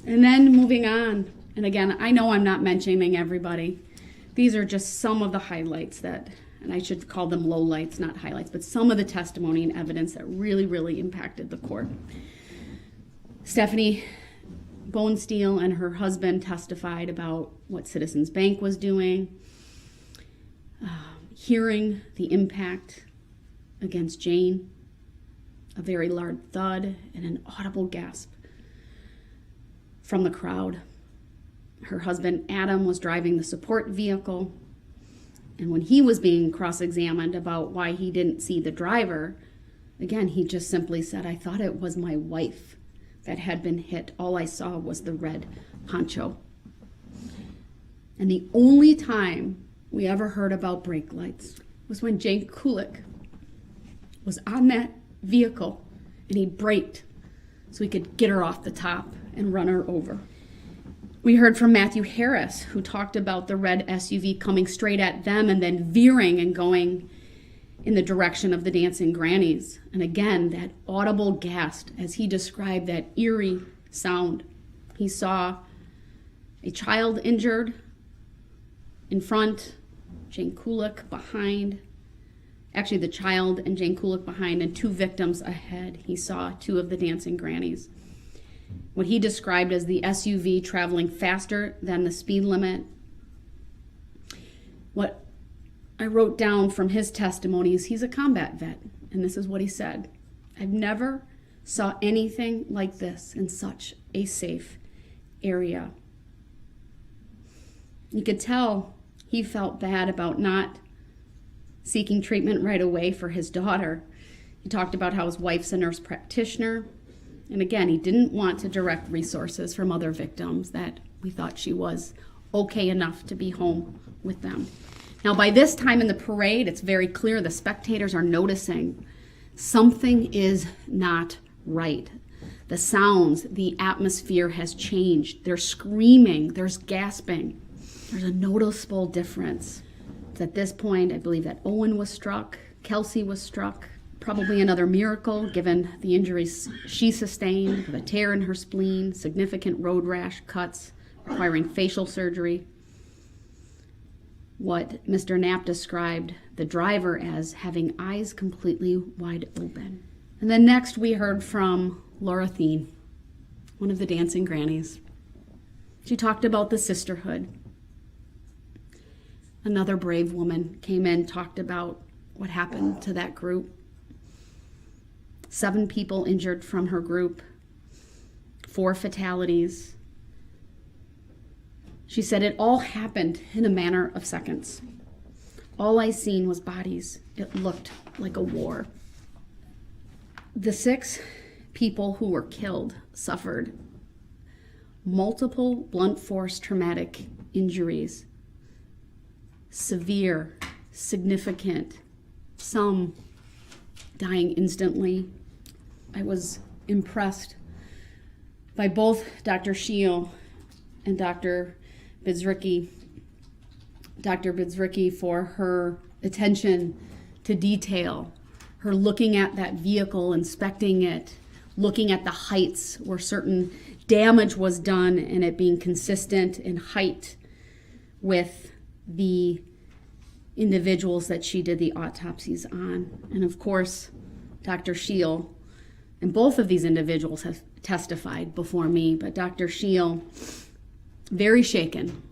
And then moving on, and again, I know I'm not mentioning everybody. These are just some of the highlights that, and I should call them lowlights, not highlights, but some of the testimony and evidence that really, really impacted the court. Stephanie Bonesteel and her husband testified about what Citizens Bank was doing, hearing the impact against Jane, a very loud thud and an audible gasp from the crowd. Her husband, Adam, was driving the support vehicle, and when he was being cross-examined about why he didn't see the driver, again, he just simply said, "I thought it was my wife that had been hit. All I saw was the red poncho." And the only time we ever heard about brake lights was when Jane Kulik was on that vehicle and he braked so he could get her off the top and run her over. We heard from Matthew Harris, who talked about the red SUV coming straight at them and then veering and going in the direction of the dancing grannies. And again, that audible gasp as he described that eerie sound. He saw a child injured in front, Jane Kulik behind. Actually, the child and Jane Kulik behind, and two victims ahead. He saw two of the dancing grannies. What he described as the SUV traveling faster than the speed limit. What I wrote down from his testimony is he's a combat vet, and this is what he said. "I've never saw anything like this in such a safe area." You could tell he felt bad about not seeking treatment right away for his daughter. He talked about how his wife's a nurse practitioner. And again, he didn't want to direct resources from other victims, that we thought she was okay enough to be home with them. Now, by this time in the parade, it's very clear the spectators are noticing something is not right. The sounds, the atmosphere has changed. They're screaming, there's gasping. There's a noticeable difference. It's at this point, I believe, that Owen was struck, Kelsey was struck. Probably another miracle, given the injuries she sustained, with a tear in her spleen, significant road rash, cuts, requiring facial surgery. What Mr. Knapp described the driver as having eyes completely wide open. And then next we heard from Laura Thien, one of the dancing grannies. She talked about the sisterhood. Another brave woman came in, talked about what happened to that group. 7 people injured from her group, 4 fatalities. She said it all happened in a matter of seconds. All I seen was bodies. It looked like a war. The 6 people who were killed suffered multiple blunt force traumatic injuries, severe, significant, some dying instantly. I was impressed by both Dr. Shiel and Dr. Bidzricki. Dr. Bidzricki for her attention to detail, her looking at that vehicle, inspecting it, looking at the heights where certain damage was done and it being consistent in height with the individuals that she did the autopsies on. And of course, Dr. Shiel, and both of these individuals have testified before me, but Dr. Shiel, very shaken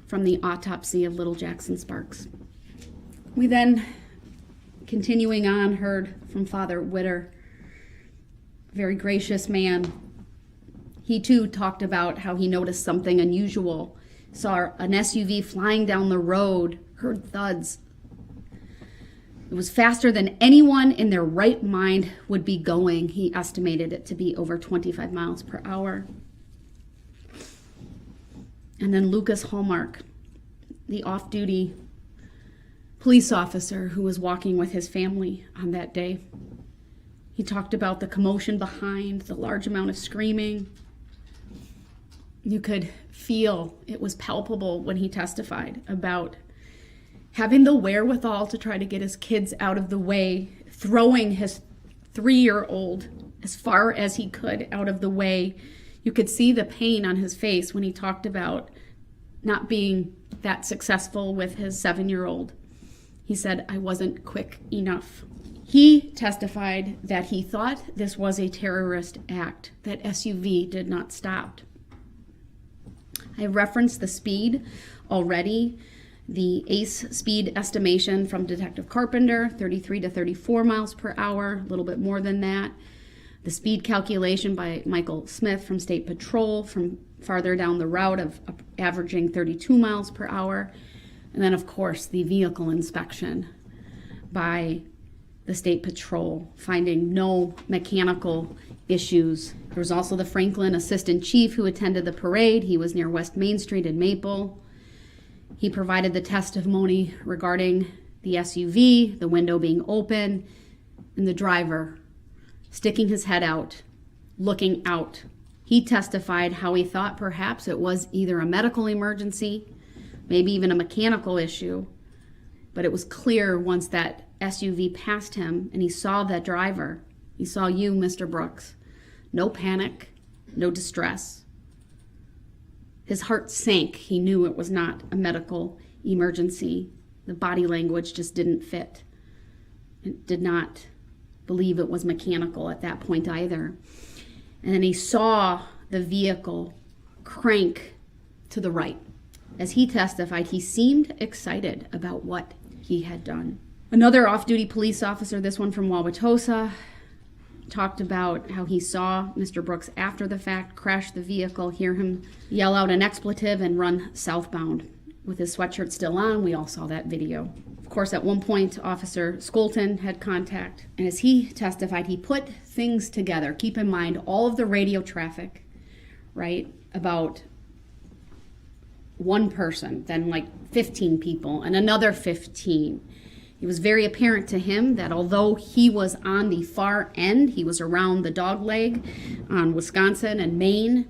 from the autopsy of little Jackson Sparks. We then, continuing on, heard from Father Witter, very gracious man. He too talked about how he noticed something unusual, saw an SUV flying down the road, heard thuds. It was faster than anyone in their right mind would be going. He estimated it to be over 25 miles per hour. And then Lucas Hallmark, the off-duty police officer who was walking with his family on that day. He talked about the commotion behind, the large amount of screaming. You could feel it was palpable when he testified about having the wherewithal to try to get his kids out of the way, throwing his 3-year-old as far as he could out of the way. You could see the pain on his face when he talked about not being that successful with his 7-year-old. He said, I wasn't quick enough. He testified that he thought this was a terrorist act, that SUV did not stop. I referenced the speed already. The ACE speed estimation from Detective Carpenter, 33 to 34 miles per hour, a little bit more than that. The speed calculation by Michael Smith from State Patrol from farther down the route of averaging 32 miles per hour. And then, of course, the vehicle inspection by the State Patrol, finding no mechanical issues. There was also the Franklin Assistant Chief who attended the parade. He was near West Main Street in Maple. He provided the testimony regarding the SUV, the window being open, and the driver sticking his head out, looking out. He testified how he thought perhaps it was either a medical emergency, maybe even a mechanical issue, but it was clear once that SUV passed him and he saw that driver, he saw you, Mr. Brooks. No panic, no distress. His heart sank. He knew it was not a medical emergency. The body language just didn't fit. It did not believe it was mechanical at that point either. And then he saw the vehicle crank to the right. As he testified, he seemed excited about what he had done. Another off-duty police officer, this one from Wauwatosa, talked about how he saw Mr. Brooks after the fact crash the vehicle, hear him yell out an expletive and run southbound. With his sweatshirt still on, we all saw that video. Of course, at one point, Officer Skolton had contact, and as he testified, he put things together. Keep in mind all of the radio traffic, right, about one person, then like 15 people, and another 15. It was very apparent to him that although he was on the far end, he was around the dog leg on Wisconsin and Maine,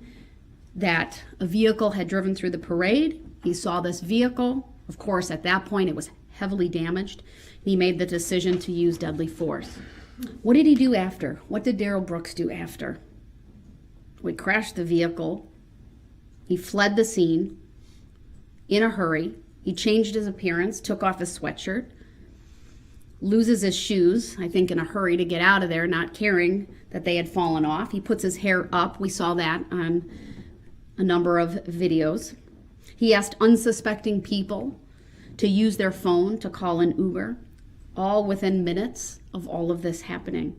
that a vehicle had driven through the parade. He saw this vehicle. Of course, at that point, it was heavily damaged. He made the decision to use deadly force. What did he do after? What did Darrell Brooks do after? We crashed the vehicle. He fled the scene in a hurry. He changed his appearance, took off his sweatshirt, loses his shoes, I think in a hurry to get out of there, not caring that they had fallen off. He puts his hair up. We saw that on a number of videos. He asked unsuspecting people to use their phone to call an Uber, all within minutes of all of this happening.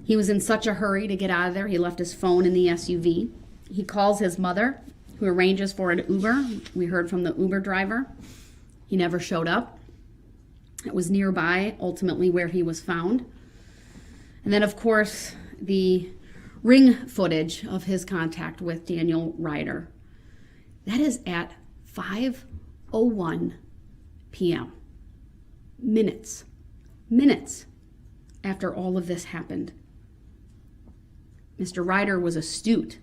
He was in such a hurry to get out of there, he left his phone in the SUV. He calls his mother, who arranges for an Uber. We heard from the Uber driver. He never showed up. It was nearby, ultimately, where he was found. And then, of course, the ring footage of his contact with Daniel Ryder. That is at 5:01 p.m. Minutes after all of this happened. Mr. Ryder was astute,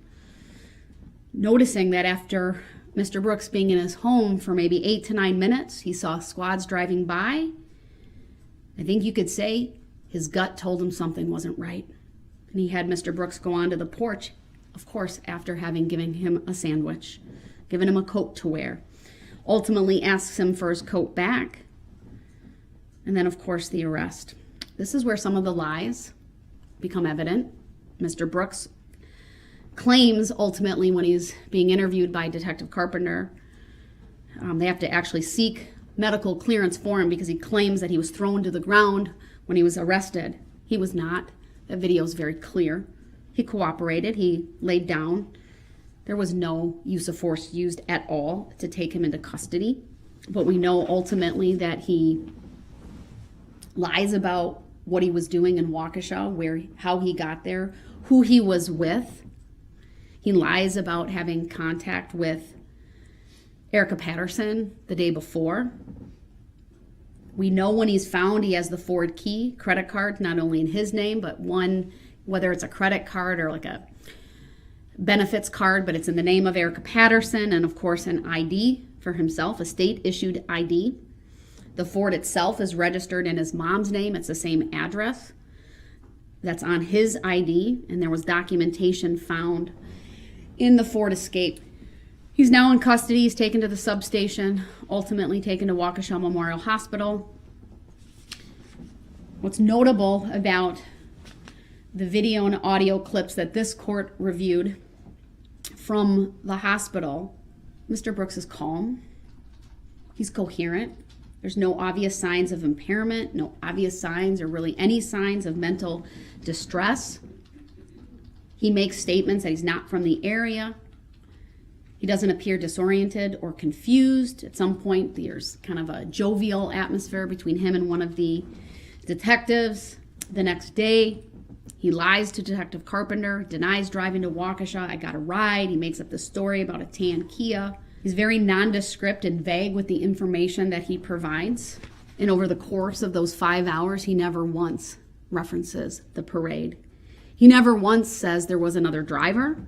noticing that after Mr. Brooks being in his home for maybe 8 to 9 minutes, he saw squads driving by. I think you could say his gut told him something wasn't right. And he had Mr. Brooks go onto the porch, of course, after having given him a sandwich, given him a coat to wear. Ultimately asks him for his coat back. And then, of course, the arrest. This is where some of the lies become evident. Mr. Brooks claims ultimately when he's being interviewed by Detective Carpenter, they have to actually seek medical clearance for him because he claims that he was thrown to the ground when he was arrested. He was not. That video is very clear. He cooperated. He laid down. There was no use of force used at all to take him into custody. But we know ultimately that he lies about what he was doing in Waukesha, how he got there, who he was with. He lies about having contact with Erica Patterson the day before. We know when he's found, he has the Ford Key credit card, not only in his name, but one, whether it's a credit card or like a benefits card, but it's in the name of Erica Patterson, and of course an ID for himself, a state-issued ID. The Ford itself is registered in his mom's name. It's the same address that's on his ID, and there was documentation found in the Ford Escape. He's now in custody. He's taken to the substation, ultimately taken to Waukesha Memorial Hospital. What's notable about the video and audio clips that this court reviewed from the hospital, Mr. Brooks is calm. He's coherent. There's no obvious signs of impairment, no obvious signs or really any signs of mental distress. He makes statements that he's not from the area. He doesn't appear disoriented or confused. At some point, there's kind of a jovial atmosphere between him and one of the detectives. The next day, he lies to Detective Carpenter, denies driving to Waukesha. I got a ride. He makes up the story about a tan Kia. He's very nondescript and vague with the information that he provides. And over the course of those 5 hours, he never once references the parade. He never once says there was another driver.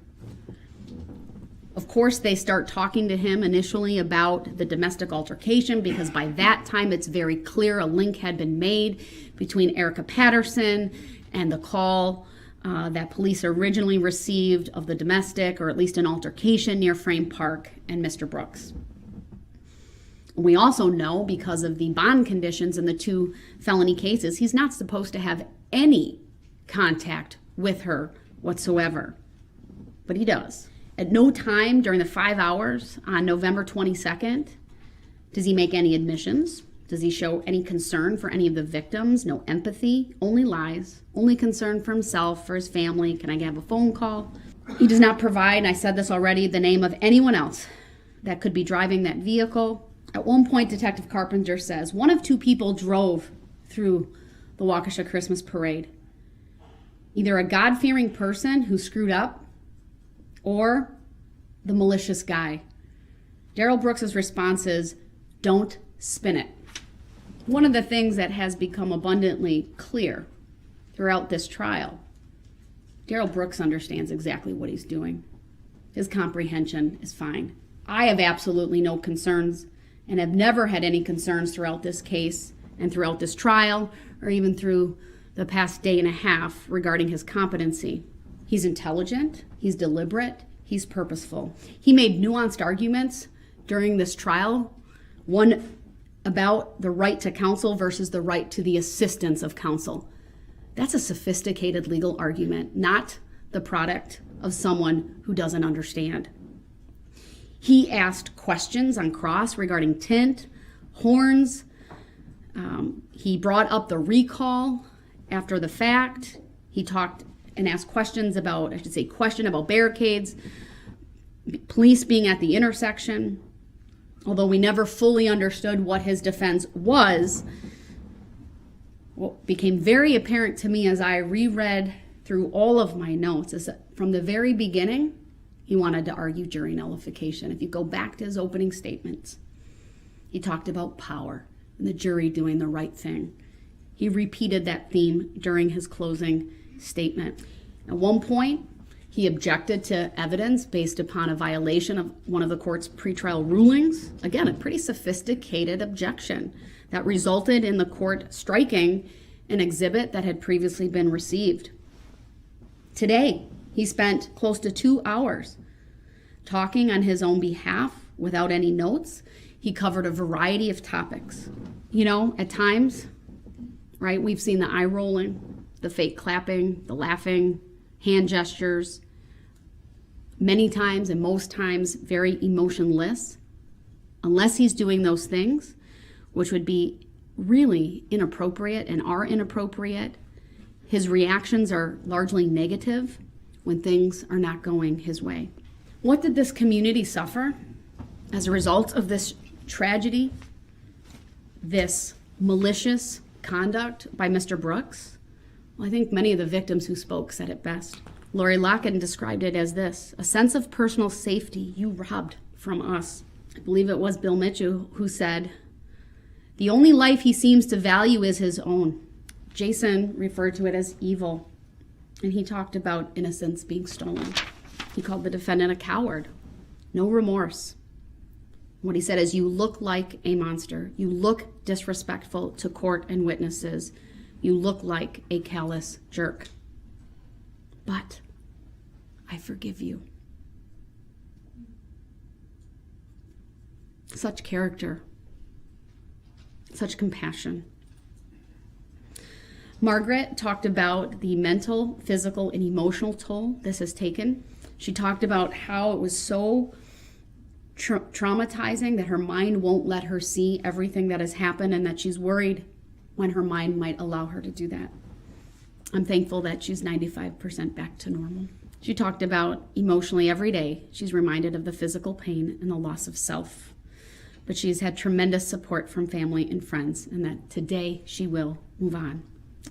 Of course, they start talking to him initially about the domestic altercation because by that time it's very clear a link had been made between Erica Patterson and the call that police originally received of the domestic, or at least an altercation near Frame Park, and Mr. Brooks. We also know, because of the bond conditions in the 2 felony cases, he's not supposed to have any contact with her whatsoever. But he does. At no time during the 5 hours on November 22nd does he make any admissions. Does he show any concern for any of the victims? No empathy, only lies, only concern for himself, for his family. Can I have a phone call? He does not provide, and I said this already, the name of anyone else that could be driving that vehicle. At one point, Detective Carpenter says, one of 2 people drove through the Waukesha Christmas parade. Either a God-fearing person who screwed up or the malicious guy. Darrell Brooks's response is, don't spin it. One of the things that has become abundantly clear throughout this trial, Darrell Brooks understands exactly what he's doing. His comprehension is fine. I have absolutely no concerns and have never had any concerns throughout this case and throughout this trial, or even through the past day and a half regarding his competency. He's intelligent, he's deliberate, he's purposeful. He made nuanced arguments during this trial, one about the right to counsel versus the right to the assistance of counsel. That's a sophisticated legal argument, not the product of someone who doesn't understand. He asked questions on cross regarding tint, horns. He brought up the recall after the fact. He talked and asked questions about, question about barricades, police being at the intersection. Although we never fully understood what his defense was, what became very apparent to me as I reread through all of my notes is that from the very beginning, he wanted to argue jury nullification. If you go back to his opening statements, he talked about power and the jury doing the right thing. He repeated that theme during his closing statement. At one point, he objected to evidence based upon a violation of one of the court's pretrial rulings. Again, a pretty sophisticated objection that resulted in the court striking an exhibit that had previously been received. Today, he spent close to 2 hours talking on his own behalf without any notes. He covered a variety of topics. At times, right, we've seen the eye rolling, the fake clapping, the laughing, hand gestures, many times and most times very emotionless. Unless he's doing those things, which would be really inappropriate and are inappropriate, his reactions are largely negative when things are not going his way. What did this community suffer as a result of this tragedy, this malicious conduct by Mr. Brooks? Well, I think many of the victims who spoke said it best. Lori Locken described it as this: a sense of personal safety you robbed from us. I believe it was Bill Mitchell who said, the only life he seems to value is his own. Jason referred to it as evil, and he talked about innocence being stolen. He called the defendant a coward. No remorse. What he said is, you look like a monster. You look disrespectful to court and witnesses. You look like a callous jerk. But I forgive you. Such character. Such compassion. Margaret talked about the mental, physical, and emotional toll this has taken. She talked about how it was so traumatizing that her mind won't let her see everything that has happened, and that she's worried when her mind might allow her to do that. I'm thankful that she's 95% back to normal. She talked about emotionally every day she's reminded of the physical pain and the loss of self. But she's had tremendous support from family and friends, and that today she will move on.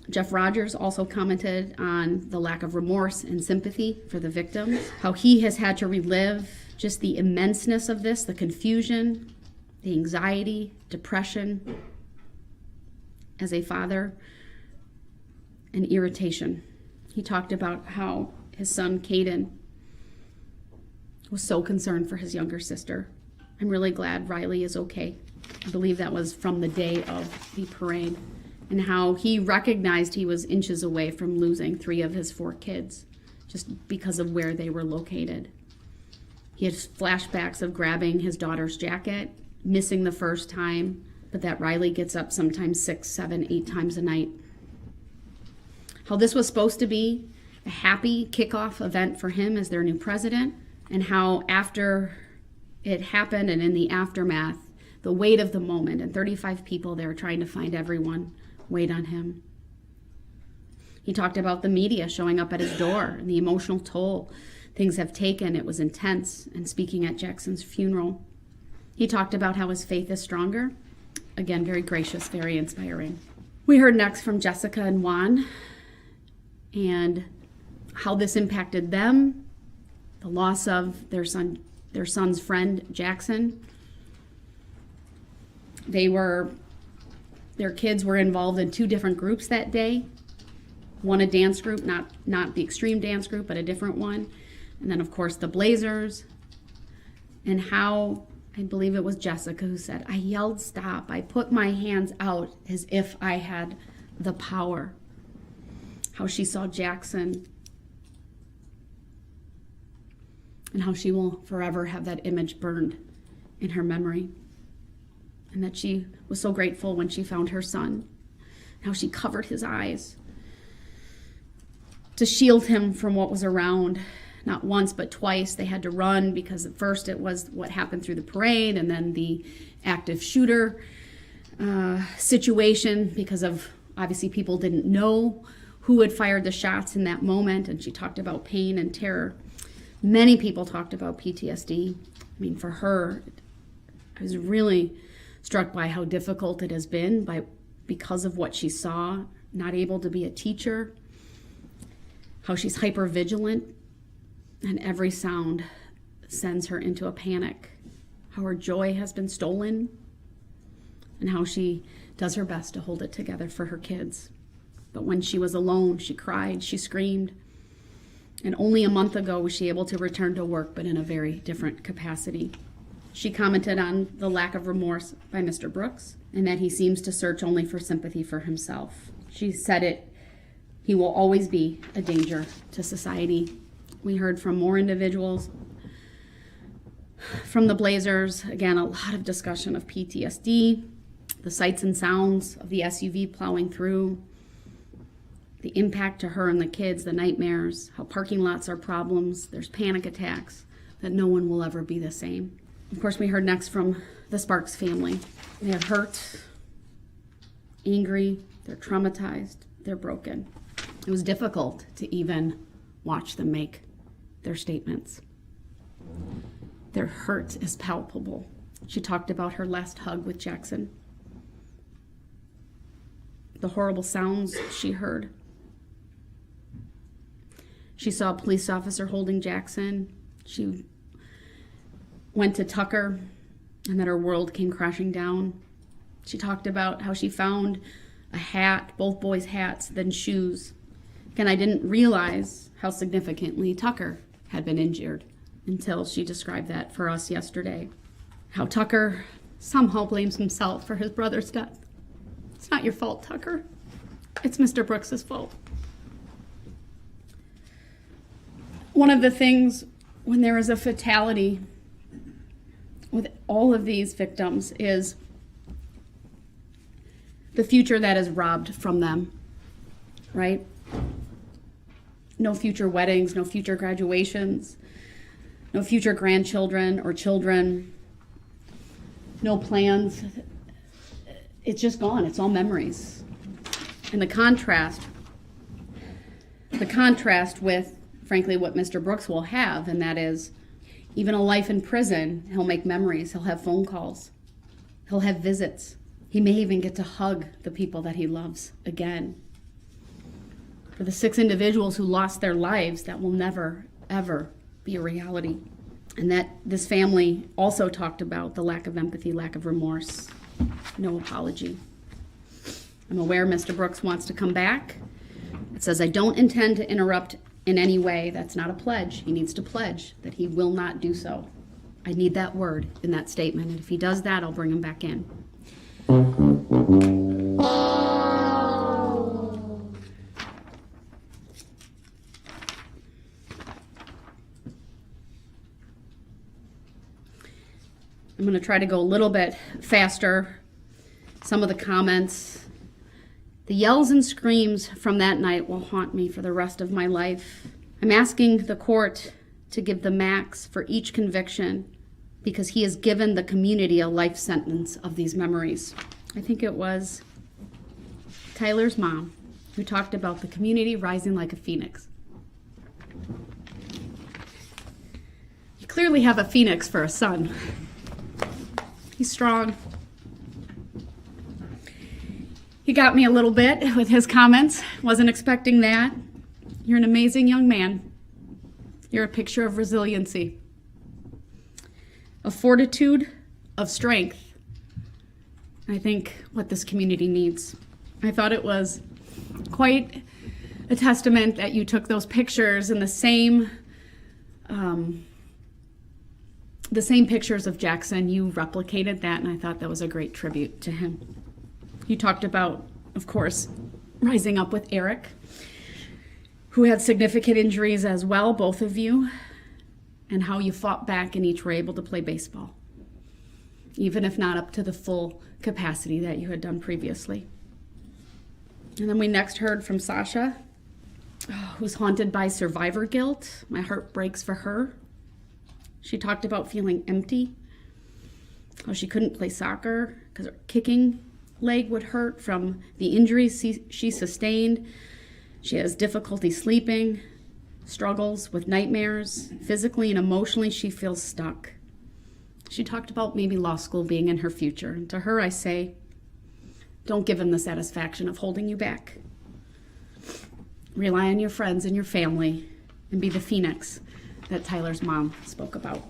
Jeff Rogers also commented on the lack of remorse and sympathy for the victims, how he has had to relive just the immenseness of this, the confusion, the anxiety, depression as a father, and irritation. He talked about how his son, Caden, was so concerned for his younger sister. I'm really glad Riley is okay. I believe that was from the day of the parade, and how he recognized he was inches away from losing 3 of his 4 kids just because of where they were located. He had flashbacks of grabbing his daughter's jacket, missing the first time, but that Riley gets up sometimes 6, 7, 8 times a night. How this was supposed to be a happy kickoff event for him as their new president, and how after it happened and in the aftermath, the weight of the moment, and 35 people there trying to find everyone, weighed on him. He talked about the media showing up at his door and the emotional toll things have taken. It was intense, and speaking at Jackson's funeral. He talked about how his faith is stronger. Again, very gracious, very inspiring. We heard next from Jessica and Juan, and how this impacted them, the loss of their son's friend, Jackson. Their kids were involved in 2 different groups that day. One a dance group, not the extreme dance group, but a different one. And then, of course, the Blazers. And how, I believe it was Jessica who said, I yelled stop. I put my hands out as if I had the power. How she saw Jackson, and how she will forever have that image burned in her memory. And that she was so grateful when she found her son, how she covered his eyes to shield him from what was around. Not once, but twice they had to run, because at first it was what happened through the parade, and then the active shooter situation, because of obviously people didn't know who had fired the shots in that moment, and she talked about pain and terror. Many people talked about PTSD. I mean, for her, I was really struck by how difficult it has been because of what she saw, not able to be a teacher, how she's hypervigilant, and every sound sends her into a panic, how her joy has been stolen, and how she does her best to hold it together for her kids. But when she was alone, she cried, she screamed. And only a month ago was she able to return to work, but in a very different capacity. She commented on the lack of remorse by Mr. Brooks, and that he seems to search only for sympathy for himself. She said he will always be a danger to society. We heard from more individuals. From the Blazers, again, a lot of discussion of PTSD, the sights and sounds of the SUV plowing through, the impact to her and the kids, the nightmares, how parking lots are problems, there's panic attacks, that no one will ever be the same. Of course, we heard next from the Sparks family. They're hurt, angry, they're traumatized, they're broken. It was difficult to even watch them make their statements. Their hurt is palpable. She talked about her last hug with Jackson, the horrible sounds she heard. She saw a police officer holding Jackson. She went to Tucker, and that her world came crashing down. She talked about how she found a hat, both boys' hats, then shoes. Again, I didn't realize how significantly Tucker had been injured until she described that for us yesterday. How Tucker somehow blames himself for his brother's death. It's not your fault, Tucker. It's Mr. Brooks's fault. One of the things when there is a fatality with all of these victims is the future that is robbed from them, right? No future weddings, no future graduations, no future grandchildren or children, no plans. It's just gone. It's all memories. And the contrast with, frankly, what Mr. Brooks will have, and that is even a life in prison, he'll make memories, he'll have phone calls, he'll have visits. He may even get to hug the people that he loves again. For the 6 individuals who lost their lives, that will never, ever be a reality. And that this family also talked about the lack of empathy, lack of remorse, no apology. I'm aware Mr. Brooks wants to come back. It says, I don't intend to interrupt in any way. That's not a pledge. He needs to pledge that he will not do so. I need that word in that statement. And if he does that, I'll bring him back in. I'm going to try to go a little bit faster. Some of the comments. The yells and screams from that night will haunt me for the rest of my life. I'm asking the court to give the max for each conviction because he has given the community a life sentence of these memories. I think it was Tyler's mom who talked about the community rising like a phoenix. You clearly have a phoenix for a son. He's strong. He got me a little bit with his comments. Wasn't expecting that. You're an amazing young man. You're a picture of resiliency, of fortitude, of strength. I think what this community needs. I thought it was quite a testament that you took those pictures and the same pictures of Jackson, you replicated that, and I thought that was a great tribute to him. You talked about, of course, rising up with Eric, who had significant injuries as well, both of you, and how you fought back and each were able to play baseball, even if not up to the full capacity that you had done previously. And then we next heard from Sasha, who's haunted by survivor guilt. My heart breaks for her. She talked about feeling empty, how she couldn't play soccer because her kicking leg would hurt from the injuries she sustained. She has difficulty sleeping, struggles with nightmares. Physically and emotionally, she feels stuck. She talked about maybe law school being in her future. And to her, I say, don't give him the satisfaction of holding you back. Rely on your friends and your family and be the phoenix that Tyler's mom spoke about.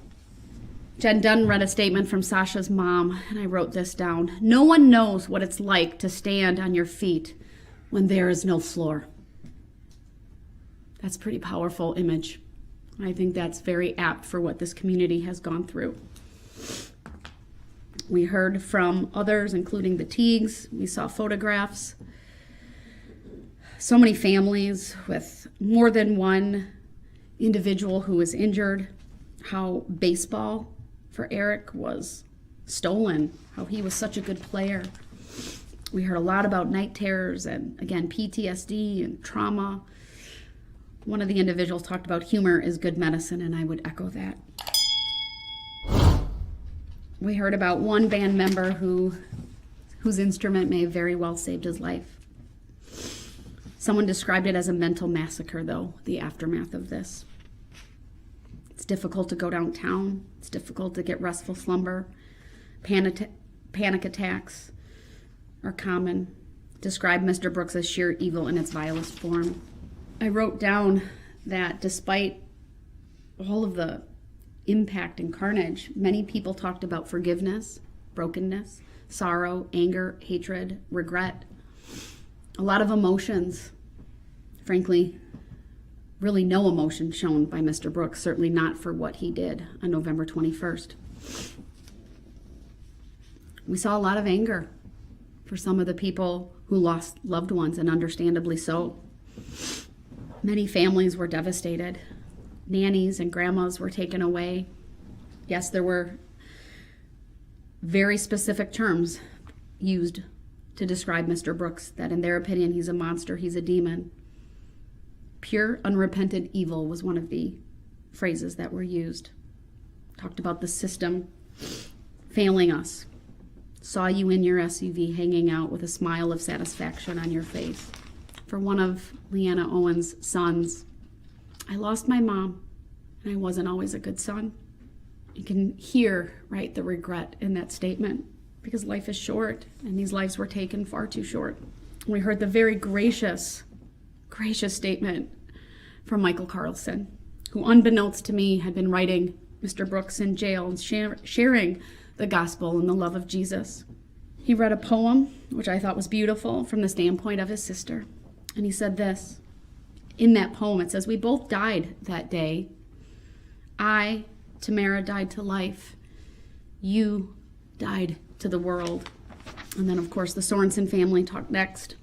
Jen Dunn read a statement from Sasha's mom, and I wrote this down. No one knows what it's like to stand on your feet when there is no floor. That's a pretty powerful image. I think that's very apt for what this community has gone through. We heard from others, including the Teagues. We saw photographs. So many families with more than one individual who was injured. How baseball for Eric was stolen. How he was such a good player. We heard a lot about night terrors and, again, PTSD and trauma. One of the individuals talked about humor is good medicine, and I would echo that. We heard about one band member whose instrument may have very well saved his life. Someone described it as a mental massacre, though, the aftermath of this. It's difficult to go downtown. It's difficult to get restful slumber. Panic attacks are common. Describe Mr. Brooks as sheer evil in its vilest form. I wrote down that despite all of the impact and carnage, many people talked about forgiveness, brokenness, sorrow, anger, hatred, regret. A lot of emotions. Frankly, really no emotion shown by Mr. Brooks, certainly not for what he did on November 21st. We saw a lot of anger for some of the people who lost loved ones, and understandably so. Many families were devastated. Nannies and grandmas were taken away. Yes, there were very specific terms used to describe Mr. Brooks, that in their opinion, he's a monster, he's a demon. Pure, unrepentant evil was one of the phrases that were used. Talked about the system failing us. Saw you in your SUV hanging out with a smile of satisfaction on your face. For one of Leanna Owen's sons, I lost my mom, and I wasn't always a good son. You can hear, right, the regret in that statement, because life is short, and these lives were taken far too short. We heard the very gracious statement from Michael Carlson, who, unbeknownst to me, had been writing Mr. Brooks in jail and sharing the gospel and the love of Jesus. He read a poem, which I thought was beautiful, from the standpoint of his sister. And he said this. In that poem, it says, "We both died that day. I, Tamara, died to life. You died to the world." And then, of course, the Sorensen family talked next.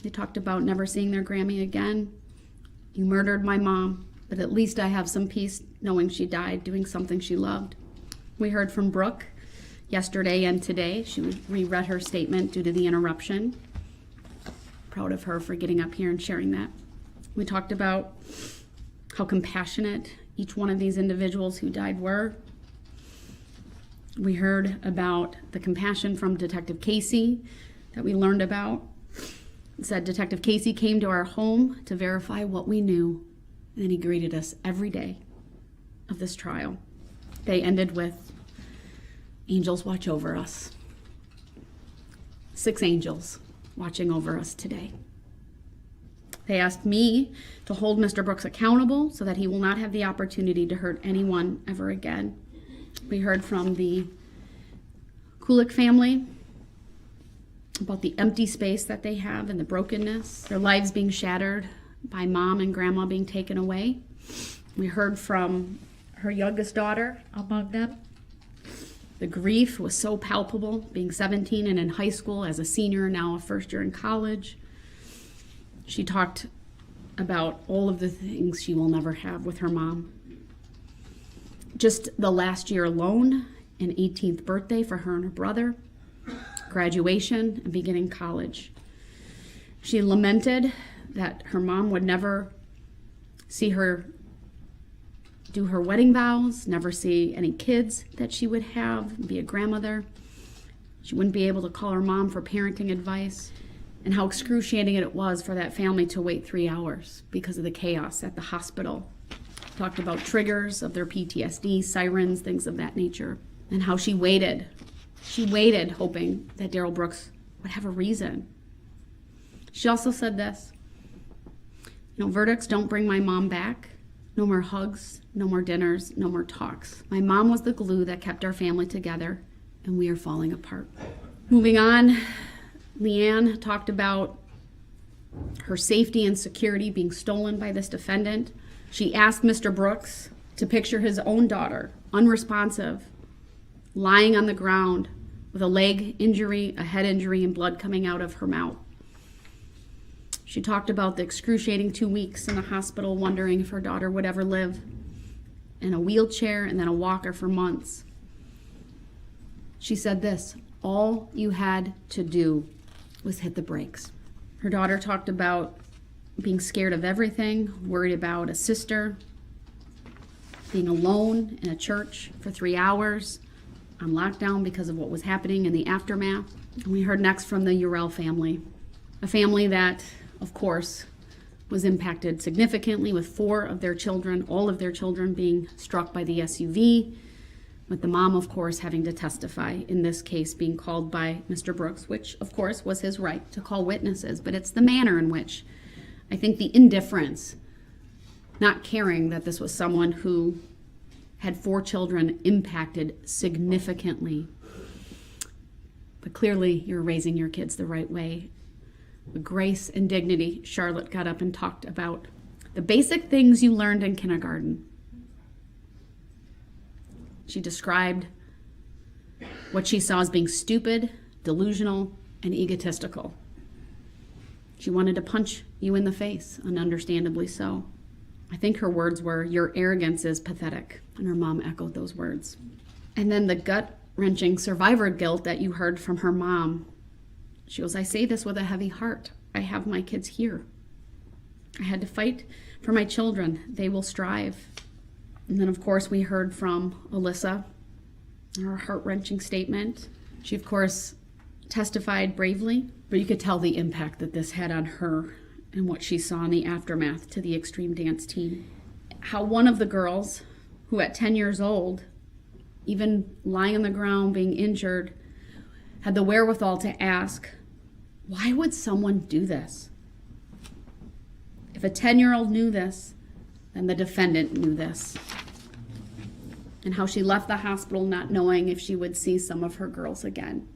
They talked about never seeing their Grammy again. You murdered my mom, but at least I have some peace knowing she died doing something she loved. We heard from Brooke yesterday and today. She reread her statement due to the interruption. Proud of her for getting up here and sharing that. We talked about how compassionate each one of these individuals who died were. We heard about the compassion from Detective Casey that we learned about. It said Detective Casey came to our home to verify what we knew, and then he greeted us every day of this trial. They ended with, "Angels watch over us." 6 angels watching over us today. They asked me to hold Mr. Brooks accountable so that he will not have the opportunity to hurt anyone ever again. We heard from the Kulik family about the empty space that they have and the brokenness, their lives being shattered by mom and grandma being taken away. We heard from her youngest daughter among them. The grief was so palpable, being 17 and in high school as a senior, now a first year in college. She talked about all of the things she will never have with her mom. Just the last year alone, an 18th birthday for her and her brother, graduation, and beginning college. She lamented that her mom would never see her do her wedding vows, never see any kids that she would have, be a grandmother. She wouldn't be able to call her mom for parenting advice. and how excruciating it was for that family to wait 3 hours because of the chaos at the hospital. Talked about triggers of their PTSD, sirens, things of that nature, and how she waited. She waited hoping that Darrell Brooks would have a reason. She also said this, verdicts don't bring my mom back. No more hugs, no more dinners, no more talks. My mom was the glue that kept our family together, and we are falling apart. Moving on, Leanne talked about her safety and security being stolen by this defendant. She asked Mr. Brooks to picture his own daughter, unresponsive, lying on the ground with a leg injury, a head injury, and blood coming out of her mouth. She talked about the excruciating 2 weeks in the hospital, wondering if her daughter would ever live, in a wheelchair and then a walker for months. She said this, all you had to do was hit the brakes. Her daughter talked about being scared of everything, worried about a sister, being alone in a church for 3 hours on lockdown because of what was happening in the aftermath. And we heard next from the Darrell family, a family that, of course, was impacted significantly with 4 of their children, all of their children being struck by the SUV, with the mom, of course, having to testify, in this case being called by Mr. Brooks, which, of course, was his right to call witnesses. But it's the manner in which, I think the indifference, not caring that this was someone who had 4 children impacted significantly. But clearly, you're raising your kids the right way. With grace and dignity, Charlotte got up and talked about the basic things you learned in kindergarten. She described what she saw as being stupid, delusional, and egotistical. She wanted to punch you in the face, and understandably so. I think her words were, your arrogance is pathetic, and her mom echoed those words. And then the gut-wrenching survivor guilt that you heard from her mom. She goes, I say this with a heavy heart. I have my kids here. I had to fight for my children. They will strive. And then, of course, we heard from Alyssa, her heart-wrenching statement. She, of course, testified bravely, but you could tell the impact that this had on her and what she saw in the aftermath to the extreme dance team. How one of the girls, who at 10 years old, even lying on the ground being injured, had the wherewithal to ask, why would someone do this? If a 10-year-old knew this, then the defendant knew this. And how she left the hospital not knowing if she would see some of her girls again.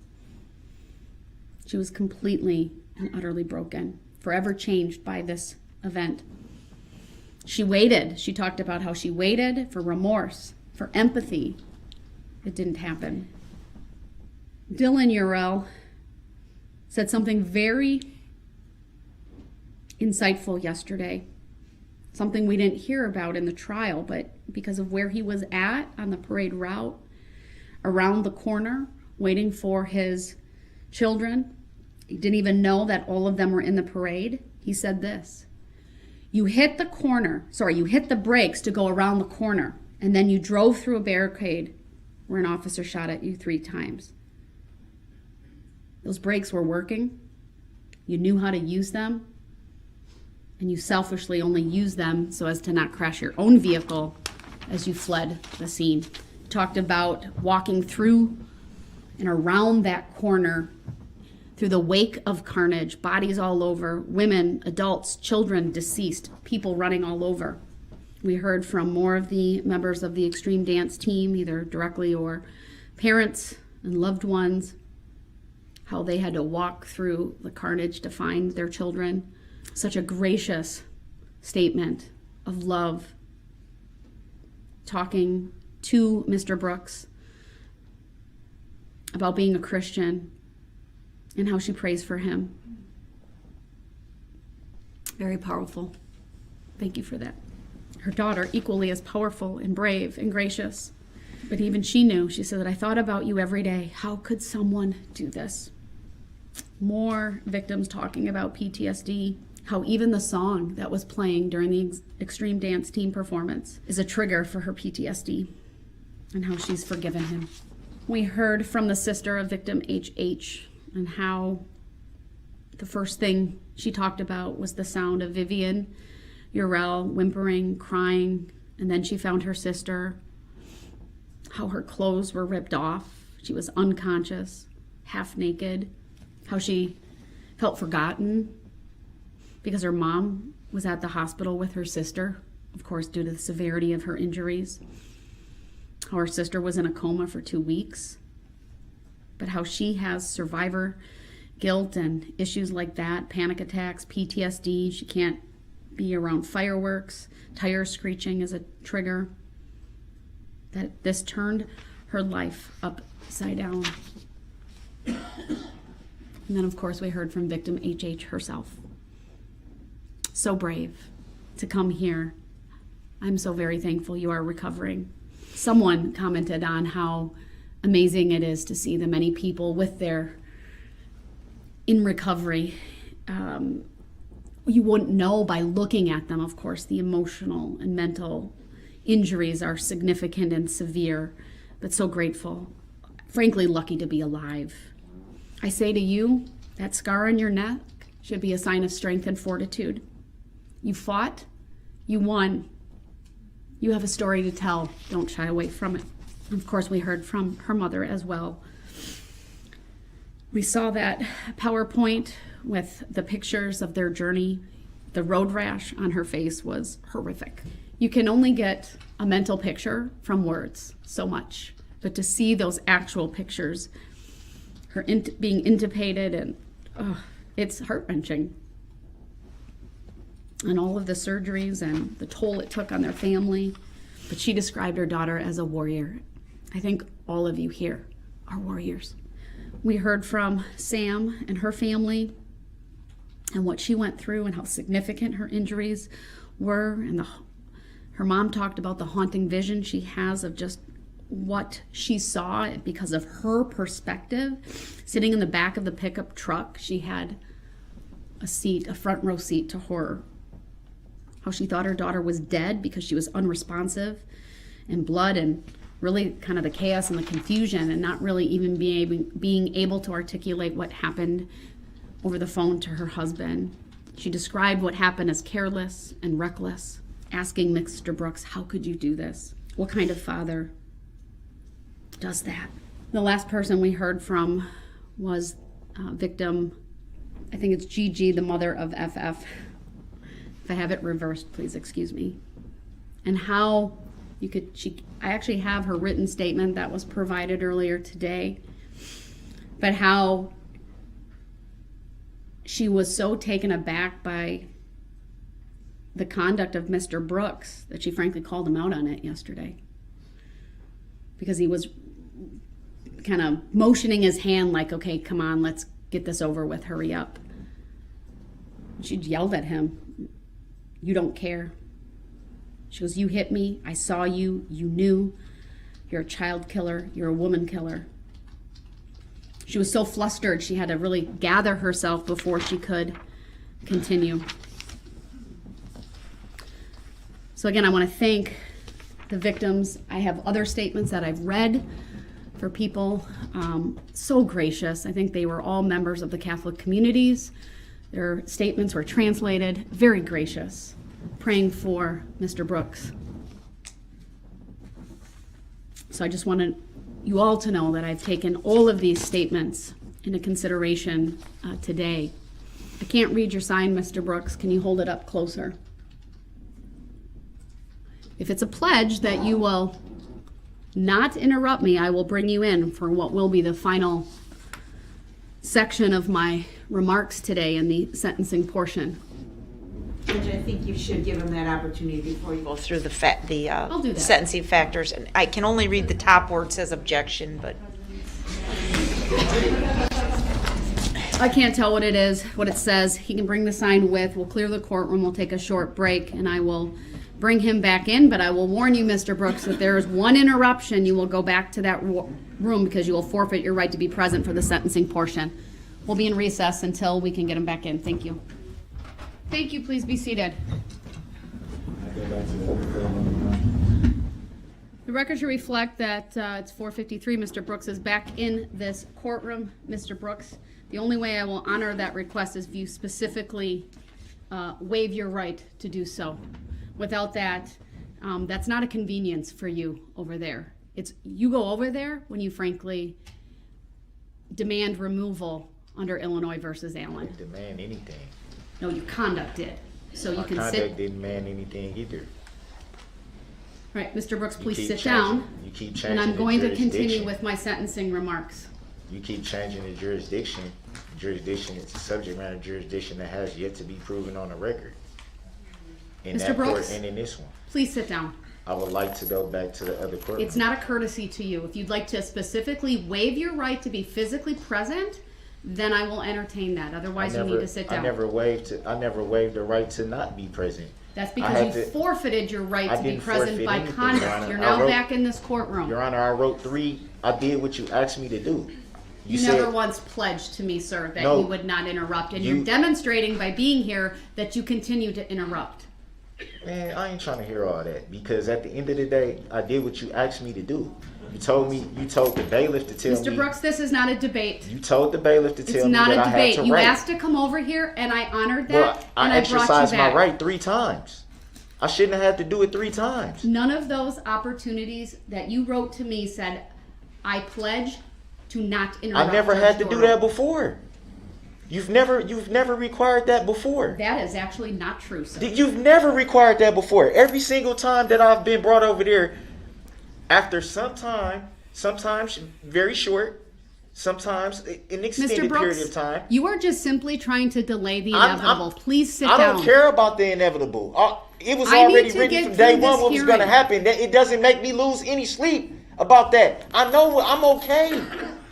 She was completely and utterly broken, forever changed by this event. She waited. She talked about how she waited for remorse, for empathy. It didn't happen. Dylan Darrell said something very insightful yesterday, something we didn't hear about in the trial, but because of where he was at on the parade route, around the corner, waiting for his children, he didn't even know that all of them were in the parade. He said this, you hit the brakes to go around the corner, and then you drove through a barricade where an officer shot at you 3 times. Those brakes were working. You knew how to use them. And you selfishly only used them so as to not crash your own vehicle as you fled the scene. Talked about walking through and around that corner through the wake of carnage, bodies all over, women, adults, children deceased, people running all over. We heard from more of the members of the extreme dance team, either directly or parents and loved ones, how they had to walk through the carnage to find their children. Such a gracious statement of love, talking to Mr. Brooks about being a Christian and how she prays for him. Very powerful. Thank you for that. Her daughter, equally as powerful and brave and gracious. But even she knew, she said that I thought about you every day. How could someone do this? More victims talking about PTSD, how even the song that was playing during the extreme dance team performance is a trigger for her PTSD, and how she's forgiven him. We heard from the sister of victim HH and how The first thing she talked about was the sound of Vivian Darrell whimpering, crying, and then she found her sister, how her clothes were ripped off. She was unconscious, half naked, how she felt forgotten because her mom was at the hospital with her sister, of course, due to the severity of her injuries. How her sister was in a coma for 2 weeks, but how she has survivor guilt and issues like that, panic attacks, PTSD. She can't be around fireworks. Tire screeching is a trigger. That this turned her life upside down. And then, of course, we heard from victim HH herself. So brave to come here. I'm so very thankful you are recovering. Someone commented on how amazing it is to see the many people with their in recovery. You wouldn't know by looking at them, of course. The emotional and mental injuries are significant and severe, but so grateful. Frankly, lucky to be alive. I say to you, that scar on your neck should be a sign of strength and fortitude. You fought, you won. You have a story to tell. Don't shy away from it. Of course, we heard from her mother as well. We saw that PowerPoint with the pictures of their journey. The road rash on her face was horrific. You can only get a mental picture from words so much, but to see those actual pictures, her being intubated, and it's heart-wrenching. And all of the surgeries and the toll it took on their family. But she described her daughter as a warrior. I think all of you here are warriors. We heard from Sam and her family and what she went through and how significant her injuries were. And her mom talked about the haunting vision she has of just what she saw because of her perspective. Sitting in the back of the pickup truck, she had a seat, a front row seat to horror. How she thought her daughter was dead because she was unresponsive, and blood and really kind of the chaos and the confusion, and not really even being able to articulate what happened over the phone to her husband. She described what happened as careless and reckless, asking Mr. Brooks, how could you do this? What kind of father does that? The last person we heard from was victim, I think it's Gigi, the mother of FF. If I have it reversed, please excuse me. And how I actually have her written statement that was provided earlier today, but how she was so taken aback by the conduct of Mr. Brooks that she frankly called him out on it yesterday. Because he was kind of motioning his hand like, okay, come on, let's get this over with, hurry up. She yelled at him, you don't care. She goes, you hit me, I saw you, you knew, you're a child killer, you're a woman killer. She was so flustered, she had to really gather herself before she could continue. So again, I want to thank the victims. I have other statements that I've read for people. So gracious. I think they were all members of the Catholic communities. Their statements were translated, very gracious, praying for Mr. Brooks. So I just wanted you all to know that I've taken all of these statements into consideration today. I can't read your sign, Mr. Brooks. Can you hold it up closer? If it's a pledge that you will not interrupt me, I will bring you in for what will be the final section of my remarks today in the sentencing portion. Judge, I think you should give him that opportunity before you go through I'll do that. sentencing factors. And I can only read the top where it says objection, but I can't tell what it is, what it says. He can bring the sign with. We'll clear the courtroom. We'll take a short break, and I will bring him back in. But I will warn you, Mr. Brooks, if there is one interruption, you will go back to that room because you will forfeit your right to be present for the sentencing portion. We'll be in recess until we can get him back in. Thank you. Thank you. Please be seated. The record should reflect that it's 4:53. Mr. Brooks is back in this courtroom. Mr. Brooks, the only way I will honor that request is if you specifically waive your right to do so. Without that, that's not a convenience for you over there. It's you go over there when you frankly demand removal under Illinois versus Allen. Demand anything. No, your conduct did. So you My can conduct sit. didn't demand anything either. Right, Mr. Brooks, You please keep sit changing- down. You keep changing And I'm the going to continue jurisdiction. with my sentencing remarks. You keep changing the jurisdiction. Jurisdiction is a subject matter jurisdiction that has yet to be proven on the record. In Mr. that court Brooks? and in this one. Please sit down. I would like to go back to the other court. It's not a courtesy to you. If you'd like to specifically waive your right to be physically present, then I will entertain that. Otherwise, you need to sit down. I never waived the right to not be present. That's I because had you to- forfeited your right I to be didn't present forfeit by anything, Your conduct. Honor. You're I now wrote- back in this courtroom. Your Honor, I wrote 3. I did what you asked me to do. You said, never once pledged to me, sir, that No. you would not interrupt. And You- you're demonstrating by being here that you continue to interrupt. Man, I ain't trying to hear all that because at the end of the day, I did what you asked me to do. You told the bailiff to tell me. Mr. Brooks, this is not a debate. You told the bailiff to It's tell me not that a I had debate. to You write. asked to come over here, and I honored that, Well, and I I brought exercised you my back. right 3 times. I shouldn't have had to do it 3 times. None of those opportunities that you wrote to me said, I pledge to not interrupt. I never Judge had to do Darrell." that before. You've never required that before. That is actually not true, sir. You've never required that before. Every single time that I've been brought over there, after some time, sometimes very short, sometimes an Mr. extended Brooks, period of time. you are just simply trying to delay the I'm- inevitable. Please sit I down. don't care about the inevitable. It was I need already to written get from day through one this what was going to hearing. happen. That it doesn't make me lose any sleep about that. I know I'm okay.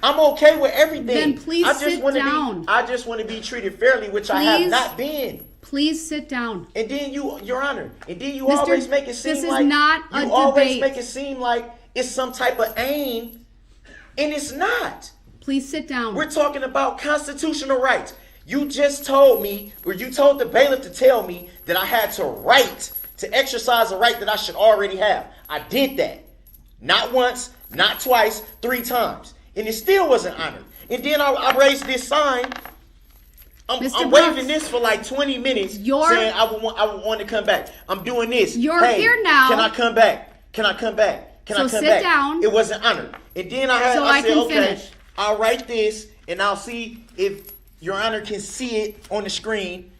I'm okay with everything. Then please sit down. I just want to be treated fairly, which I have Please. not been. Please sit down. And then Your Honor, and then you Mr. always make it seem this is like not a you always debate. make it seem like it's some type of aim, and it's not. Please sit down. We're talking about constitutional rights. You just told me, or you told the bailiff to tell me that I had to exercise a right that I should already have. I did that. Not once, not twice, 3 times. And it still wasn't honored. And then I raised this sign. I'm Mr. waving Brooks, this for like 20 minutes You're- saying I would want to come back. I'm doing this. You're Hey, here now. Can I come back? Can I come back? Can I So come sit back? down. It wasn't honored. And then I So I said, can okay, finish. I'll write this and I'll see if Your Honor can see it on the screen.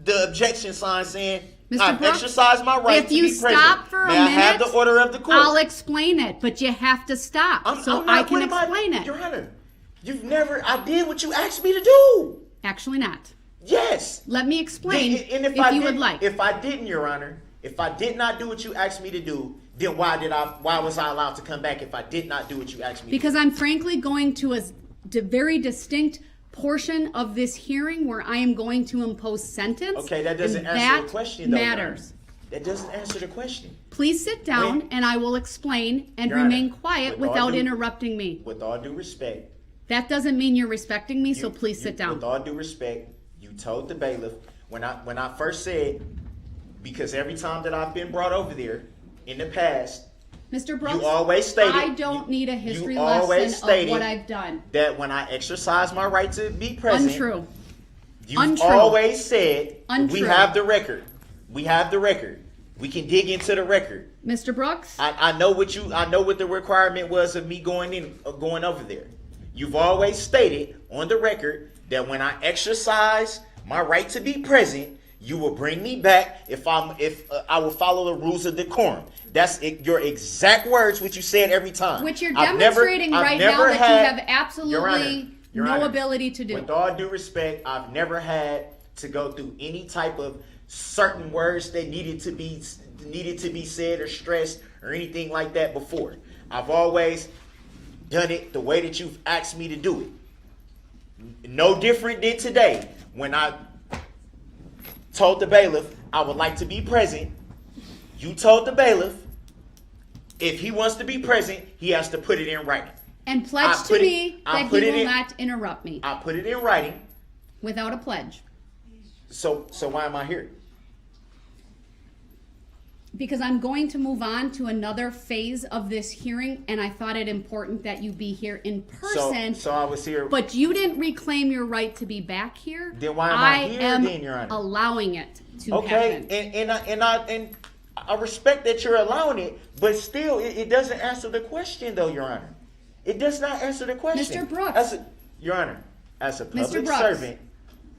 The objection sign saying, Mr. I've Brooks, exercised my right if to you be present. stop for a May I have minute, the order of the court? I'll explain it, but you have to stop I'm so not- I can what am explain it. Your Honor, I did what you asked me to do. Actually not. Yes. Let me explain And if I you would didn't- like. If I didn't, Your Honor, if I did not do what you asked me to do, then why was I allowed to come back if I did not do what you asked me Because to do? I'm frankly going to a very distinct portion of this hearing where I am going to impose sentence. Okay, that doesn't and answer the that question, though, Your Honor. matters. That doesn't answer the question. Please sit down Wait. and I will explain and Your remain Honor, quiet with all without due- interrupting me. With all due respect. That doesn't mean you're respecting me, so please sit down. With all due respect, you told the bailiff when I first said, because every time that I've been brought over there in the past, Mr. Brooks, you always stated I don't need a history you always lesson of stated what I've done. that when I exercise my right to be present, Untrue. you've Untrue. always said, Untrue. we have the record. We have the record. We can dig into the record. Mr. Brooks, I know what the requirement was of me going over there. You've always stated on the record that when I exercise my right to be present, you will bring me back if I will follow the rules of decorum. That's your exact words, which you said every time. which you're I've demonstrating never right now had- that you have Your absolutely Your no Honor, ability to do. With all due respect, I've never had to go through any type of certain words that needed to be said or stressed or anything like that before. I've always done it the way that you've asked me to do it. No different than today when I told the bailiff I would like to be present. You told the bailiff if he wants to be present, he has to put it in writing. And pledge I to put it- me I that put he it will in- not interrupt me I put it in writing. without a pledge. So why am I here? because I'm going to move on to another phase of this hearing, and I thought it important that you be here in person. So I was here. But you didn't reclaim your right to be back here. Then why am I here am then, Your Honor? allowing it to Okay, happen. and I respect that you're allowing it, but still, it doesn't answer the question, though, Your Honor. It does not answer the question. Mr. Brooks. Your Honor, as a public Brooks. servant,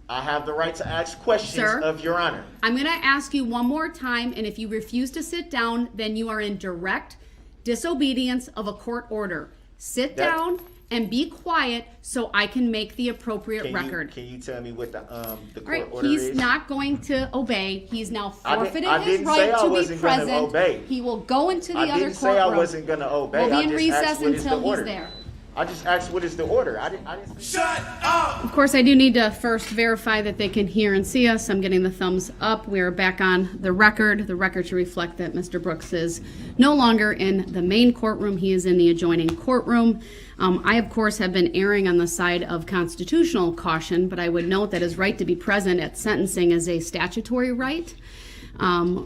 I have the right to ask questions Sir, of Your Honor. I'm going to ask you one more time, and if you refuse to sit down, then you are in direct disobedience of a court order. Sit down and be quiet so I can make the appropriate record. Can you tell me what the All court right, order is? he's not going to obey. He's now forfeited I his didn't say right I to be wasn't gonna present. obey. He will go into the I other didn't say I courtroom. wasn't going to obey. We'll I be in just recess asked what is the until he's order. there. I just asked what is the order. I didn't. Shut up! Of course, I do need to first verify that they can hear and see us. I'm getting the thumbs up. We're back on the record. The record should reflect that Mr. Brooks is no longer in the main courtroom. He is in the adjoining courtroom. I, of course, have been erring on the side of constitutional caution, but I would note that his right to be present at sentencing is a statutory right,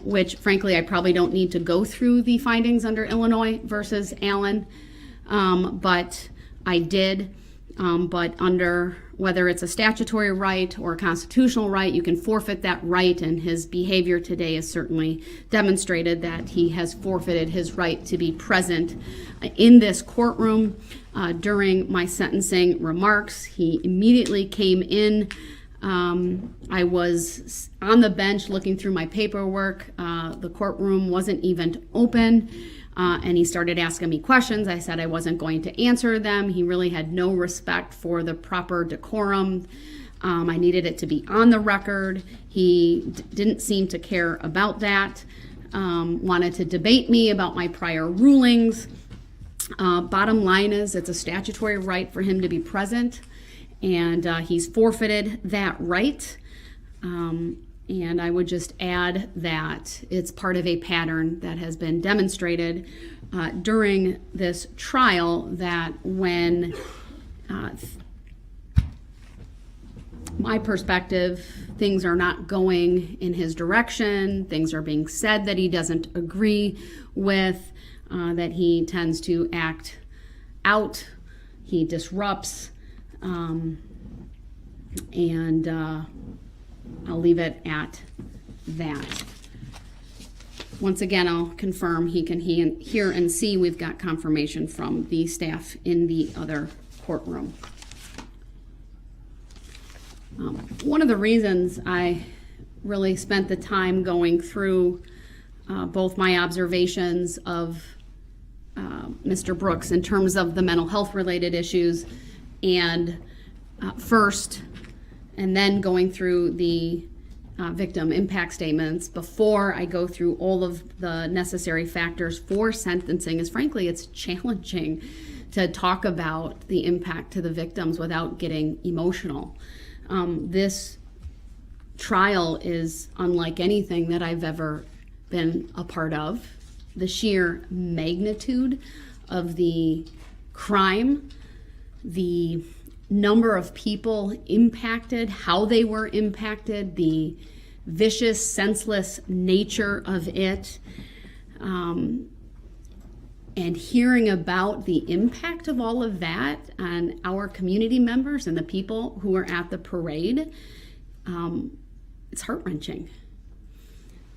which, frankly, I probably don't need to go through the findings under Illinois versus Allen, but I did. But under whether it's a statutory right or a constitutional right, you can forfeit that right, and his behavior today has certainly demonstrated that he has forfeited his right to be present in this courtroom. During my sentencing remarks, he immediately came in. I was on the bench looking through my paperwork. The courtroom wasn't even open. And he started asking me questions. I said I wasn't going to answer them. He really had no respect for the proper decorum. I needed it to be on the record. He didn't seem to care about that. Wanted to debate me about my prior rulings. Bottom line is it's a statutory right for him to be present, and he's forfeited that right. And I would just add that it's part of a pattern that has been demonstrated during this trial, that when my perspective, things are not going in his direction, things are being said that he doesn't agree with, that he tends to act out, he disrupts, and I'll leave it at that. Once again, I'll confirm he can hear and see. We've got confirmation from the staff in the other courtroom. One of the reasons I really spent the time going through both my observations of Mr. Brooks in terms of the mental health related issues, and first, and then going through the victim impact statements before I go through all of the necessary factors for sentencing, is frankly, it's challenging to talk about the impact to the victims without getting emotional. This trial is unlike anything that I've ever been a part of. The sheer magnitude of the crime, the number of people impacted, how they were impacted, the vicious, senseless nature of it, and hearing about the impact of all of that on our community members and the people who are at the parade, it's heart-wrenching.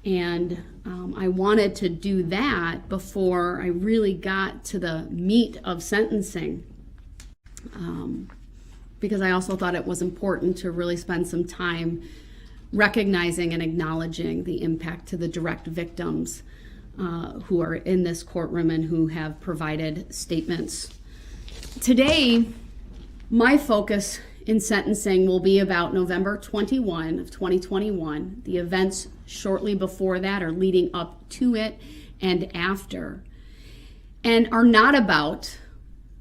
And I wanted to do that before I really got to the meat of sentencing, because I also thought it was important to really spend some time recognizing and acknowledging the impact to the direct victims who are in this courtroom and who have provided statements. Today, my focus in sentencing will be about November 21 of 2021, the events shortly before that or leading up to it and after, and are not about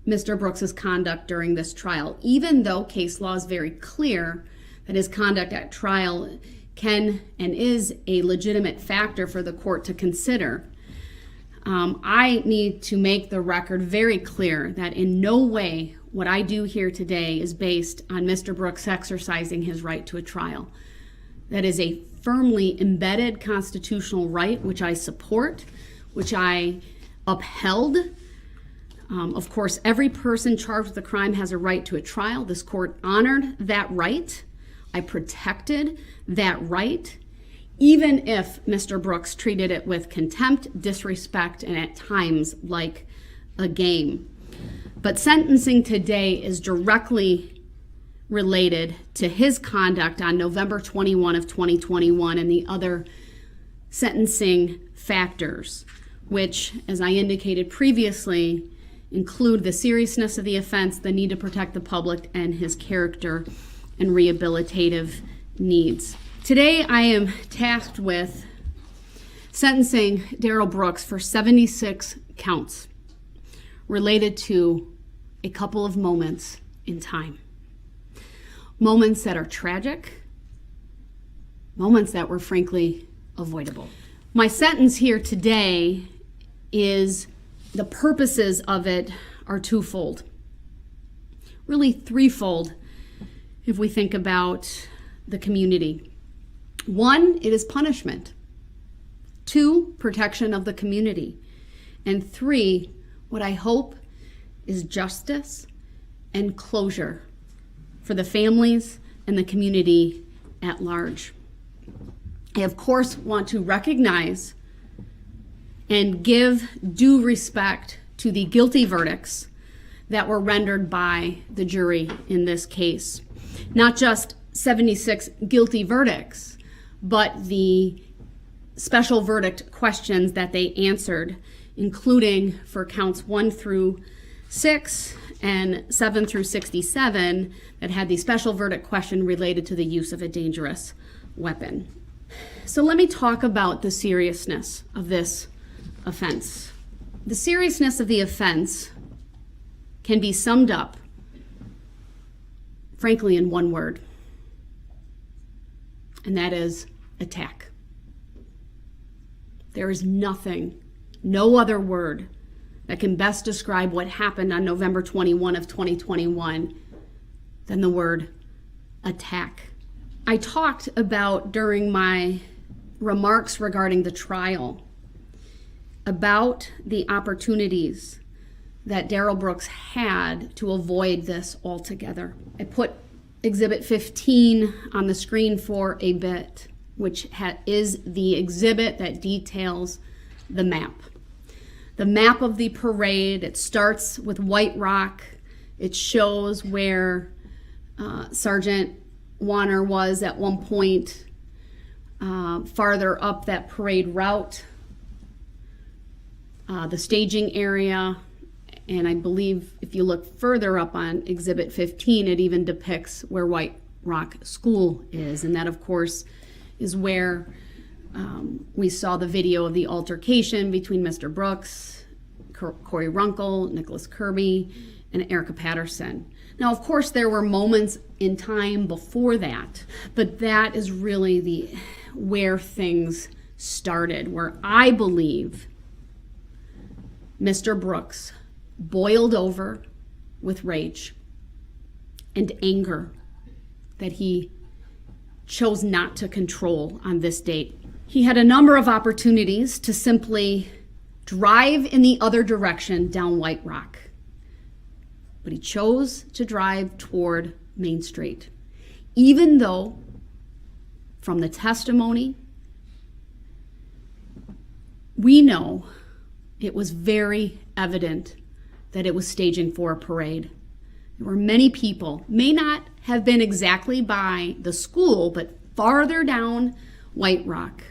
Mr. Brooks's conduct during this trial, even though case law is very clear that his conduct at trial can and is a legitimate factor for the court to consider. I need to make the record very clear that in no way what I do here today is based on Mr. Brooks exercising his right to a trial. That is a firmly embedded constitutional right, which I support, which I upheld. Of course, every person charged with a crime has a right to a trial. This court honored that right. I protected that right, even if Mr. Brooks treated it with contempt, disrespect, and at times like a game. But sentencing today is directly related to his conduct on November 21 of 2021 and the other sentencing factors, which, as I indicated previously, include the seriousness of the offense, the need to protect the public, and his character and rehabilitative needs. Today, I am tasked with sentencing Darrell Brooks for 76 counts related to a couple of moments in time. Moments that are tragic, moments that were frankly avoidable. My sentence here today is, the purposes of it are twofold. Really threefold if we think about the community. One, it is punishment. Two, protection of the community. And three, what I hope is justice and closure for the families and the community at large. I, of course, want to recognize and give due respect to the guilty verdicts that were rendered by the jury in this case. Not just 76 guilty verdicts, but the special verdict questions that they answered, including for counts 1 through 6 and 7 through 67 that had the special verdict question related to the use of a dangerous weapon. So let me talk about the seriousness of this offense. The seriousness of the offense can be summed up, frankly, in one word, and that is attack. There is nothing, no other word that can best describe what happened on November 21 of 2021 than the word attack. I talked about, during my remarks regarding the trial, about the opportunities that Darrell Brooks had to avoid this altogether. I put Exhibit 15 on the screen for a bit, which is the exhibit that details the map. The map of the parade. It starts with White Rock. It shows where Sergeant Warner was at one point, farther up that parade route, the staging area, and I believe if you look further up on Exhibit 15, it even depicts where White Rock School is, and that, of course, is where we saw the video of the altercation between Mr. Brooks, Corey Runkle, Nicholas Kirby, and Erica Patterson. Now, of course, there were moments in time before that, but that is really where things started, where I believe Mr. Brooks boiled over with rage and anger that he chose not to control on this date. He had a number of opportunities to simply drive in the other direction down White Rock, but he chose to drive toward Main Street, even though from the testimony we know it was very evident that it was staging for a parade. There were many people, may not have been exactly by the school, but farther down White Rock.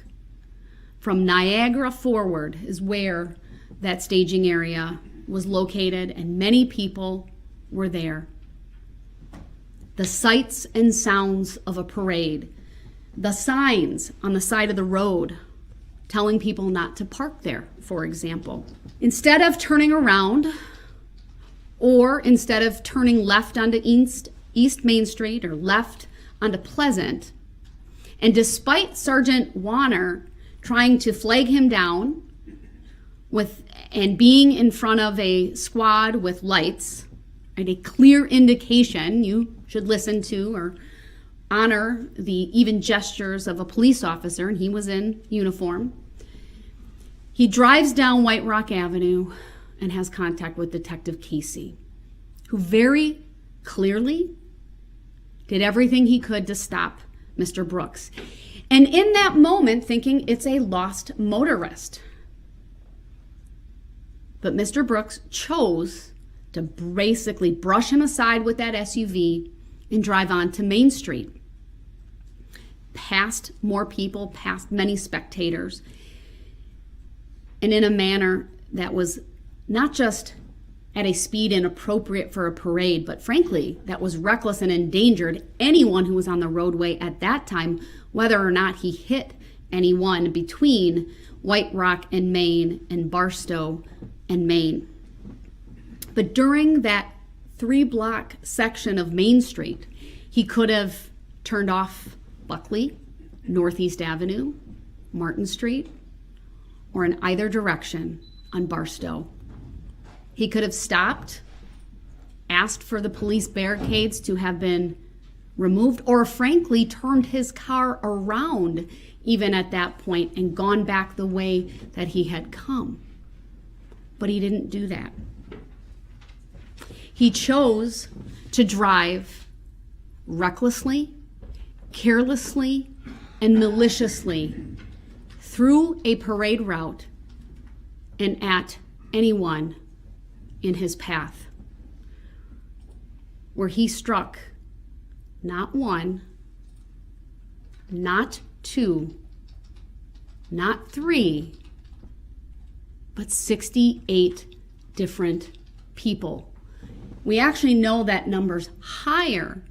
From Niagara forward is where that staging area was located, and many people were there. The sights and sounds of a parade, the signs on the side of the road telling people not to park there, for example. Instead of turning around, or instead of turning left onto East Main Street or left onto Pleasant, and despite Sergeant Warner trying to flag him down and being in front of a squad with lights, and a clear indication, you should listen to or honor the even gestures of a police officer, and he was in uniform. He drives down White Rock Avenue and has contact with Detective Casey, who very clearly did everything he could to stop Mr. Brooks. And in that moment, thinking it's a lost motorist. But Mr. Brooks chose to basically brush him aside with that SUV and drive on to Main Street, past more people, past many spectators, and in a manner that was not just at a speed inappropriate for a parade, but frankly, that was reckless and endangered anyone who was on the roadway at that time, whether or not he hit anyone between White Rock and Main and Barstow and Main. But during that 3-block section of Main Street, he could have turned off Buckley, Northeast Avenue, Martin Street, or in either direction on Barstow. He could have stopped, asked for the police barricades to have been removed, or frankly turned his car around even at that point and gone back the way that he had come. But he didn't do that. He chose to drive recklessly, carelessly, and maliciously through a parade route and at anyone in his path, where he struck not one, not two, not three, but 68 different people. We actually know that number's higher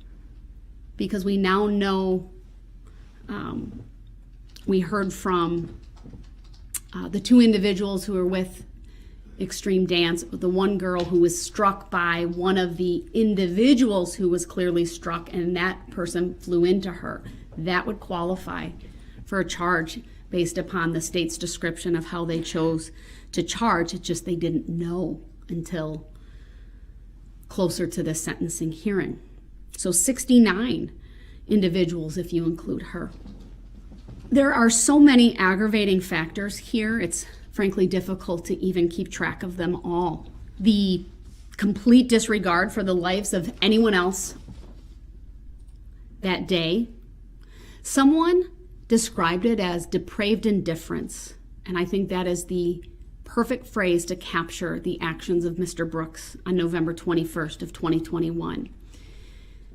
because we now know, we heard from the 2 individuals who were with Extreme Dance, the one girl who was struck by one of the individuals who was clearly struck, and that person flew into her. That would qualify for a charge based upon the state's description of how they chose to charge. It's just they didn't know until closer to the sentencing hearing. So 69 individuals if you include her. There are so many aggravating factors here, it's frankly difficult to even keep track of them all. The complete disregard for the lives of anyone else that day. Someone described it as depraved indifference, and I think that is the perfect phrase to capture the actions of Mr. Brooks on November 21st of 2021.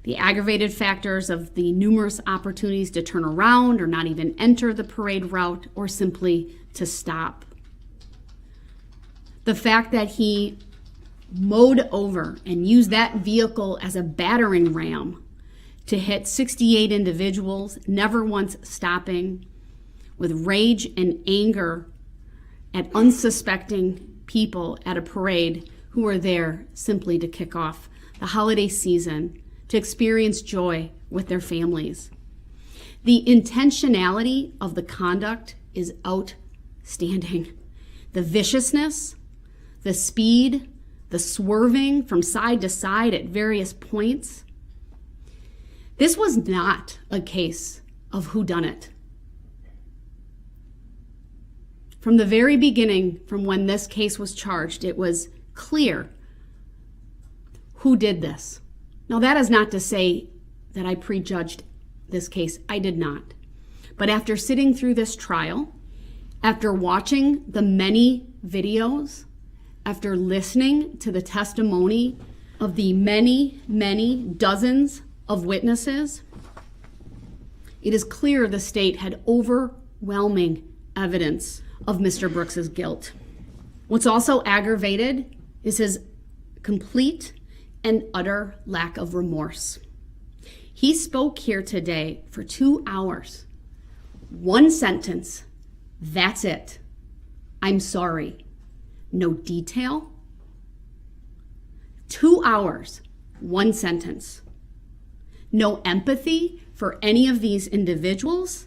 The aggravated factors of the numerous opportunities to turn around or not even enter the parade route or simply to stop. The fact that he mowed over and used that vehicle as a battering ram to hit 68 individuals, never once stopping, with rage and anger at unsuspecting people at a parade who were there simply to kick off the holiday season, to experience joy with their families. The intentionality of the conduct is outstanding. The viciousness, the speed, the swerving from side to side at various points. This was not a case of whodunit. From the very beginning, from when this case was charged, it was clear who did this. Now, that is not to say that I prejudged this case. I did not. But after sitting through this trial, after watching the many videos, after listening to the testimony of the many, many dozens of witnesses, it is clear the state had overwhelming evidence of Mr. Brooks's guilt. What's also aggravated is his complete and utter lack of remorse. He spoke here today for 2 hours. One sentence, that's it. I'm sorry. No detail. 2 hours, one sentence. No empathy for any of these individuals,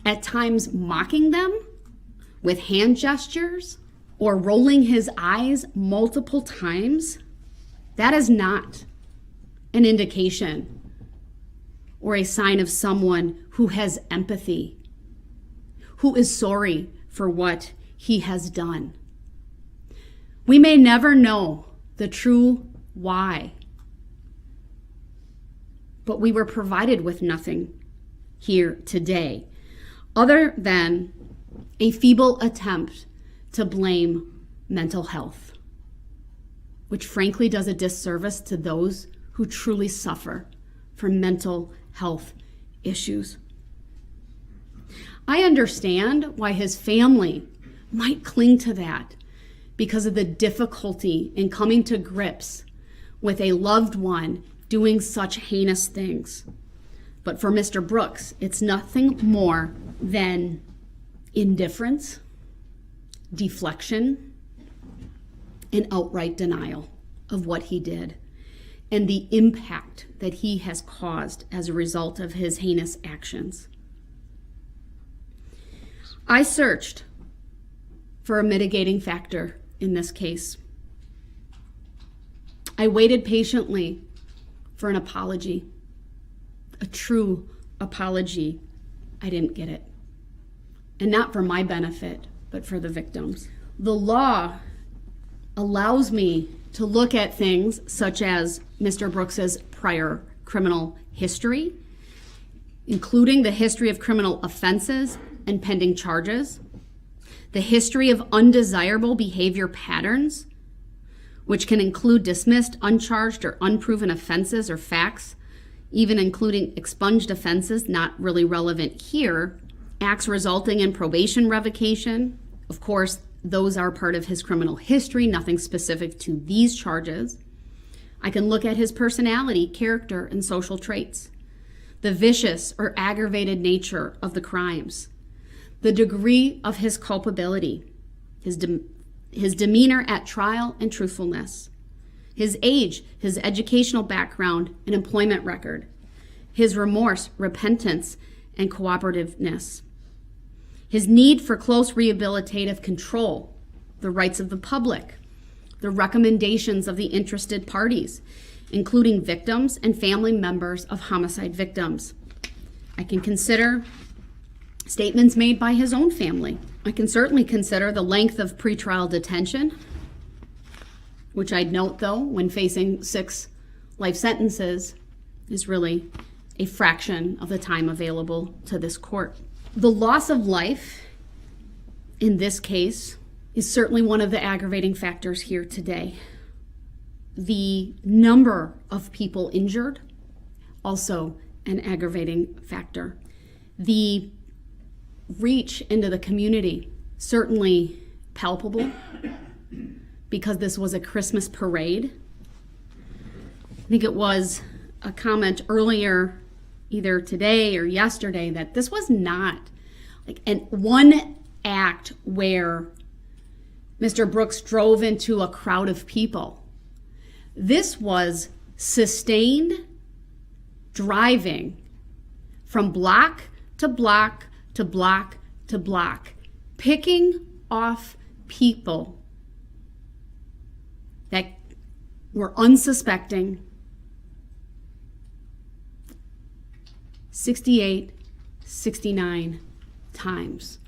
at times mocking them with hand gestures or rolling his eyes multiple times. That is not an indication or a sign of someone who has empathy, who is sorry for what he has done. We may never know the true why, but we were provided with nothing here today other than a feeble attempt to blame mental health, which frankly does a disservice to those who truly suffer from mental health issues. I understand why his family might cling to that because of the difficulty in coming to grips with a loved one doing such heinous things. But for Mr. Brooks, it's nothing more than indifference, deflection, and outright denial of what he did and the impact that he has caused as a result of his heinous actions. I searched for a mitigating factor in this case. I waited patiently for an apology, a true apology. I didn't get it. And not for my benefit, but for the victims. The law allows me to look at things such as Mr. Brooks's prior criminal history, including the history of criminal offenses and pending charges, the history of undesirable behavior patterns, which can include dismissed, uncharged, or unproven offenses or facts, even including expunged offenses not really relevant here, acts resulting in probation revocation. Of course, those are part of his criminal history, nothing specific to these charges. I can look at his personality, character, and social traits, the vicious or aggravated nature of the crimes, the degree of his culpability, his demeanor at trial and truthfulness, his age, his educational background and employment record, his remorse, repentance, and cooperativeness, his need for close rehabilitative control, the rights of the public, the recommendations of the interested parties, including victims and family members of homicide victims. I can consider statements made by his own family. I can certainly consider the length of pretrial detention, which I'd note, though, when facing 6 life sentences, is really a fraction of the time available to this court. The loss of life in this case is certainly one of the aggravating factors here today. The number of people injured, also an aggravating factor. The reach into the community, certainly palpable, because this was a Christmas parade. I think it was a comment earlier, either today or yesterday, that this was not like one act where Mr. Brooks drove into a crowd of people. This was sustained driving from block to block to block to block, picking off people that were unsuspecting. 68, 69 times.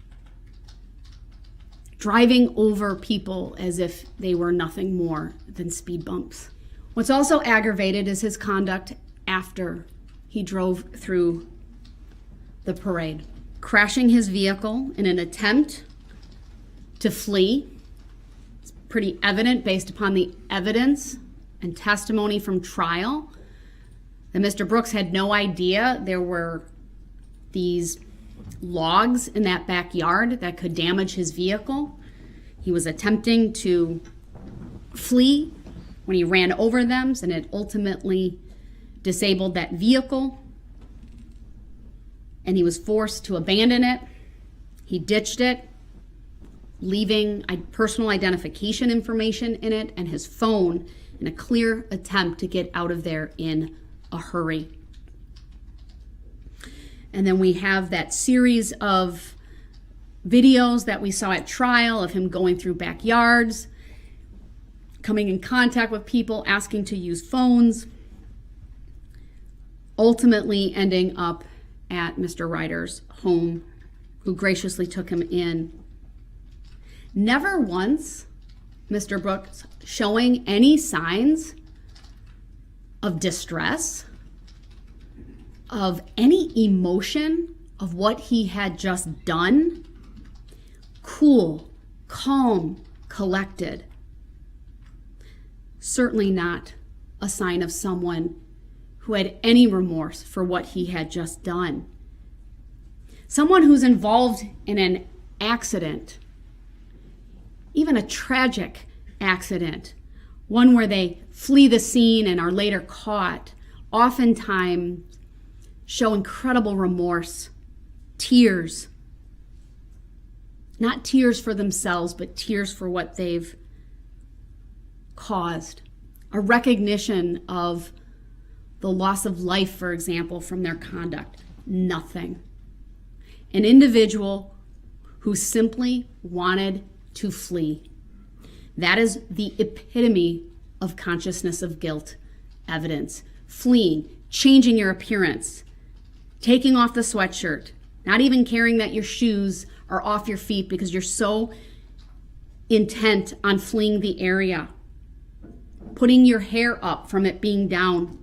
Driving over people as if they were nothing more than speed bumps. What's also aggravated is his conduct after he drove through the parade, crashing his vehicle in an attempt to flee. It's pretty evident based upon the evidence and testimony from trial that Mr. Brooks had no idea there were these logs in that backyard that could damage his vehicle. He was attempting to flee when he ran over them, and it ultimately disabled that vehicle, and he was forced to abandon it. He ditched it, leaving personal identification information in it and his phone in a clear attempt to get out of there in a hurry. And then we have that series of videos that we saw at trial of him going through backyards, coming in contact with people, asking to use phones, ultimately ending up at Mr. Ryder's home, who graciously took him in. Never once, Mr. Brooks showing any signs of distress, of any emotion of what he had just done. Cool, calm, collected. Certainly not a sign of someone who had any remorse for what he had just done. Someone who's involved in an accident, even a tragic accident, one where they flee the scene and are later caught, oftentimes show incredible remorse, tears. Not tears for themselves, but tears for what they've caused. A recognition of the loss of life, for example, from their conduct. Nothing. An individual who simply wanted to flee. That is the epitome of consciousness of guilt evidence. Fleeing, changing your appearance, taking off the sweatshirt, not even caring that your shoes are off your feet because you're so intent on fleeing the area. Putting your hair up from it being down.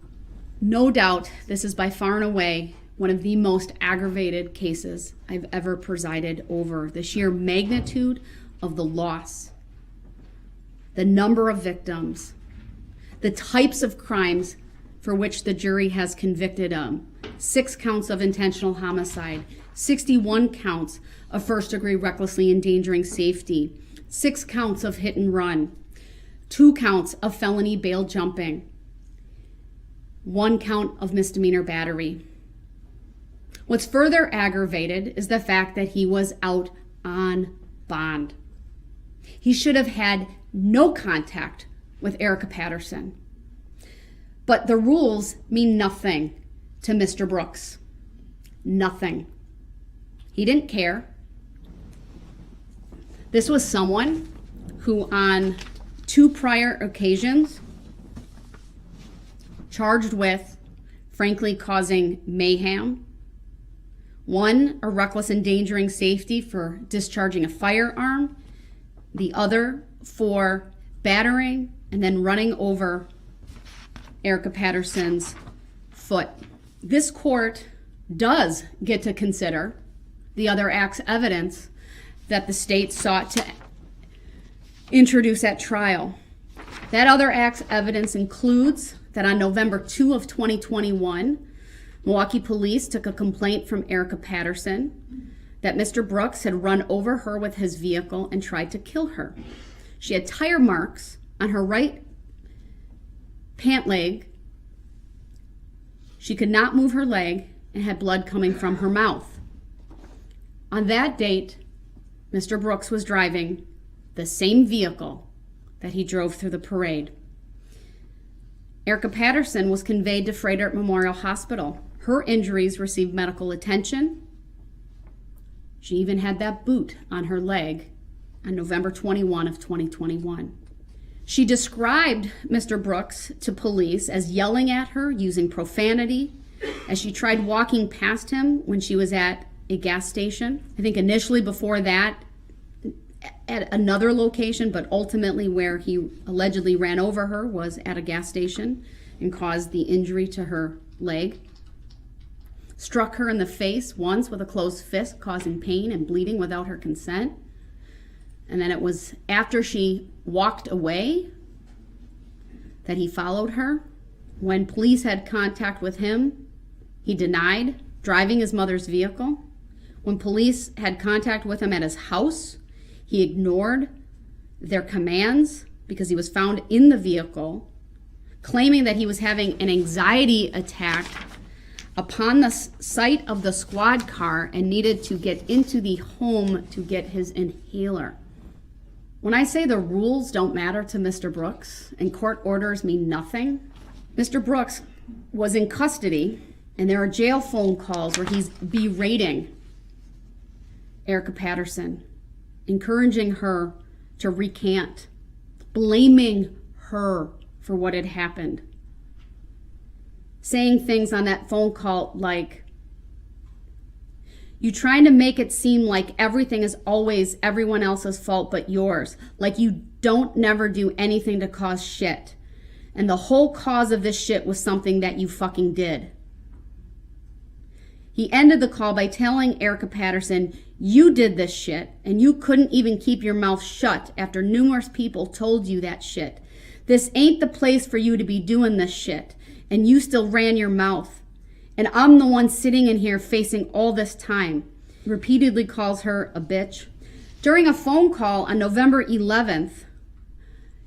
No doubt this is by far and away one of the most aggravated cases I've ever presided over. The sheer magnitude of the loss, the number of victims, the types of crimes for which the jury has convicted him. 6 counts of intentional homicide, 61 counts of first-degree recklessly endangering safety, 6 counts of hit and run, 2 counts of felony bail jumping, 1 count of misdemeanor battery. What's further aggravated is the fact that he was out on bond. He should have had no contact with Erica Patterson. But the rules mean nothing to Mr. Brooks. Nothing. He didn't care. This was someone who on 2 prior occasions charged with, frankly, causing mayhem. 1, a reckless endangering safety for discharging a firearm. The other for battering and then running over Erica Patterson's foot. This court does get to consider the other act's evidence that the state sought to introduce at trial. That other act's evidence includes that on November 2 of 2021, Milwaukee police took a complaint from Erica Patterson that Mr. Brooks had run over her with his vehicle and tried to kill her. She had tire marks on her right pant leg. She could not move her leg and had blood coming from her mouth. On that date, Mr. Brooks was driving the same vehicle that he drove through the parade. Erica Patterson was conveyed to Frederick Memorial Hospital. Her injuries received medical attention. She even had that boot on her leg on November 21 of 2021. She described Mr. Brooks to police as yelling at her, using profanity, as she tried walking past him when she was at a gas station. I think initially before that at another location, but ultimately where he allegedly ran over her was at a gas station and caused the injury to her leg. Struck her in the face once with a closed fist, causing pain and bleeding without her consent. And then it was after she walked away that he followed her. When police had contact with him, he denied driving his mother's vehicle. When police had contact with him at his house, he ignored their commands because he was found in the vehicle, claiming that he was having an anxiety attack upon the sight of the squad car and needed to get into the home to get his inhaler. When I say the rules don't matter to Mr. Brooks and court orders mean nothing, Mr. Brooks was in custody and there are jail phone calls where he's berating Erica Patterson, encouraging her to recant, blaming her for what had happened. saying things on that phone call like, you trying to make it seem like everything is always everyone else's fault but yours. Like you don't never do anything to cause shit. And the whole cause of this shit was something that you fucking did. He ended the call by telling Erica Patterson, you did this shit and you couldn't even keep your mouth shut after numerous people told you that shit. This ain't the place for you to be doing this shit. And you still ran your mouth. And I'm the one sitting in here facing all this time. He repeatedly calls her a bitch. During a phone call on November 11th,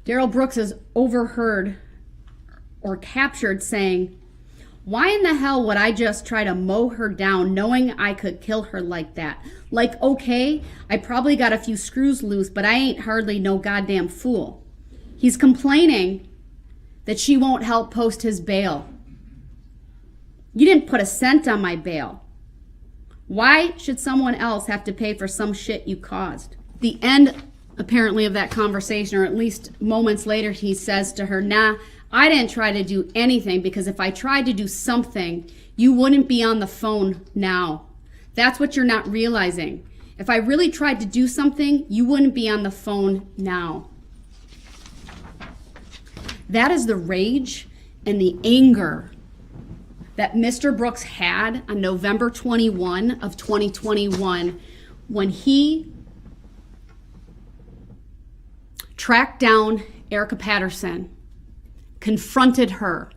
Darrell Brooks is overheard or captured saying, why in the hell would I just try to mow her down knowing I could kill her like that? Like, okay, I probably got a few screws loose, but I ain't hardly no goddamn fool. He's complaining that she won't help post his bail. You didn't put a cent on my bail. Why should someone else have to pay for some shit you caused? The end, apparently, of that conversation, or at least moments later, he says to her, nah, I didn't try to do anything because if I tried to do something, you wouldn't be on the phone now. That's what you're not realizing. If I really tried to do something, you wouldn't be on the phone now. That is the rage and the anger that Mr. Brooks had on November 21 of 2021 when he tracked down Erica Patterson, confronted her.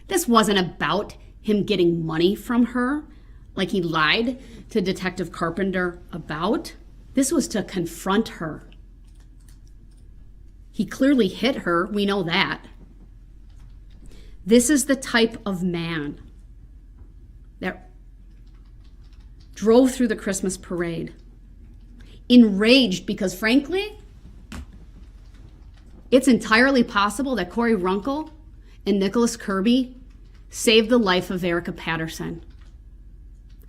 This wasn't about him getting money from her like he lied to Detective Carpenter about. This was to confront her. He clearly hit her, we know that. This is the type of man that drove through the Christmas parade, enraged because, frankly, it's entirely possible that Corey Runkle and Nicholas Kirby saved the life of Erica Patterson.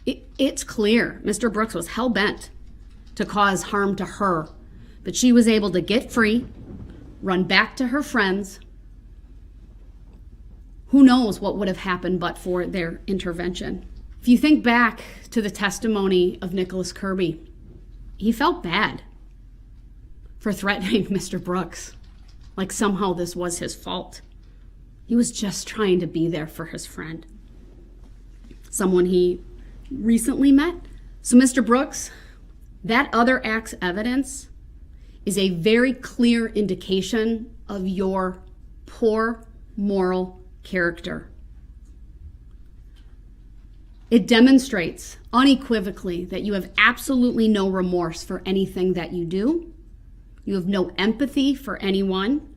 It's clear Mr. Brooks was hell-bent to cause harm to her, but she was able to get free, run back to her friends. Who knows what would have happened but for their intervention. If you think back to the testimony of Nicholas Kirby, he felt bad for threatening Mr. Brooks, like somehow this was his fault. He was just trying to be there for his friend, someone he recently met. So Mr. Brooks, that other act's evidence is a very clear indication of your poor moral character. It demonstrates unequivocally that you have absolutely no remorse for anything that you do. You have no empathy for anyone,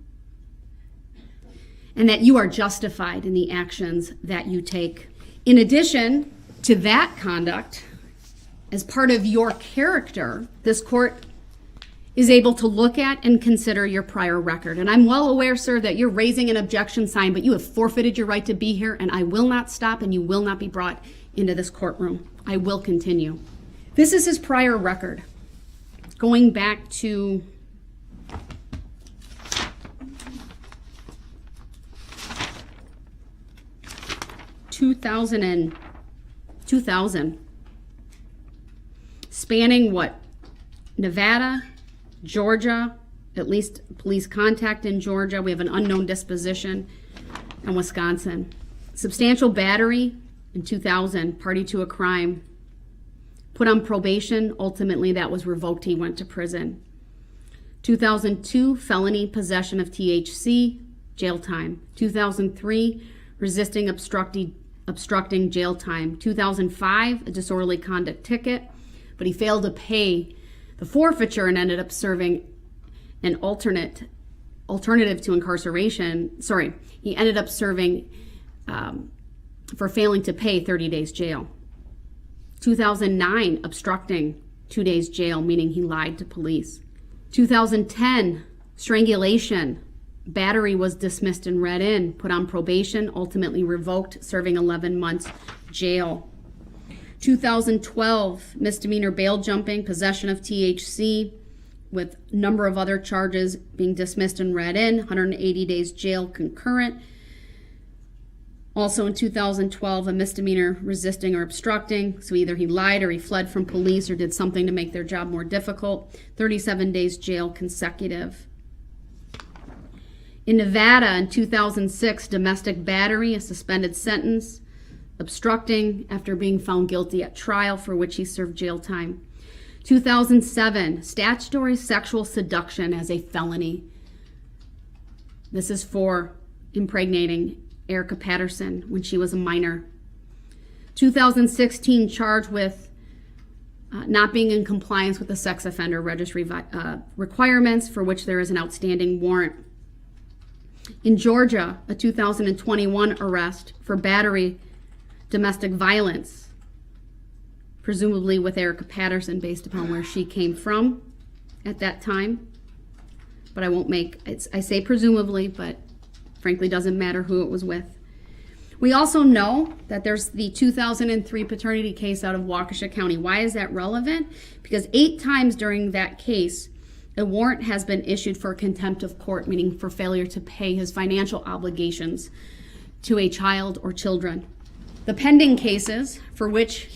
and that you are justified in the actions that you take. In addition to that conduct, as part of your character, this court is able to look at and consider your prior record. And I'm well aware, sir, that you're raising an objection sign, but you have forfeited your right to be here, and I will not stop, and you will not be brought into this courtroom. I will continue. This is his prior record, going back to two thousand, spanning what? Nevada, Georgia, at least police contact in Georgia. We have an unknown disposition in Wisconsin. Substantial battery in 2000, party to a crime. Put on probation. Ultimately, that was revoked. He went to prison. 2002, felony possession of THC, jail time. 2003, resisting obstructing, jail time. 2005, a disorderly conduct ticket, but he failed to pay the forfeiture and ended up serving an alternative to incarceration. He ended up serving for failing to pay 30 days jail. 2009, obstructing, 2 days jail, meaning he lied to police. 2010, strangulation, battery was dismissed and read in, put on probation, ultimately revoked, serving 11 months jail. 2012, misdemeanor bail jumping, possession of THC, with a number of other charges being dismissed and read in, 180 days jail concurrent. Also in 2012, a misdemeanor resisting or obstructing. So either he lied or he fled from police or did something to make their job more difficult. 37 days jail consecutive. In Nevada in 2006, domestic battery, a suspended sentence. Obstructing after being found guilty at trial, for which he served jail time. 2007, statutory sexual seduction as a felony. This is for impregnating Erica Patterson when she was a minor. 2016, charged with not being in compliance with the sex offender registry requirements, for which there is an outstanding warrant. In Georgia, a 2021 arrest for battery, domestic violence, presumably with Erica Patterson based upon where she came from at that time. But I won't make, I say presumably, but frankly doesn't matter who it was with. We also know that there's the 2003 paternity case out of Waukesha County. Why is that relevant? Because 8 times during that case, a warrant has been issued for contempt of court, meaning for failure to pay his financial obligations to a child or children. The pending cases for which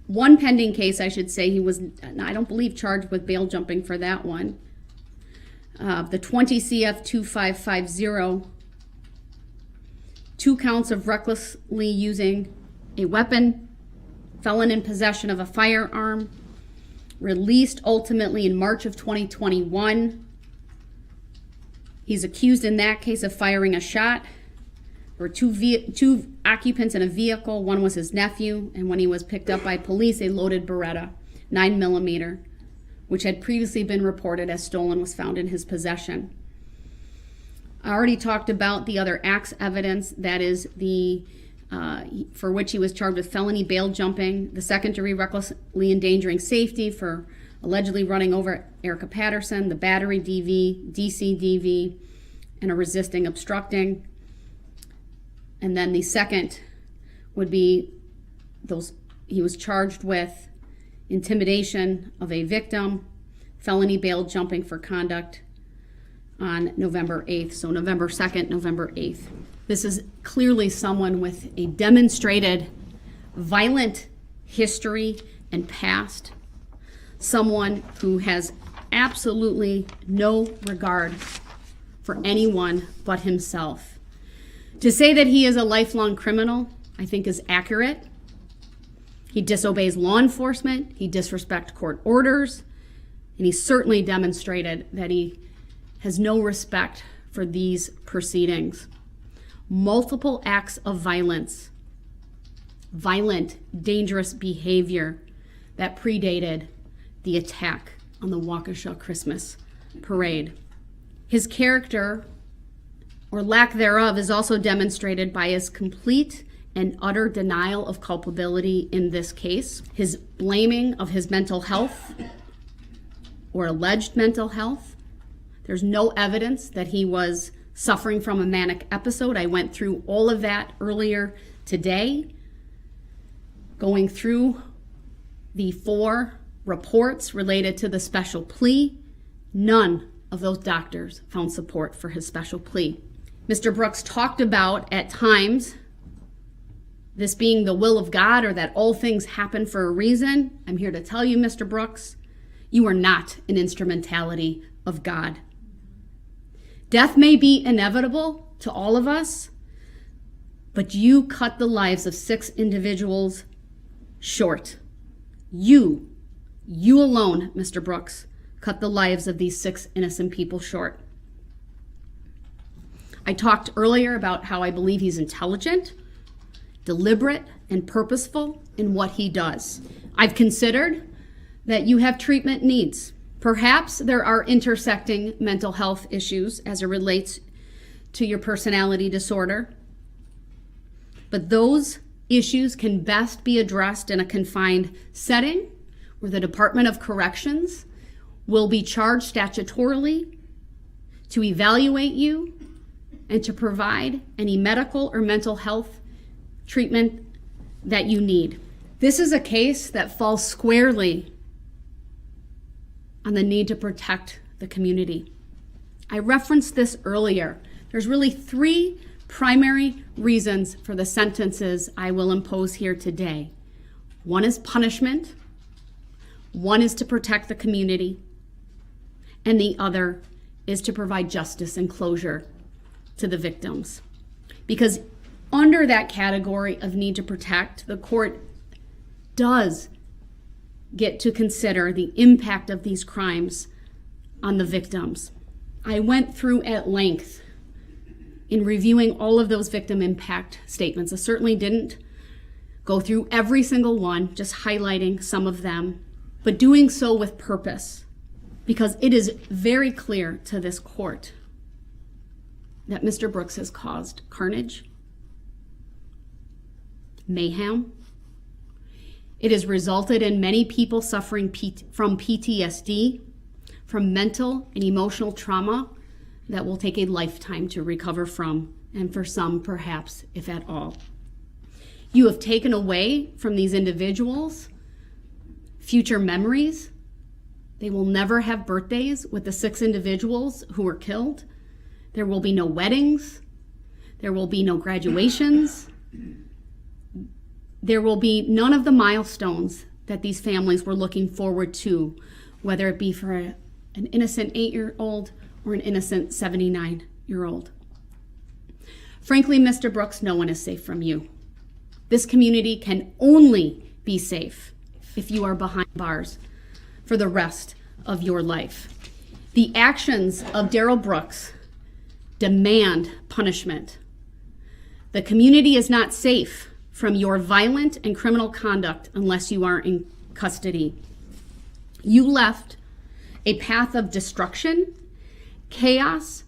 one pending case, I should say, he was, I don't believe, charged with bail jumping for that one. The 20 CF 2550, 2 counts of recklessly using a weapon, felon in possession of a firearm, released ultimately in March of 2021. He's accused in that case of firing a shot. There were two occupants in a vehicle. One was his nephew, and when he was picked up by police, a loaded Beretta, 9mm, which had previously been reported as stolen, was found in his possession. I already talked about the other acts evidence, that is the for which he was charged with felony bail jumping, the second-degree recklessly endangering safety for allegedly running over Erica Patterson, the battery DV, DC DV, and a resisting obstructing. And then the second would be he was charged with intimidation of a victim, felony bail jumping for conduct on November 8th. So November 2nd, November 8th. This is clearly someone with a demonstrated violent history and past. Someone who has absolutely no regard for anyone but himself. To say that he is a lifelong criminal, I think, is accurate. He disobeys law enforcement, he disrespects court orders, and he certainly demonstrated that he has no respect for these proceedings. Multiple acts of violence, violent, dangerous behavior that predated the attack on the Waukesha Christmas parade. His character, or lack thereof, is also demonstrated by his complete and utter denial of culpability in this case, his blaming of his mental health or alleged mental health. There's no evidence that he was suffering from a manic episode. I went through all of that earlier today, going through the 4 reports related to the special plea. None of those doctors found support for his special plea. Mr. Brooks talked about, at times, this being the will of God or that all things happen for a reason. I'm here to tell you, Mr. Brooks, you are not an instrumentality of God. Death may be inevitable to all of us, but you cut the lives of 6 individuals short. You alone, Mr. Brooks, cut the lives of these 6 innocent people short. I talked earlier about how I believe he's intelligent, deliberate, and purposeful in what he does. I've considered that you have treatment needs. Perhaps there are intersecting mental health issues as it relates to your personality disorder, but those issues can best be addressed in a confined setting where the Department of Corrections will be charged statutorily to evaluate you and to provide any medical or mental health treatment that you need. This is a case that falls squarely on the need to protect the community. I referenced this earlier. There's really 3 primary reasons for the sentences I will impose here today. One is punishment, one is to protect the community, and the other is to provide justice and closure to the victims. Because under that category of need to protect, the court does get to consider the impact of these crimes on the victims. I went through at length in reviewing all of those victim impact statements. I certainly didn't go through every single one, just highlighting some of them, but doing so with purpose, because it is very clear to this court that Mr. Brooks has caused carnage, mayhem. It has resulted in many people suffering from PTSD, from mental and emotional trauma that will take a lifetime to recover from, and for some, perhaps, if at all. You have taken away from these individuals future memories. They will never have birthdays with the 6 individuals who were killed. There will be no weddings. There will be no graduations. There will be none of the milestones that these families were looking forward to, whether it be for an innocent 8-year-old or an innocent 79-year-old. Frankly, Mr. Brooks, no one is safe from you. This community can only be safe if you are behind bars for the rest of your life. The actions of Darrell Brooks demand punishment. The community is not safe from your violent and criminal conduct unless you are in custody. You left a path of destruction, chaos,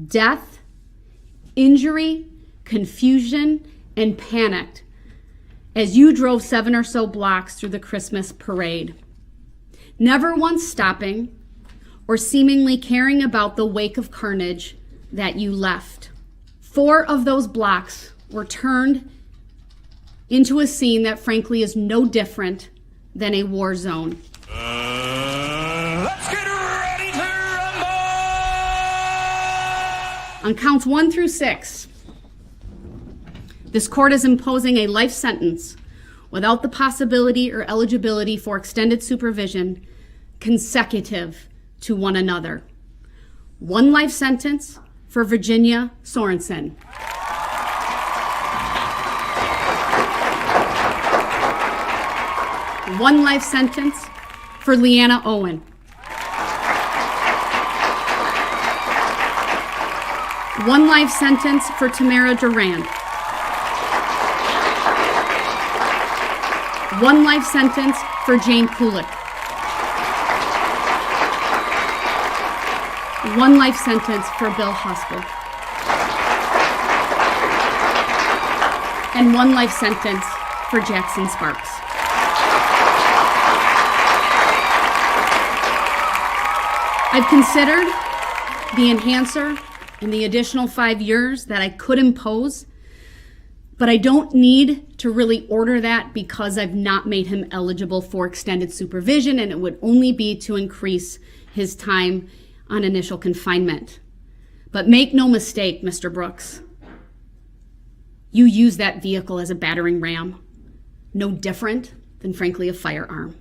death, injury, confusion, and panic as you drove 7 or so blocks through the Christmas parade, never once stopping or seemingly caring about the wake of carnage that you left. 4 of those blocks were turned into a scene that frankly is no different than a war zone. Let's get ready to rumble! On counts 1 through 6, this court is imposing a life sentence without the possibility or eligibility for extended supervision consecutive to one another. 1 life sentence for Virginia Sorensen. 1 life sentence for Leanna Owen. 1 life sentence for Tamara Durand. 1 life sentence for Jane Kulik. 1 life sentence for Bill Hospital. And 1 life sentence for Jackson Sparks. I've considered the enhancer and the additional 5 years that I could impose, but I don't need to really order that because I've not made him eligible for extended supervision, and it would only be to increase his time on initial confinement. But make no mistake, Mr. Brooks, you use that vehicle as a battering ram, no different than, frankly, a firearm.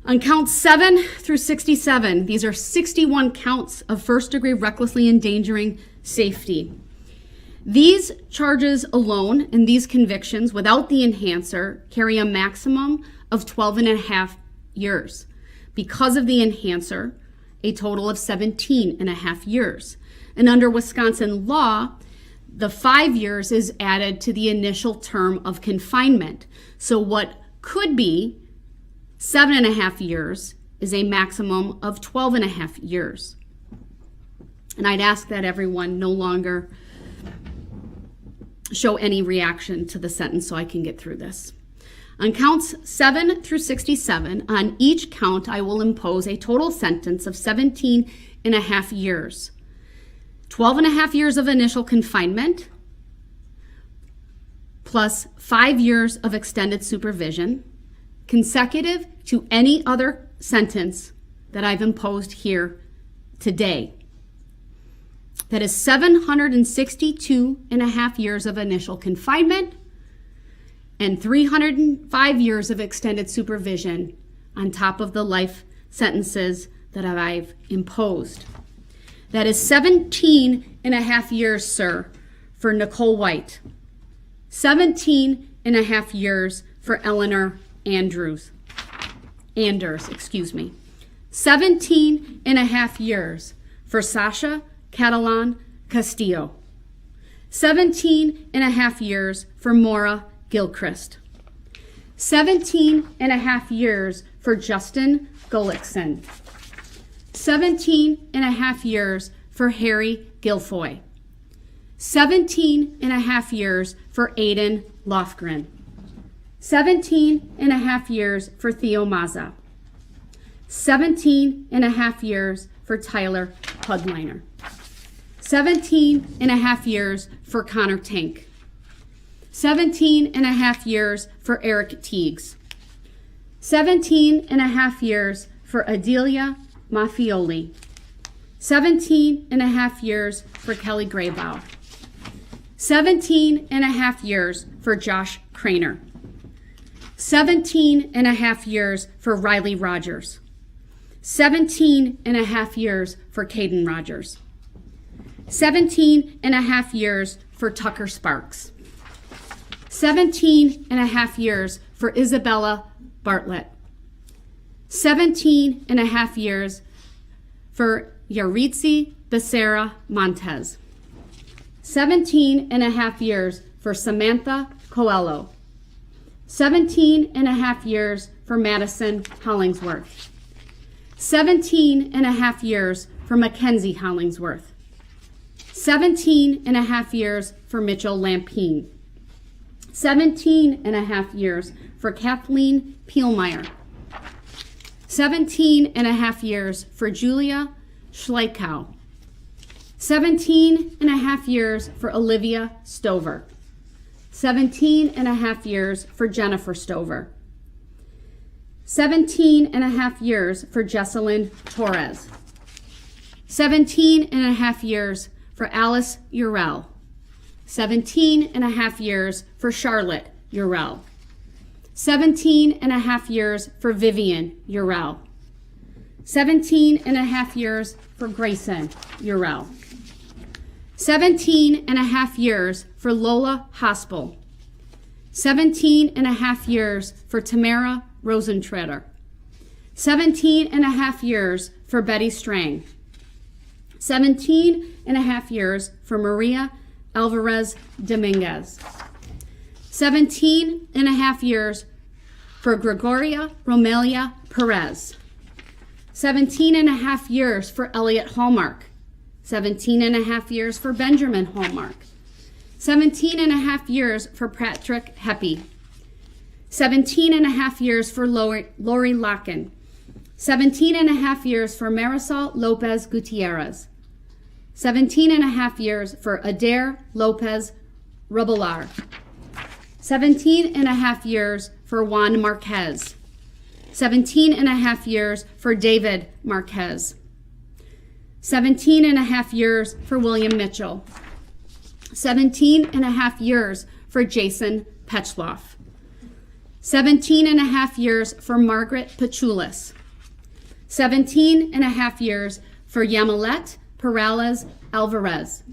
On counts 7 through 67, these are 61 counts of first-degree recklessly endangering safety. These charges alone and these convictions without the enhancer carry a maximum of 12.5 years. Because of the enhancer, a total of 17.5 years. And under Wisconsin law, the 5 years is added to the initial term of confinement. So what could be 7.5 years is a maximum of 12.5 years. And I'd ask that everyone no longer show any reaction to the sentence so I can get through this. On counts 7 through 67, on each count, I will impose a total sentence of 17.5 years. 12.5 years of initial confinement, plus 5 years of extended supervision, consecutive to any other sentence that I've imposed here today. That is 762 and a half years of initial confinement and 305 years of extended supervision on top of the life sentences that I've imposed. That is 17 and a half years, sir, for Nicole White. 17 and a half years for Eleanor Anders, 17 and a half years for Sasha Catalan Castillo. 17 and a half years for Maura Gilchrist. 17 and a half years for Justin Gullickson. 17 and a half years for Harry Guilfoy. 17 and a half years for Aiden Lofgren. 17 and a half years for Theo Maza. 17 and a half years for Tyler Hudliner. 17 and a half years for Connor Tank. 17 and a half years for Eric Teagues. 17 and a half years for Adelia Maffioli. 17 and a half years for Kelly Graybow. 17 and a half years for Josh Craner. 17 and a half years for Riley Rogers. 17 and a half years for Caden Rogers. 17 and a half years for Tucker Sparks. 17 and a half years for Isabella Bartlett. 17 and a half years for Yaritzi Becerra Montez. 17 and a half years for Samantha Coelho. 17 and a half years for Madison Hollingsworth. 17 and a half years for Mackenzie Hollingsworth. 17 and a half years for Mitchell Lampine. 17 and a half years for Kathleen Pielmeyer. 17 and a half years for Julia Schleichow. 17 and a half years for Olivia Stover. 17 and a half years for Jennifer Stover. 17 and a half years for Jesselyn Torres. 17 and a half years for Alice Urell. 17 and a half years for Charlotte Urell. 17 and a half years for Vivian Urell. 17 and a half years for Grayson Urell. 17 and a half years for Lola Hospel. 17 and a half years for Tamara Rosentreter. 17 and a half years for Betty Strang. 17 and a half years for Maria Alvarez Dominguez. 17 and a half years for Gregoria Romelia Perez. 17 and a half years for Elliot Hallmark. 17 and a half years for Benjamin Hallmark. 17 and a half years for Patrick Heppy. 17 and a half years for Lori Locken. 17 and a half years for Marisol Lopez Gutierrez. 17 and a half years for Adair Lopez Rubelar. 17 and a half years for Juan Marquez. 17 and a half years for David Marquez. 17 and a half years for William Mitchell. 17 and a half years for Jason Petchloff. 17 and a half years for Margaret Pachulis. 17 and a half years for Yamilet Perales Alvarez.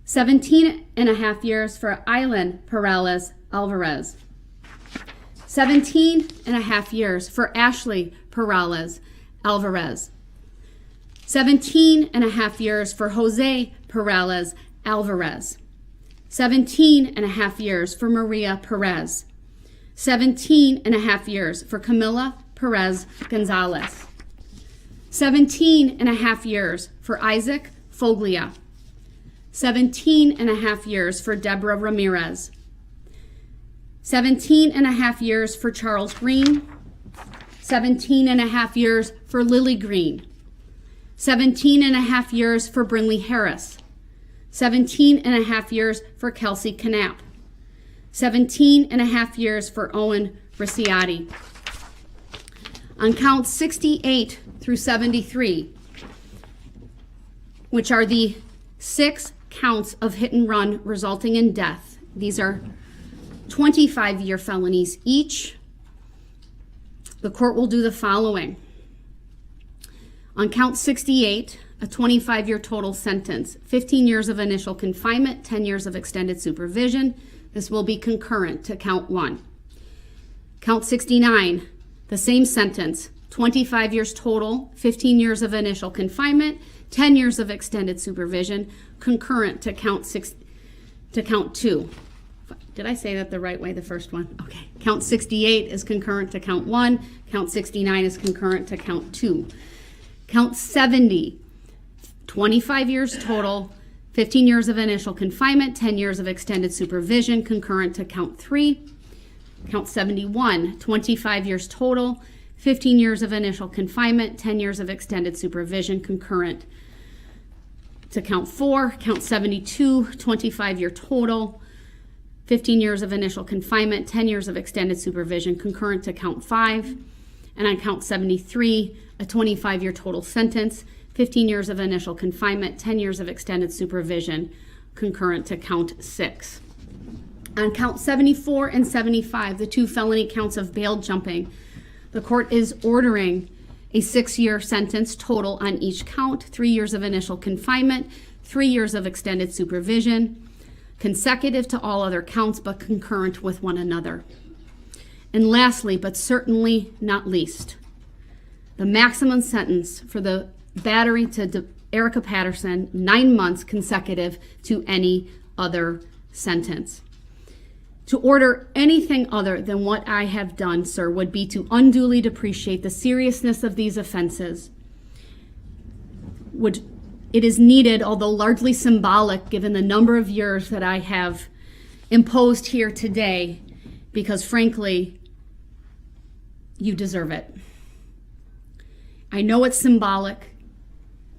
17 and a half years for Island Perales Alvarez. 17 and a half years for Ashley Perales Alvarez. 17 and a half years for Jose Perales Alvarez. 17 and a half years for Maria Perez. 17 and a half years for Camila Perez Gonzalez. 17 and a half years for Isaac Foglia. 17 and a half years for Deborah Ramirez. 17 and a half years for Charles Green. 17 and a half years for Lily Green. 17 and a half years for Brinley Harris. 17 and a half years for Kelsey Knapp. 17 and a half years for Owen Ricciati. On counts 68 through 73, which are the 6 counts of hit and run resulting in death. These are 25-year felonies each. The court will do the following. On count 68, a 25-year total sentence, 15 years of initial confinement, 10 years of extended supervision. This will be concurrent to count 1. Count 69, the same sentence, 25 years total, 15 years of initial confinement, 10 years of extended supervision, concurrent to count 2. Did I say that the right way, the first one? Okay. Count 68 is concurrent to count 1. Count 69 is concurrent to count 2. Count 70, 25 years total, 15 years of initial confinement, 10 years of extended supervision, concurrent to count 3. Count 71, 25 years total, 15 years of initial confinement, 10 years of extended supervision, concurrent to count 4. Count 72, 25-year total, 15 years of initial confinement, 10 years of extended supervision, concurrent to count 5. And on count 73, a 25-year total sentence, 15 years of initial confinement, 10 years of extended supervision, concurrent to count 6. On count 74 and 75, the 2 felony counts of bail jumping, the court is ordering a 6-year sentence total on each count, 3 years of initial confinement, 3 years of extended supervision, consecutive to all other counts but concurrent with one another. And lastly, but certainly not least, the maximum sentence for the battery to Erica Patterson, 9 months consecutive to any other sentence. To order anything other than what I have done, sir, would be to unduly depreciate the seriousness of these offenses. It is needed, although largely symbolic, given the number of years that I have imposed here today, because frankly, you deserve it. I know it's symbolic,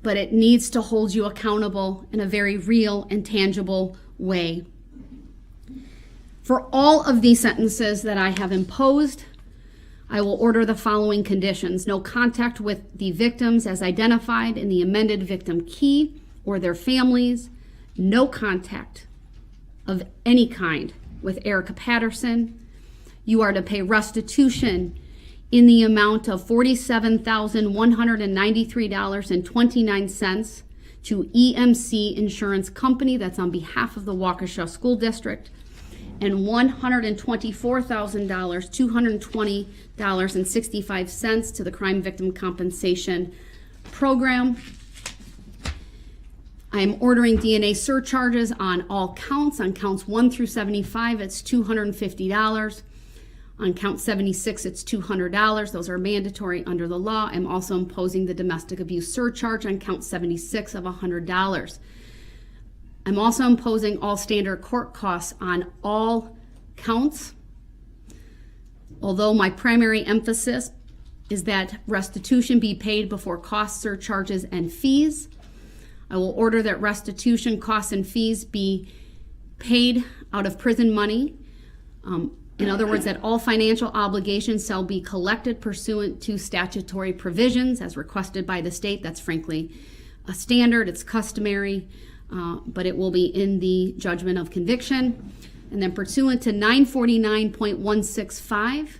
but it needs to hold you accountable in a very real and tangible way. For all of these sentences that I have imposed, I will order the following conditions: no contact with the victims as identified in the amended victim key or their families, no contact of any kind with Erica Patterson. You are to pay restitution in the amount of $47,193.29 to EMC Insurance Company, that's on behalf of the Waukesha School District, and $124,000, $220.65 to the Crime Victim Compensation Program. I am ordering DNA surcharges on all counts. On counts 1 through 75, it's $250. On count 76, it's $200. Those are mandatory under the law. I'm also imposing the domestic abuse surcharge on count 76 of $100. I'm also imposing all standard court costs on all counts. Although my primary emphasis is that restitution be paid before costs, surcharges, and fees, I will order that restitution, costs, and fees be paid out of prison money. In other words, that all financial obligations shall be collected pursuant to statutory provisions as requested by the state. That's frankly a standard, it's customary, but it will be in the judgment of conviction. And then pursuant to 949.165,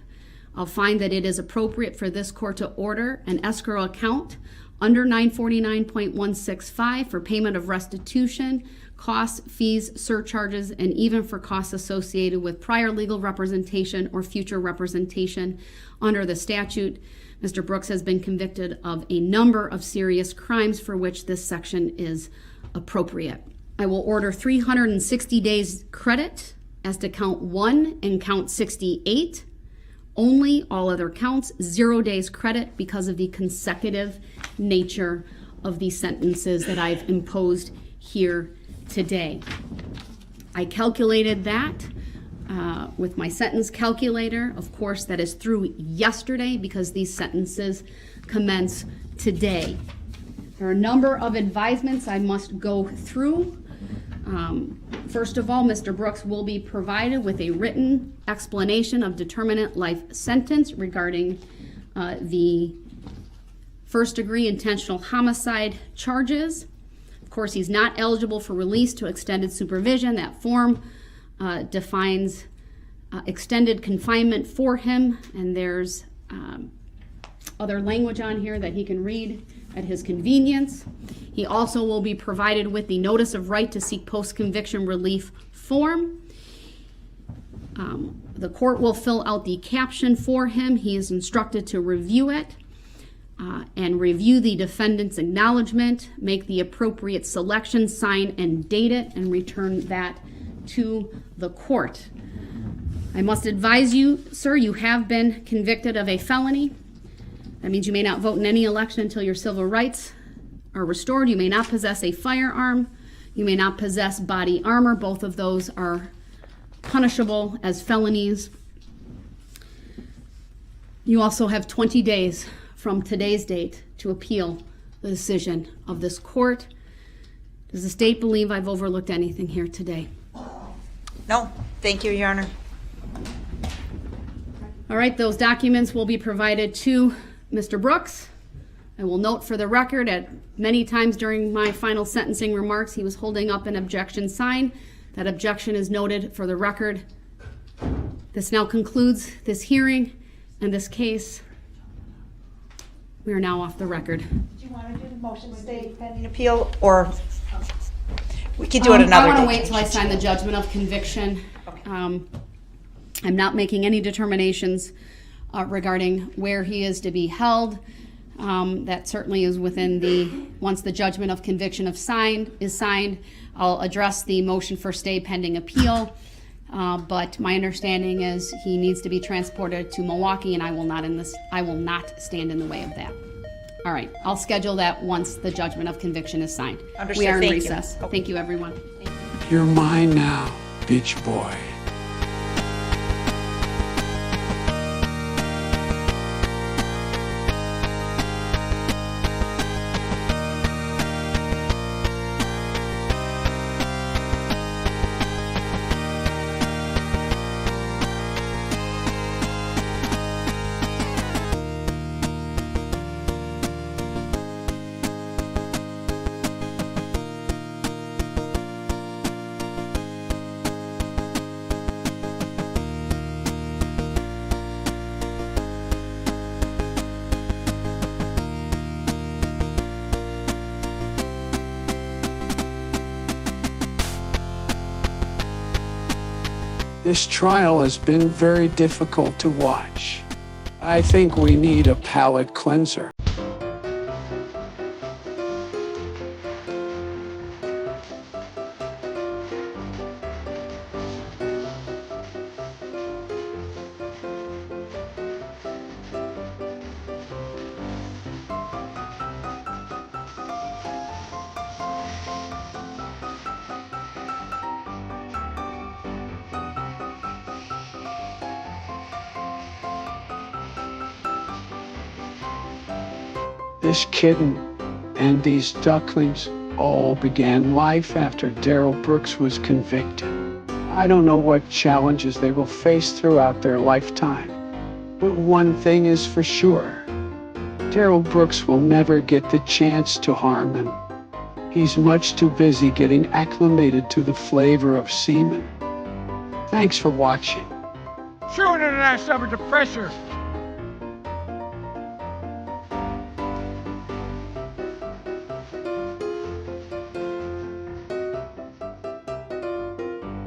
I'll find that it is appropriate for this court to order an escrow account under 949.165 for payment of restitution, costs, fees, surcharges, and even for costs associated with prior legal representation or future representation under the statute. Mr. Brooks has been convicted of a number of serious crimes for which this section is appropriate. I will order 360 days credit as to count 1 and count 68. Only, all other counts, 0 days credit because of the consecutive nature of the sentences that I've imposed here today. I calculated that with my sentence calculator. Of course, that is through yesterday because these sentences commence today. There are a number of advisements I must go through. First of all, Mr. Brooks will be provided with a written explanation of determinate life sentence regarding the first-degree intentional homicide charges. Of course, he's not eligible for release to extended supervision. That form defines extended confinement for him, and there's other language on here that he can read at his convenience. He also will be provided with the Notice of Right to Seek Post-Conviction Relief form. The court will fill out the caption for him. He is instructed to review it and review the defendant's acknowledgement, make the appropriate selection, sign and date it, and return that to the court. I must advise you, sir, you have been convicted of a felony. That means you may not vote in any election until your civil rights are restored. You may not possess a firearm. You may not possess body armor. Both of those are punishable as felonies. You also have 20 days from today's date to appeal the decision of this court. Does the state believe I've overlooked anything here today? No, thank you, Your Honor. All right, those documents will be provided to Mr. Brooks. I will note for the record, at many times during my final sentencing remarks, he was holding up an objection sign. That objection is noted for the record. This now concludes this hearing and this case. We are now off the record. Do you want to do the motion to stay pending appeal, or we could do it another day? I want to wait till I sign the judgment of conviction. Okay. I'm not making any determinations regarding where he is to be held. That certainly is within once the judgment of conviction is signed, I'll address the motion for stay pending appeal. But my understanding is he needs to be transported to Milwaukee, and I will not stand in the way of that. All right, I'll schedule that once the judgment of conviction is signed. Understood. We are in Thank you. recess. Okay. Thank you, everyone. You're mine now, beach boy. This trial has been very difficult to watch. I think we need a palate cleanser. This kitten and these ducklings all began life after Darrell Brooks was convicted. I don't know what challenges they will face throughout their lifetime, but one thing is for sure. Darrell Brooks will never get the chance to harm them. He's much too busy getting acclimated to the flavor of semen. Thanks for watching. Shooting an ass under pressure.